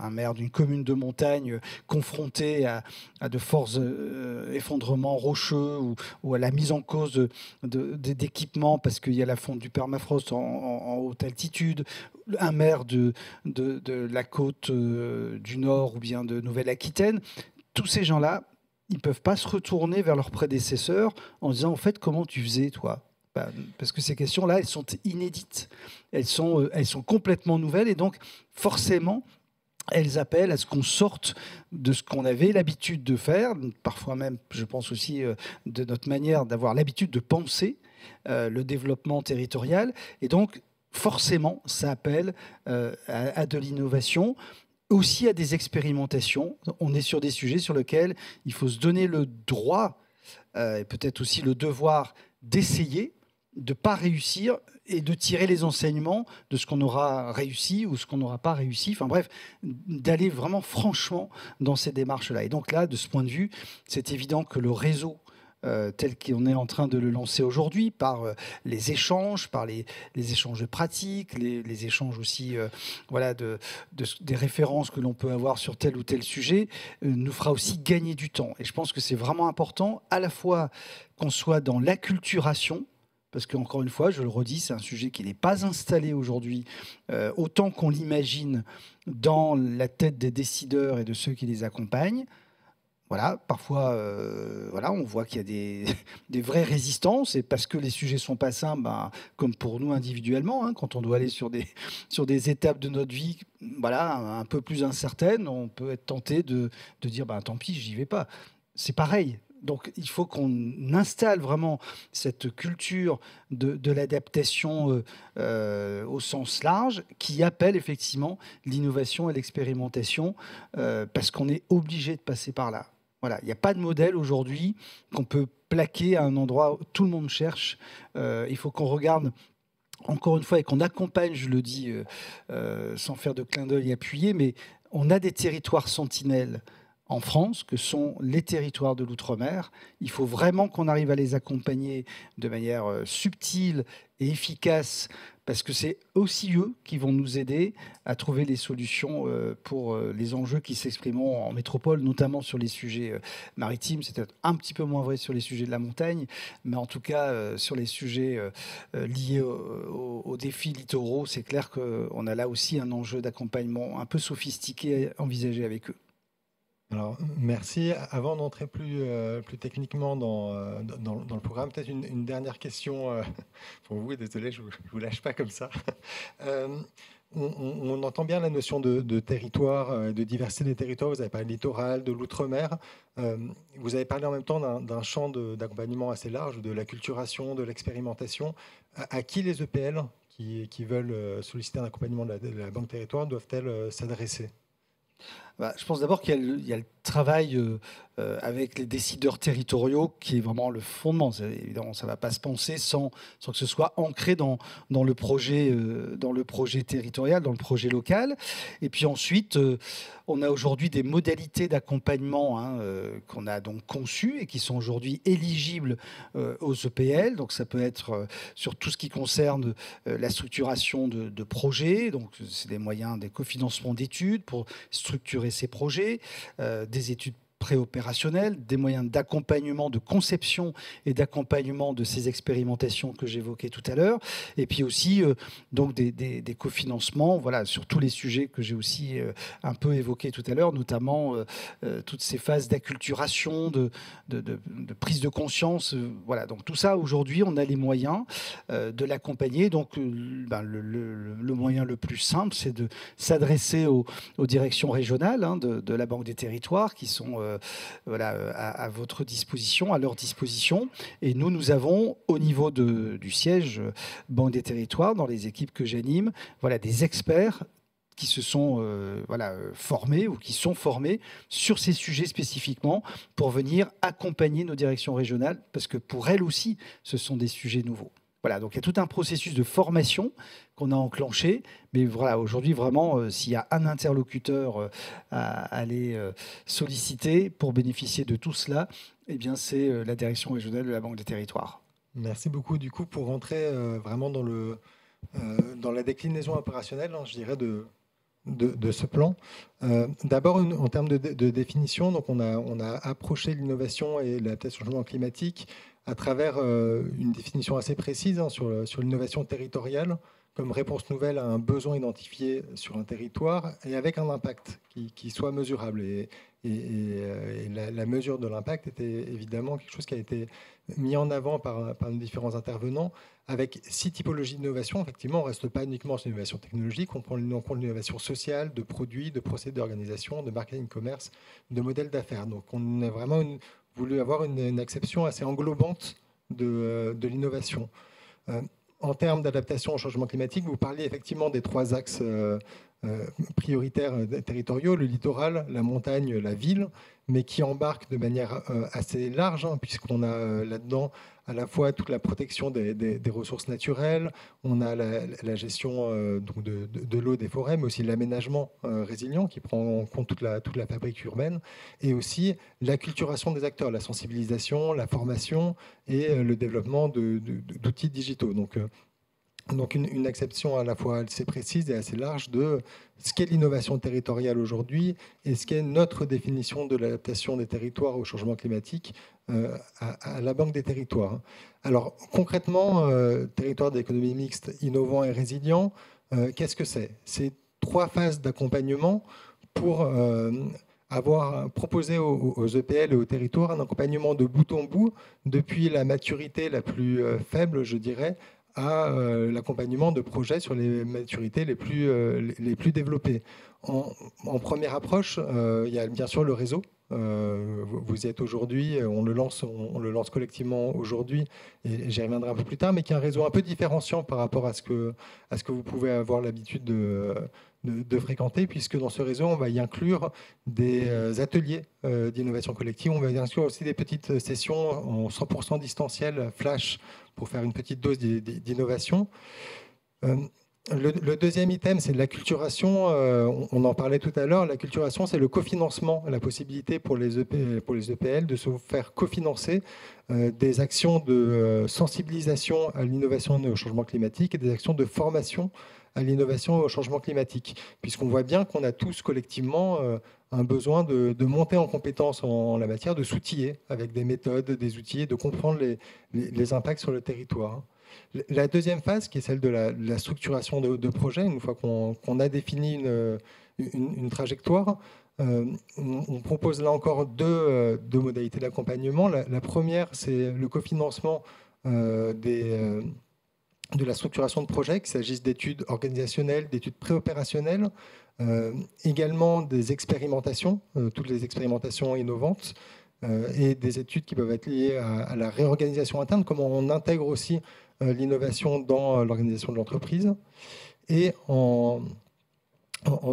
un maire d'une commune de montagne confronté à de forts effondrements rocheux ou à la mise en cause d'équipements parce qu'il y a la fonte du permafrost en haute altitude, un maire de la côte du Nord ou bien de Nouvelle-Aquitaine, tous ces gens-là, ils ne peuvent pas se retourner vers leurs prédécesseurs en disant, en fait, comment tu faisais, toi ? Parce que ces questions-là, elles sont inédites. Elles sont complètement nouvelles et donc, forcément, elles appellent à ce qu'on sorte de ce qu'on avait l'habitude de faire, parfois même, je pense aussi, de notre manière d'avoir l'habitude de penser le développement territorial. Et donc, forcément, ça appelle à de l'innovation, aussi à des expérimentations. On est sur des sujets sur lesquels il faut se donner le droit et peut-être aussi le devoir d'essayer, de ne pas réussir et de tirer les enseignements de ce qu'on aura réussi ou ce qu'on n'aura pas réussi. Enfin bref, d'aller vraiment franchement dans ces démarches-là. Et donc là, de ce point de vue, c'est évident que le réseau tel qu'on est en train de le lancer aujourd'hui, par les échanges, par les échanges de pratiques, les échanges aussi des références que l'on peut avoir sur tel ou tel sujet, nous fera aussi gagner du temps. Et je pense que c'est vraiment important, à la fois qu'on soit dans l'acculturation, parce qu'encore une fois, je le redis, c'est un sujet qui n'est pas installé aujourd'hui autant qu'on l'imagine dans la tête des décideurs et de ceux qui les accompagnent. Voilà, parfois, on voit qu'il y a des vraies résistances, et parce que les sujets sont pas simples, comme pour nous individuellement, quand on doit aller sur des étapes de notre vie, un peu plus incertaines, on peut être tenté de dire, tant pis, j'y vais pas. C'est pareil. Donc, il faut qu'on installe vraiment cette culture de l'adaptation au sens large, qui appelle effectivement l'innovation et l'expérimentation, parce qu'on est obligé de passer par là. Voilà, il n'y a pas de modèle aujourd'hui qu'on peut plaquer à un endroit où tout le monde cherche. Il faut qu'on regarde, encore une fois, et qu'on accompagne, je le dis sans faire de clin d'œil appuyé, mais on a des territoires sentinelles en France, que sont les territoires de l'outre-mer. Il faut vraiment qu'on arrive à les accompagner de manière subtile et efficace, parce que c'est aussi eux qui vont nous aider à trouver les solutions pour les enjeux qui s'exprimeront en métropole, notamment sur les sujets maritimes. C'est peut-être un petit peu moins vrai sur les sujets de la montagne, mais en tout cas, sur les sujets liés aux défis littoraux, c'est clair qu'on a là aussi un enjeu d'accompagnement un peu sophistiqué à envisager avec eux. Alors, merci. Avant d'entrer plus techniquement dans le programme, peut-être une dernière question pour vous. Désolé, je ne vous lâche pas comme ça. On entend bien la notion de territoire, de diversité des territoires. Vous avez parlé de littoral, de l'outre-mer. Vous avez parlé en même temps d'un champ d'accompagnement assez large, de l'acculturation, de l'expérimentation. À qui les EPL qui veulent solliciter un accompagnement de la Banque Territoire doivent-elles s'adresser ? Je pense d'abord qu'il y a le travail avec les décideurs territoriaux qui est vraiment le fondement. Évidemment, ça ne va pas se penser sans que ce soit ancré dans le projet territorial, dans le projet local. Et puis ensuite, on a aujourd'hui des modalités d'accompagnement qu'on a donc conçues et qui sont aujourd'hui éligibles aux EPL. Donc ça peut être sur tout ce qui concerne la structuration de projets. Donc c'est des moyens, des cofinancements d'études pour structurer ces projets, des études préopérationnelles, des moyens d'accompagnement, de conception et d'accompagnement de ces expérimentations que j'évoquais tout à l'heure, et puis aussi donc des cofinancements, voilà, sur tous les sujets que j'ai aussi un peu évoqués tout à l'heure, notamment toutes ces phases d'acculturation, de prise de conscience, voilà. Donc tout ça, aujourd'hui, on a les moyens de l'accompagner. Donc le moyen le plus simple, c'est de s'adresser aux directions régionales de la Banque des Territoires qui sont à votre disposition, à leur disposition. Et nous avons au niveau du siège Banque des Territoires, dans les équipes que j'anime, des experts qui se sont formés ou qui sont formés sur ces sujets spécifiquement pour venir accompagner nos directions régionales, parce que pour elles aussi, ce sont des sujets nouveaux. Voilà, donc il y a tout un processus de formation qu'on a enclenché. Mais voilà, aujourd'hui, vraiment, s'il y a un interlocuteur à aller solliciter pour bénéficier de tout cela, eh bien, c'est la direction régionale de la Banque des Territoires. Merci beaucoup. Du coup, pour rentrer vraiment dans la déclinaison opérationnelle, je dirais, de ce plan. D'abord, en termes de définition, donc on a approché l'innovation et l'adaptation au changement climatique à travers une définition assez précise sur l'innovation territoriale comme réponse nouvelle à un besoin identifié sur un territoire et avec un impact qui soit mesurable. Et la mesure de l'impact était évidemment quelque chose qui a été mis en avant par nos différents intervenants avec 6 typologies d'innovation. Effectivement, on ne reste pas uniquement sur l'innovation technologique, on prend en compte l'innovation sociale, de produits, de procédés d'organisation, de marketing commerce, de modèles d'affaires. Donc on a vraiment voulu avoir une acception assez englobante de l'innovation. En termes d'adaptation au changement climatique, vous parliez effectivement des 3 axes prioritaires territoriaux, le littoral, la montagne, la ville, mais qui embarquent de manière assez large, puisqu'on a là-dedans à la fois toute la protection des ressources naturelles, on a la gestion donc de l'eau, des forêts, mais aussi l'aménagement résilient qui prend en compte toute la fabrique urbaine, et aussi l'acculturation des acteurs, la sensibilisation, la formation et le développement d'outils digitaux. Donc une acception à la fois assez précise et assez large de ce qu'est l'innovation territoriale aujourd'hui et ce qu'est notre définition de l'adaptation des territoires au changement climatique à la Banque des Territoires. Alors concrètement, territoire d'économie mixte, innovant et résilient, qu'est-ce que c'est ? C'est 3 phases d'accompagnement pour avoir proposé aux EPL et aux territoires un accompagnement de bout en bout depuis la maturité la plus faible, je dirais, à l'accompagnement de projets sur les maturités les plus développées. En première approche, il y a bien sûr le réseau. Vous y êtes aujourd'hui, on le lance collectivement aujourd'hui, et j'y reviendrai un peu plus tard, mais qui est un réseau un peu différenciant par rapport à ce que vous pouvez avoir l'habitude de fréquenter, puisque dans ce réseau, on va y inclure des ateliers d'innovation collective, on va y inclure aussi des petites sessions en 100% distanciel, flash, pour faire une petite dose d'innovation. Le deuxième item, c'est l'acculturation. On en parlait tout à l'heure. L'acculturation, c'est le cofinancement, la possibilité pour les EPL de se faire cofinancer des actions de sensibilisation à l'innovation et au changement climatique et des actions de formation à l'innovation et au changement climatique. Puisqu'on voit bien qu'on a tous collectivement un besoin de monter en compétence en la matière, de s'outiller avec des méthodes, des outils, et de comprendre les impacts sur le territoire. La deuxième phase, qui est celle de la structuration de projets, une fois qu'on a défini une trajectoire, on propose là encore deux modalités d'accompagnement. La première, c'est le cofinancement de la structuration de projets, qu'il s'agisse d'études organisationnelles, d'études préopérationnelles, également des expérimentations, toutes les expérimentations innovantes, et des études qui peuvent être liées à la réorganisation interne, comment on intègre aussi l'innovation dans l'organisation de l'entreprise. Et en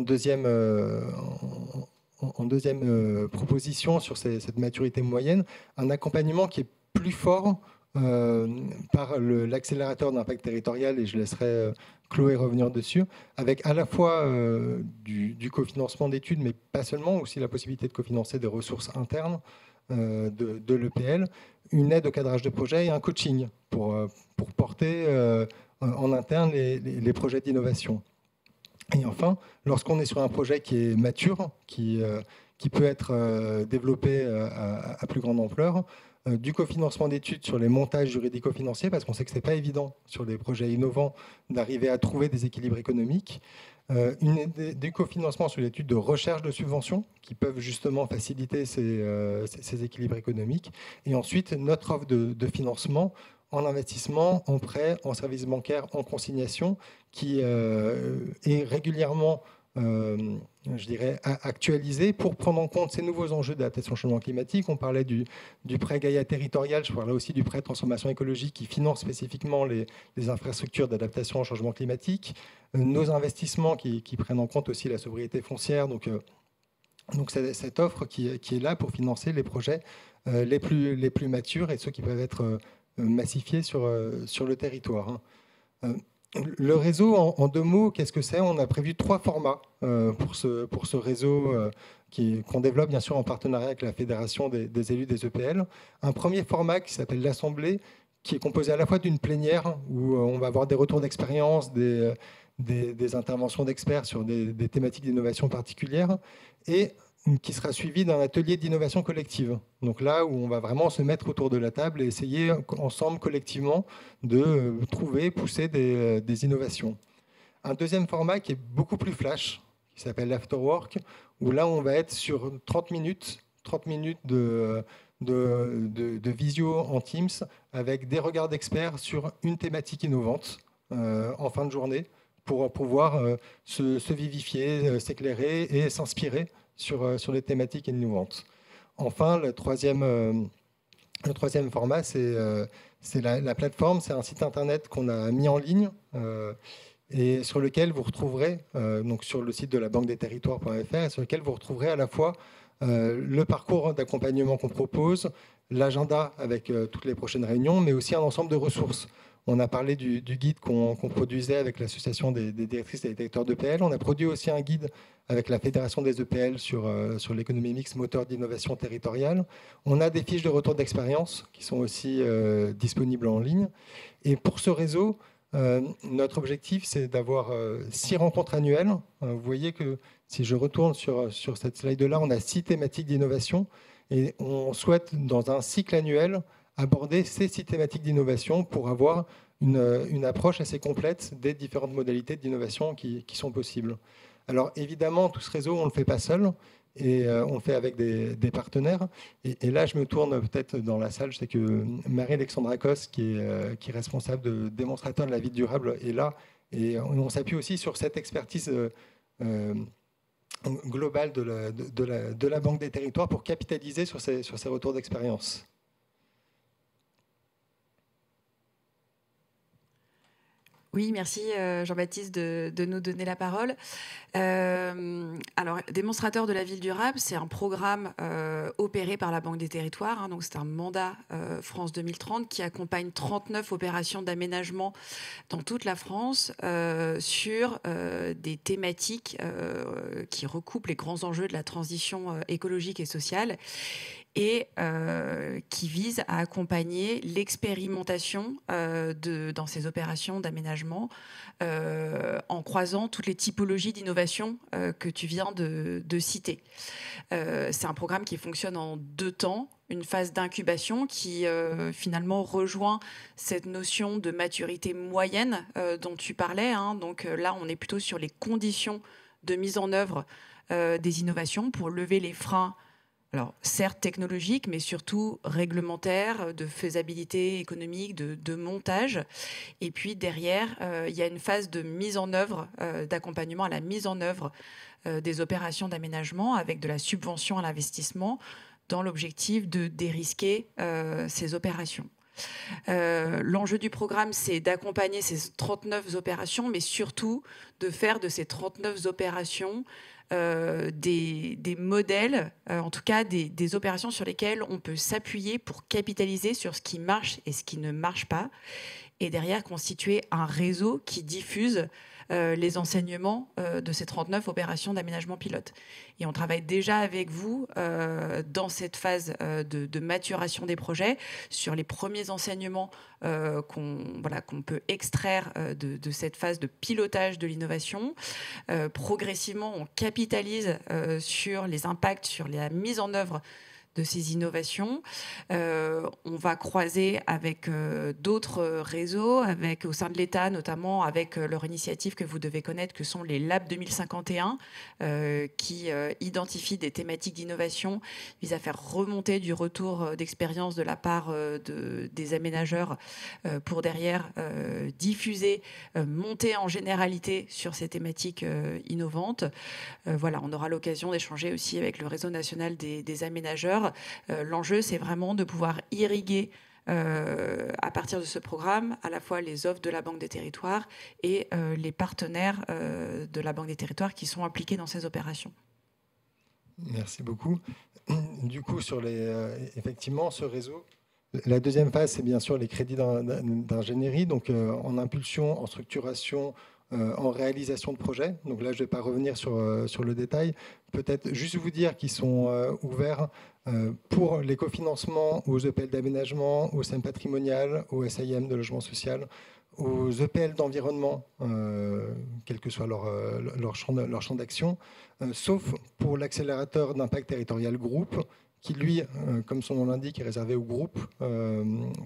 deuxième en deuxième proposition sur cette maturité moyenne, un accompagnement qui est plus fort par l'accélérateur d'impact territorial, et je laisserai Chloé revenir dessus, avec à la fois du cofinancement d'études, mais pas seulement, aussi la possibilité de cofinancer des ressources internes de l'EPL, une aide au cadrage de projet et un coaching pour porter en interne les projets d'innovation. Et enfin, lorsqu'on est sur un projet qui est mature, qui peut être développé à plus grande ampleur, du cofinancement d'études sur les montages juridico-financiers, parce qu'on sait que ce n'est pas évident sur des projets innovants d'arriver à trouver des équilibres économiques, du cofinancement sur l'étude de recherche de subventions qui peuvent justement faciliter ces équilibres économiques, et ensuite notre offre de financement en investissement, en prêt, en services bancaires, en consignation, qui est régulièrement je dirais, actualisé pour prendre en compte ces nouveaux enjeux d'adaptation au changement climatique. On parlait du prêt Gaïa territorial, je parlais aussi du prêt de transformation écologique qui finance spécifiquement les infrastructures d'adaptation au changement climatique, nos investissements qui prennent en compte aussi la sobriété foncière. Donc c'est cette offre qui est là pour financer les projets les plus matures et ceux qui peuvent être massifiés sur le territoire. Le réseau, en deux mots, qu'est-ce que c'est? On a prévu 3 formats pour ce réseau qu'on développe bien sûr en partenariat avec la Fédération des élus des EPL. Un premier format qui s'appelle l'Assemblée, qui est composé à la fois d'une plénière où on va avoir des retours d'expérience, des interventions d'experts sur des thématiques d'innovation particulières, et qui sera suivi d'un atelier d'innovation collective. Donc là où on va vraiment se mettre autour de la table et essayer ensemble, collectivement, de trouver, pousser des innovations. Un deuxième format qui est beaucoup plus flash, qui s'appelle l'Afterwork, où là on va être sur 30 minutes de visio en Teams, avec des regards d'experts sur une thématique innovante en fin de journée, pour pouvoir se vivifier, s'éclairer et s'inspirer sur les thématiques innovantes. Enfin, le troisième format, c'est la plateforme. C'est un site internet qu'on a mis en ligne et sur lequel vous retrouverez, donc sur le site de la banque des territoires.fr, sur lequel vous retrouverez à la fois le parcours d'accompagnement qu'on propose, l'agenda avec toutes les prochaines réunions, mais aussi un ensemble de ressources. On a parlé du guide qu'on produisait avec l'association des directrices et des directeurs d'EPL. On a produit aussi un guide avec la Fédération des EPL sur l'économie mixte, moteur d'innovation territoriale. On a des fiches de retour d'expérience qui sont aussi disponibles en ligne. Et pour ce réseau, notre objectif, c'est d'avoir 6 rencontres annuelles. Vous voyez que si je retourne sur cette slide-là, on a 6 thématiques d'innovation. Et on souhaite, dans un cycle annuel, aborder ces 6 thématiques d'innovation pour avoir une approche assez complète des différentes modalités d'innovation qui sont possibles. Alors évidemment, tout ce réseau, on ne le fait pas seul, et on le fait avec des partenaires. Et là, je me tourne peut-être dans la salle, je sais que Marie-Alexandrakos, qui est responsable de démonstrateur de la ville durable, est là. Et on s'appuie aussi sur cette expertise globale de la Banque des territoires pour capitaliser sur ces retours d'expérience. Oui, merci Jean-Baptiste de nous donner la parole. Alors, Démonstrateur de la ville durable, c'est un programme opéré par la Banque des territoires. Donc, c'est un mandat France 2030 qui accompagne 39 opérations d'aménagement dans toute la France sur des thématiques qui recoupent les grands enjeux de la transition écologique et sociale, et qui vise à accompagner l'expérimentation dans ces opérations d'aménagement en croisant toutes les typologies d'innovation que tu viens de citer. C'est un programme qui fonctionne en 2 temps. Une phase d'incubation qui finalement rejoint cette notion de maturité moyenne dont tu parlais. Donc là, on est plutôt sur les conditions de mise en œuvre des innovations pour lever les freins. Alors, certes technologiques, mais surtout réglementaires, de faisabilité économique, de montage. Et puis derrière, il y a une phase de mise en œuvre, d'accompagnement à la mise en œuvre des opérations d'aménagement avec de la subvention à l'investissement dans l'objectif de dérisquer ces opérations. L'enjeu du programme, c'est d'accompagner ces 39 opérations, mais surtout de faire de ces 39 opérations des modèles, en tout cas des opérations sur lesquelles on peut s'appuyer pour capitaliser sur ce qui marche et ce qui ne marche pas, et derrière constituer un réseau qui diffuse les enseignements de ces 39 opérations d'aménagement pilote. Et on travaille déjà avec vous dans cette phase de maturation des projets sur les premiers enseignements qu'on peut extraire de cette phase de pilotage de l'innovation. Progressivement, on capitalise sur les impacts, sur la mise en œuvre de ces innovations. On va croiser avec d'autres réseaux, au sein de l'État, notamment avec leur initiative que vous devez connaître, que sont les Labs 2051, qui identifient des thématiques d'innovation, visent à faire remonter du retour d'expérience de la part des aménageurs pour derrière diffuser, monter en généralité sur ces thématiques innovantes. Voilà, on aura l'occasion d'échanger aussi avec le réseau national des aménageurs. L'enjeu, c'est vraiment de pouvoir irriguer à partir de ce programme à la fois les offres de la Banque des Territoires et les partenaires de la Banque des Territoires qui sont impliqués dans ces opérations. Merci beaucoup. Du coup, effectivement, ce réseau, la deuxième phase, c'est bien sûr les crédits d'ingénierie, donc en impulsion, en structuration, en réalisation de projets. Donc là, je ne vais pas revenir sur le détail. Peut-être juste vous dire qu'ils sont ouverts pour les cofinancements aux EPL d'aménagement, au SEM patrimonial, au SAIM de logement social, aux EPL d'environnement, quel que soit leur champ d'action, sauf pour l'accélérateur d'impact territorial groupe, qui, lui, comme son nom l'indique, est réservé au groupe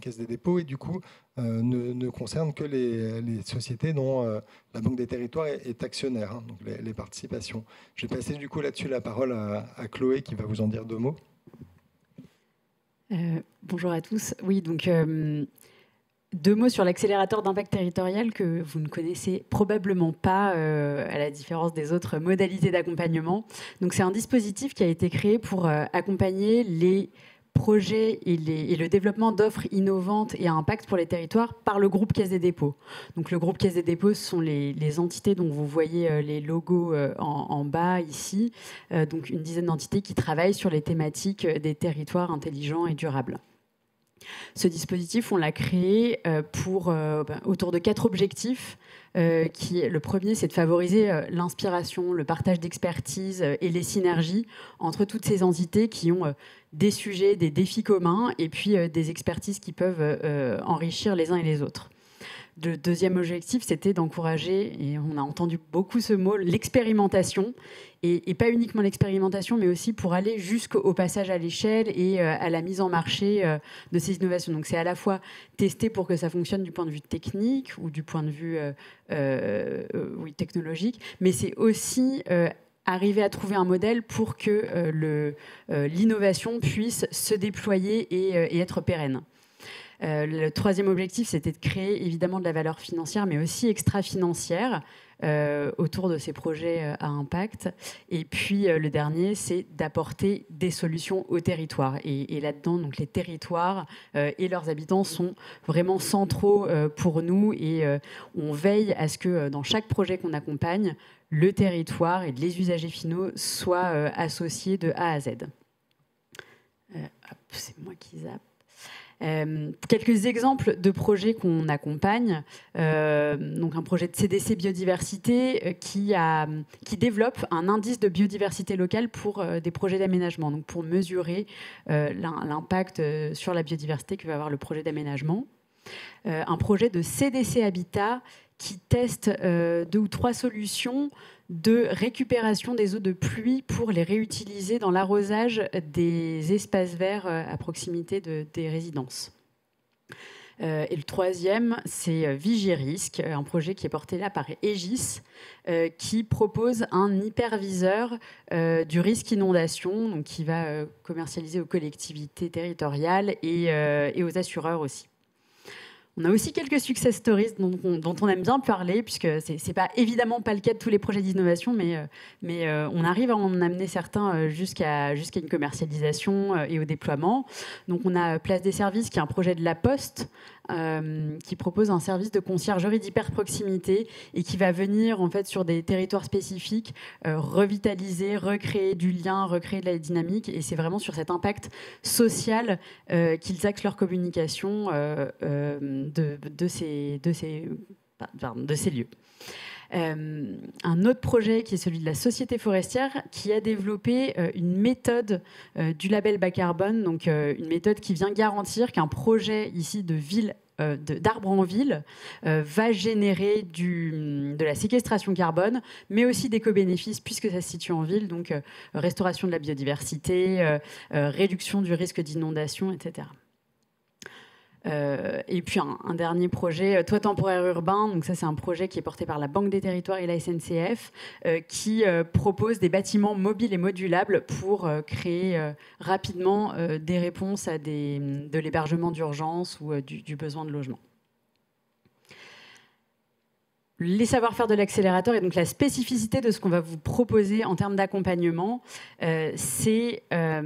Caisse des dépôts et du coup ne concerne que les sociétés dont la Banque des Territoires est actionnaire, hein, donc les participations. Je vais passer du coup là-dessus la parole à Chloé qui va vous en dire 2 mots. Bonjour à tous. Oui, donc 2 mots sur l'accélérateur d'impact territorial que vous ne connaissez probablement pas, à la différence des autres modalités d'accompagnement. Donc, c'est un dispositif qui a été créé pour accompagner les projets et le développement d'offres innovantes et à impact pour les territoires par le groupe Caisse des dépôts. Donc, le groupe Caisse des dépôts, ce sont les entités dont vous voyez les logos en bas ici. Donc, une dizaine d'entités qui travaillent sur les thématiques des territoires intelligents et durables. Ce dispositif, on l'a créé autour de 4 objectifs. Le premier, c'est de favoriser l'inspiration, le partage d'expertise et les synergies entre toutes ces entités qui ont des sujets, des défis communs et puis des expertises qui peuvent enrichir les uns et les autres. Le deuxième objectif, c'était d'encourager, et on a entendu beaucoup ce mot, l'expérimentation, et pas uniquement l'expérimentation, mais aussi pour aller jusqu'au passage à l'échelle et à la mise en marché de ces innovations. Donc c'est à la fois tester pour que ça fonctionne du point de vue technique ou du point de vue technologique, mais c'est aussi arriver à trouver un modèle pour que l'innovation puisse se déployer et être pérenne. Le troisième objectif, c'était de créer évidemment de la valeur financière, mais aussi extra-financière autour de ces projets à impact. Et puis le dernier, c'est d'apporter des solutions aux territoires. Et là-dedans, donc, les territoires et leurs habitants sont vraiment centraux pour nous. Et on veille à ce que dans chaque projet qu'on accompagne, le territoire et les usagers finaux soient associés de A à Z. C'est moi qui zappe. Quelques exemples de projets qu'on accompagne. Donc un projet de CDC Biodiversité qui développe un indice de biodiversité locale pour des projets d'aménagement, donc pour mesurer l'impact sur la biodiversité que va avoir le projet d'aménagement. Un projet de CDC Habitat qui teste 2 ou 3 solutions de récupération des eaux de pluie pour les réutiliser dans l'arrosage des espaces verts à proximité des résidences. Et le troisième, c'est Vigirisque, un projet qui est porté là par Aegis, qui propose un hyperviseur du risque inondation, donc qui va commercialiser aux collectivités territoriales et aux assureurs aussi. On a aussi quelques success stories dont on aime bien parler, puisque c'est pas évidemment pas le cas de tous les projets d'innovation, mais on arrive à en amener certains jusqu'à une commercialisation et au déploiement. Donc on a Place des Services, qui est un projet de La Poste, qui propose un service de conciergerie d'hyper proximité et qui va venir en fait sur des territoires spécifiques revitaliser, recréer du lien, recréer de la dynamique, et c'est vraiment sur cet impact social qu'ils axent leur communication de ces lieux. Un autre projet qui est celui de la Société Forestière, qui a développé une méthode du label bas carbone, donc une méthode qui vient garantir qu'un projet ici de ville d'arbres en ville va générer de la séquestration carbone, mais aussi d'éco-bénéfices puisque ça se situe en ville, donc restauration de la biodiversité, réduction du risque d'inondation, etc. Et puis un dernier projet, toit temporaire urbain. Donc ça, c'est un projet qui est porté par la Banque des Territoires et la SNCF, qui propose des bâtiments mobiles et modulables pour créer rapidement des réponses à de l'hébergement d'urgence ou du besoin de logement. Les savoir-faire de l'accélérateur et donc la spécificité de ce qu'on va vous proposer en termes d'accompagnement, c'est à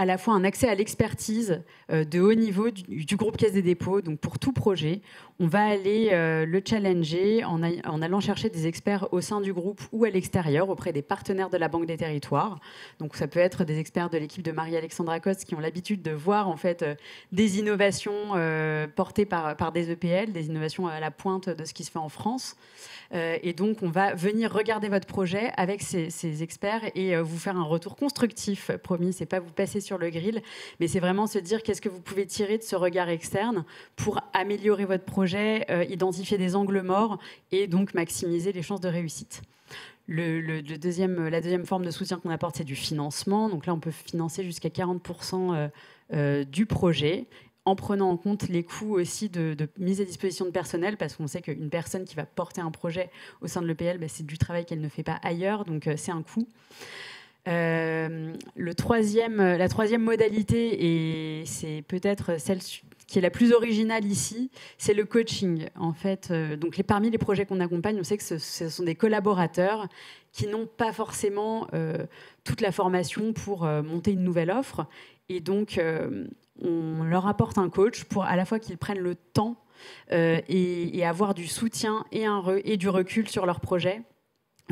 la fois un accès à l'expertise de haut niveau du groupe Caisse des dépôts. Donc pour tout projet, on va aller le challenger en allant chercher des experts au sein du groupe ou à l'extérieur auprès des partenaires de la Banque des Territoires. Donc ça peut être des experts de l'équipe de Marie-Alexandra Coste qui ont l'habitude de voir en fait des innovations portées par des EPL, des innovations à la pointe de ce qui se fait en France. Et donc, on va venir regarder votre projet avec ces experts et vous faire un retour constructif. Promis, c'est pas vous passer sur le grill, mais c'est vraiment se dire qu'est-ce que vous pouvez tirer de ce regard externe pour améliorer votre projet, identifier des angles morts et donc maximiser les chances de réussite. La deuxième forme de soutien qu'on apporte, c'est du financement. Donc là, on peut financer jusqu'à 40% du projet, en prenant en compte les coûts aussi de mise à disposition de personnel, parce qu'on sait qu'une personne qui va porter un projet au sein de l'EPL, c'est du travail qu'elle ne fait pas ailleurs, donc c'est un coût. La troisième modalité, et c'est peut-être celle qui est la plus originale ici, c'est le coaching. En fait, donc parmi les projets qu'on accompagne, on sait que ce sont des collaborateurs qui n'ont pas forcément toute la formation pour monter une nouvelle offre, et donc on leur apporte un coach pour à la fois qu'ils prennent le temps et avoir du soutien et du recul sur leur projet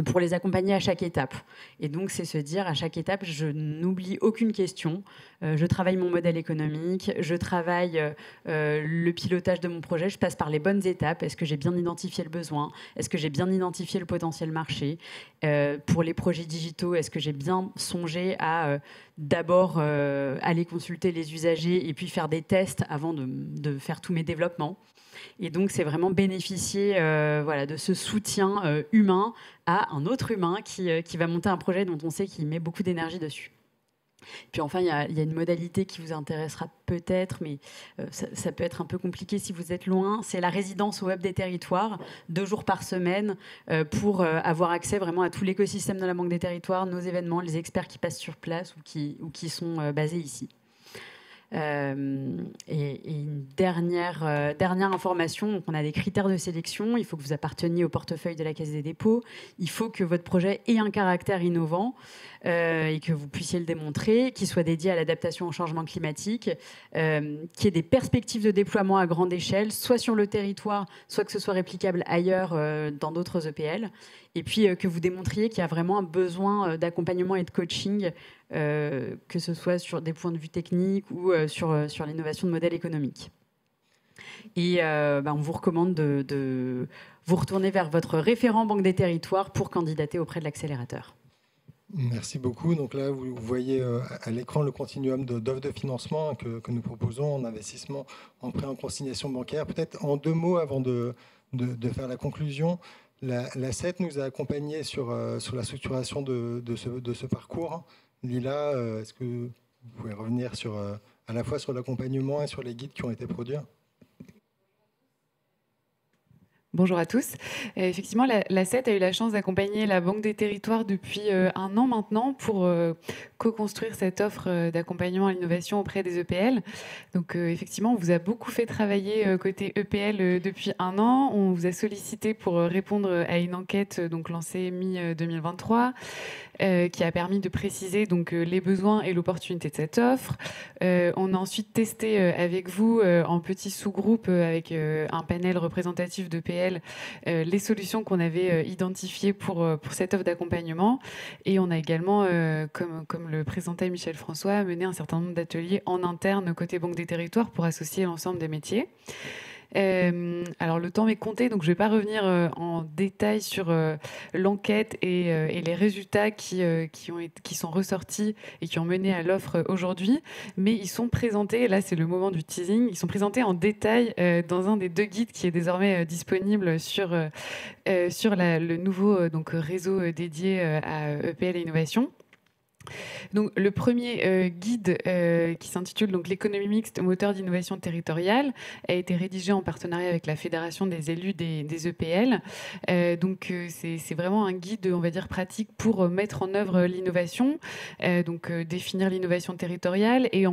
pour les accompagner à chaque étape. Et donc, c'est se dire, à chaque étape, je n'oublie aucune question. Je travaille mon modèle économique, je travaille le pilotage de mon projet, je passe par les bonnes étapes. Est-ce que j'ai bien identifié le besoin? Est-ce que j'ai bien identifié le potentiel marché? Pour les projets digitaux, est-ce que j'ai bien songé à d'abord aller consulter les usagers et puis faire des tests avant de faire tous mes développements? Et donc, c'est vraiment bénéficier de ce soutien humain à un autre humain qui va monter un projet dont on sait qu'il met beaucoup d'énergie dessus. Puis enfin, il y a une modalité qui vous intéressera peut-être, mais ça peut être un peu compliqué si vous êtes loin. C'est la résidence au Hub des Territoires, 2 jours par semaine, pour avoir accès vraiment à tout l'écosystème de la Banque des Territoires, nos événements, les experts qui passent sur place ou qui sont basés ici. Et une dernière information, donc on a des critères de sélection. Il faut que vous apparteniez au portefeuille de la Caisse des dépôts. Il faut que votre projet ait un caractère innovant et que vous puissiez le démontrer, qu'il soit dédié à l'adaptation au changement climatique, qu'il y ait des perspectives de déploiement à grande échelle, soit sur le territoire, soit que ce soit réplicable ailleurs dans d'autres EPL. Et puis que vous démontriez qu'il y a vraiment un besoin d'accompagnement et de coaching, que ce soit sur des points de vue techniques ou sur l'innovation de modèles économiques. Et on vous recommande de vous retourner vers votre référent Banque des Territoires pour candidater auprès de l'accélérateur. Merci beaucoup. Donc là, vous voyez à l'écran le continuum d'offres de financement que nous proposons en investissement, en prêt, en consignation bancaire. Peut-être en 2 mots avant de faire la conclusion. La CET nous a accompagnés sur la structuration de ce parcours. Lila, est-ce que vous pouvez revenir à la fois sur l'accompagnement et sur les guides qui ont été produits? Bonjour à tous. Effectivement, la CET a eu la chance d'accompagner la Banque des Territoires depuis 1 an maintenant pour co-construire cette offre d'accompagnement à l'innovation auprès des EPL. Donc effectivement, on vous a beaucoup fait travailler côté EPL depuis 1 an. On vous a sollicité pour répondre à une enquête donc lancée mi-2023 qui a permis de préciser donc les besoins et l'opportunité de cette offre. On a ensuite testé avec vous en petits sous-groupes avec un panel représentatif d'EPL les solutions qu'on avait identifiées pour cette offre d'accompagnement. Et on a également, comme le présentait Michel François, mené un certain nombre d'ateliers en interne côté Banque des Territoires pour associer l'ensemble des métiers. Alors le temps m'est compté, donc je ne vais pas revenir en détail sur l'enquête et les résultats qui sont ressortis et qui ont mené à l'offre aujourd'hui, mais ils sont présentés, là c'est le moment du teasing, ils sont présentés en détail dans un des 2 guides qui est désormais disponible sur le nouveau donc, réseau dédié à EPL et Innovation. Donc, le premier guide qui s'intitule donc l'économie mixte, moteur d'innovation territoriale, a été rédigé en partenariat avec la Fédération des élus des EPL. Donc c'est vraiment un guide, on va dire, pratique pour mettre en œuvre l'innovation, donc définir l'innovation territoriale et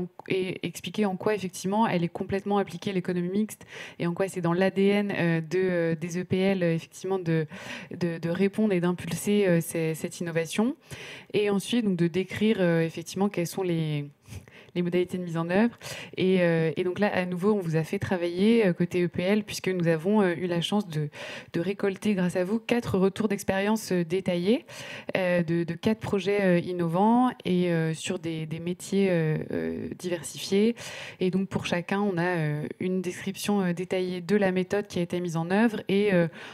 expliquer en quoi effectivement elle est complètement appliquée l'économie mixte et en quoi c'est dans l'ADN des EPL effectivement de répondre et d'impulser cette innovation. Et ensuite donc de décrire effectivement quelles sont les modalités de mise en œuvre. Et donc là, à nouveau, on vous a fait travailler côté EPL, puisque nous avons eu la chance de récolter, grâce à vous, 4 retours d'expérience détaillés de 4 projets innovants et sur des métiers diversifiés. Et donc, pour chacun, on a une description détaillée de la méthode qui a été mise en œuvre et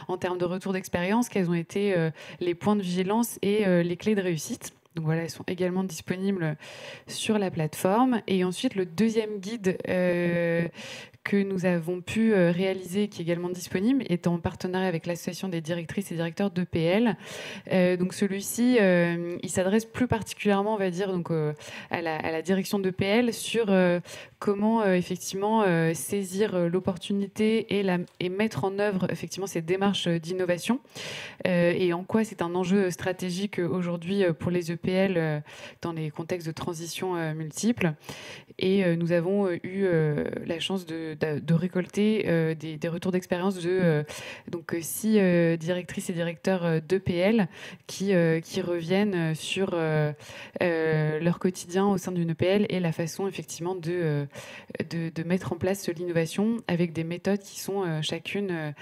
en termes de retour d'expérience, quels ont été les points de vigilance et les clés de réussite. Donc voilà, elles sont également disponibles sur la plateforme. Et ensuite, le deuxième guide que nous avons pu réaliser, qui est également disponible, est en partenariat avec l'Association des directrices et directeurs d'EPL. Donc celui-ci, il s'adresse plus particulièrement, on va dire, donc, à la direction d'EPL sur comment effectivement saisir l'opportunité et mettre en œuvre effectivement ces démarches d'innovation et en quoi c'est un enjeu stratégique aujourd'hui pour les EPL dans les contextes de transition multiples. Et nous avons eu la chance de récolter des retours d'expérience de donc 6 directrices et directeurs d'EPL qui reviennent sur leur quotidien au sein d'une EPL et la façon effectivement de mettre en place l'innovation avec des méthodes qui sont chacune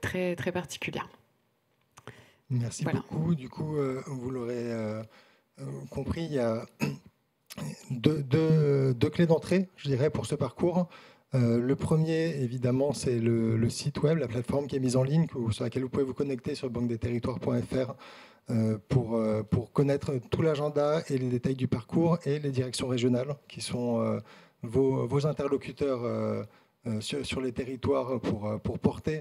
très, très particulières. Merci beaucoup. Du coup, vous l'aurez compris, il y a deux clés d'entrée, je dirais, pour ce parcours. Le premier, évidemment, c'est le site web, la plateforme qui est mise en ligne, sur laquelle vous pouvez vous connecter sur banquedesterittoires.fr pour connaître tout l'agenda et les détails du parcours et les directions régionales qui sont vos interlocuteurs sur les territoires pour porter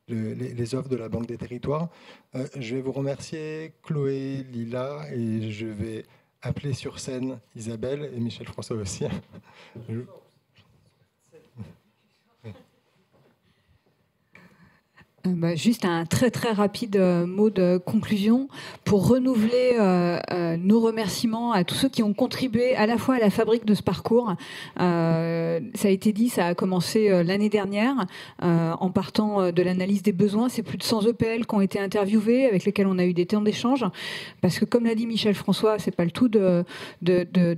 les offres de la Banque des Territoires. Je vais vous remercier, Chloé, Lila, et je vais appeler sur scène Isabelle et Michel François aussi. Juste un très très rapide mot de conclusion pour renouveler nos remerciements à tous ceux qui ont contribué à la fois à la fabrique de ce parcours. Ça a été dit, ça a commencé l'année dernière en partant de l'analyse des besoins. C'est plus de 100 EPL qui ont été interviewés, avec lesquels on a eu des temps d'échange. Parce que comme l'a dit Michel François, c'est pas le tout de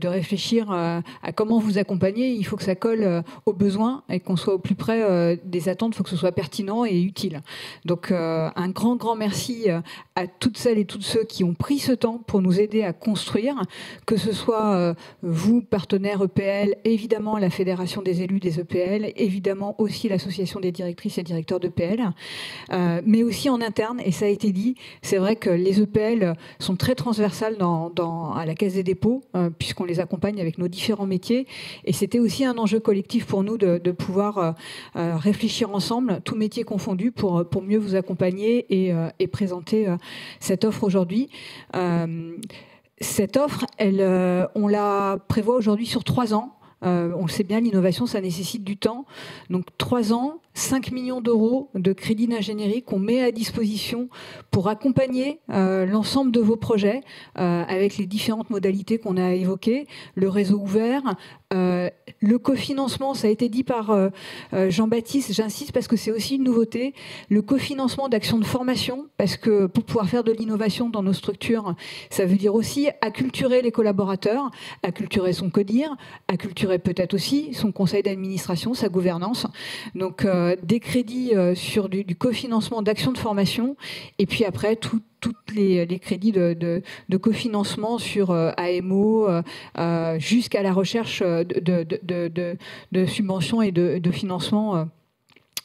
réfléchir à comment vous accompagner. Il faut que ça colle aux besoins et qu'on soit au plus près des attentes. Il faut que ce soit pertinent et utile. Donc un grand merci à toutes celles et tous ceux qui ont pris ce temps pour nous aider à construire, que ce soit vous, partenaires EPL, évidemment la Fédération des élus des EPL, évidemment aussi l'Association des directrices et directeurs d'EPL, mais aussi en interne, et ça a été dit, c'est vrai que les EPL sont très transversales à la Caisse des dépôts, puisqu'on les accompagne avec nos différents métiers, et c'était aussi un enjeu collectif pour nous de pouvoir réfléchir ensemble, tous métiers confondus, pour mieux vous accompagner et présenter cette offre aujourd'hui. Cette offre, on la prévoit aujourd'hui sur 3 ans. On le sait bien, l'innovation, ça nécessite du temps. Donc 3 ans, 5 millions d'euros de crédits d'ingénierie qu'on met à disposition pour accompagner l'ensemble de vos projets avec les différentes modalités qu'on a évoquées, le réseau ouvert, le cofinancement, ça a été dit par Jean-Baptiste, j'insiste parce que c'est aussi une nouveauté, le cofinancement d'actions de formation, parce que pour pouvoir faire de l'innovation dans nos structures, ça veut dire aussi acculturer les collaborateurs, acculturer son CODIR, acculturer peut-être aussi son conseil d'administration, sa gouvernance. Donc des crédits sur du cofinancement d'actions de formation, et puis après tous les crédits de cofinancement sur AMO jusqu'à la recherche de subventions et de financement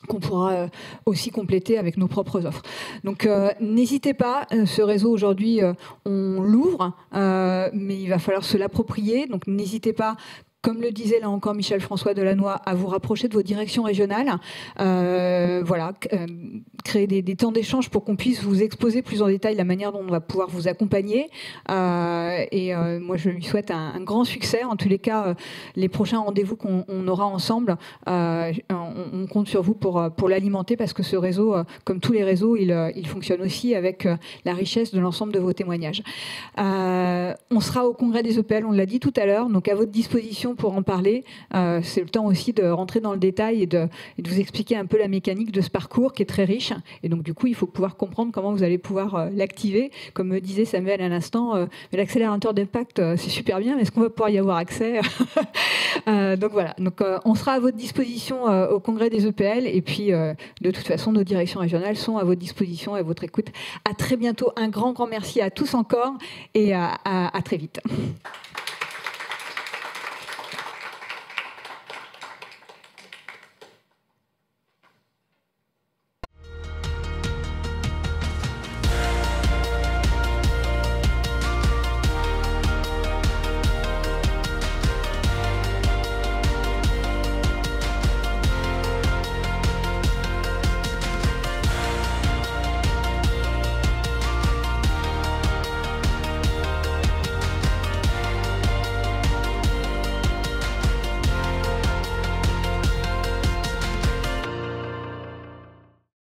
qu'on pourra aussi compléter avec nos propres offres. Donc n'hésitez pas, ce réseau aujourd'hui on l'ouvre, mais il va falloir se l'approprier, donc n'hésitez pas, comme le disait là encore Michel-François Delannoy, à vous rapprocher de vos directions régionales. Créer des temps d'échange pour qu'on puisse vous exposer plus en détail la manière dont on va pouvoir vous accompagner. Moi, je lui souhaite un grand succès. En tous les cas, les prochains rendez-vous qu'on aura ensemble, on compte sur vous pour l'alimenter, parce que ce réseau, comme tous les réseaux, il fonctionne aussi avec la richesse de l'ensemble de vos témoignages. On sera au congrès des EPL, on l'a dit tout à l'heure, donc à votre disposition pour en parler. C'est le temps aussi de rentrer dans le détail et de vous expliquer un peu la mécanique de ce parcours qui est très riche. Et donc, du coup, il faut pouvoir comprendre comment vous allez pouvoir l'activer. Comme me disait Samuel à l'instant, mais l'accélérateur d'impact, c'est super bien, mais est-ce qu'on va pouvoir y avoir accès? Donc voilà. Donc, on sera à votre disposition au congrès des EPL. Et puis, de toute façon, nos directions régionales sont à votre disposition et à votre écoute. À très bientôt. Un grand merci à tous encore et à très vite.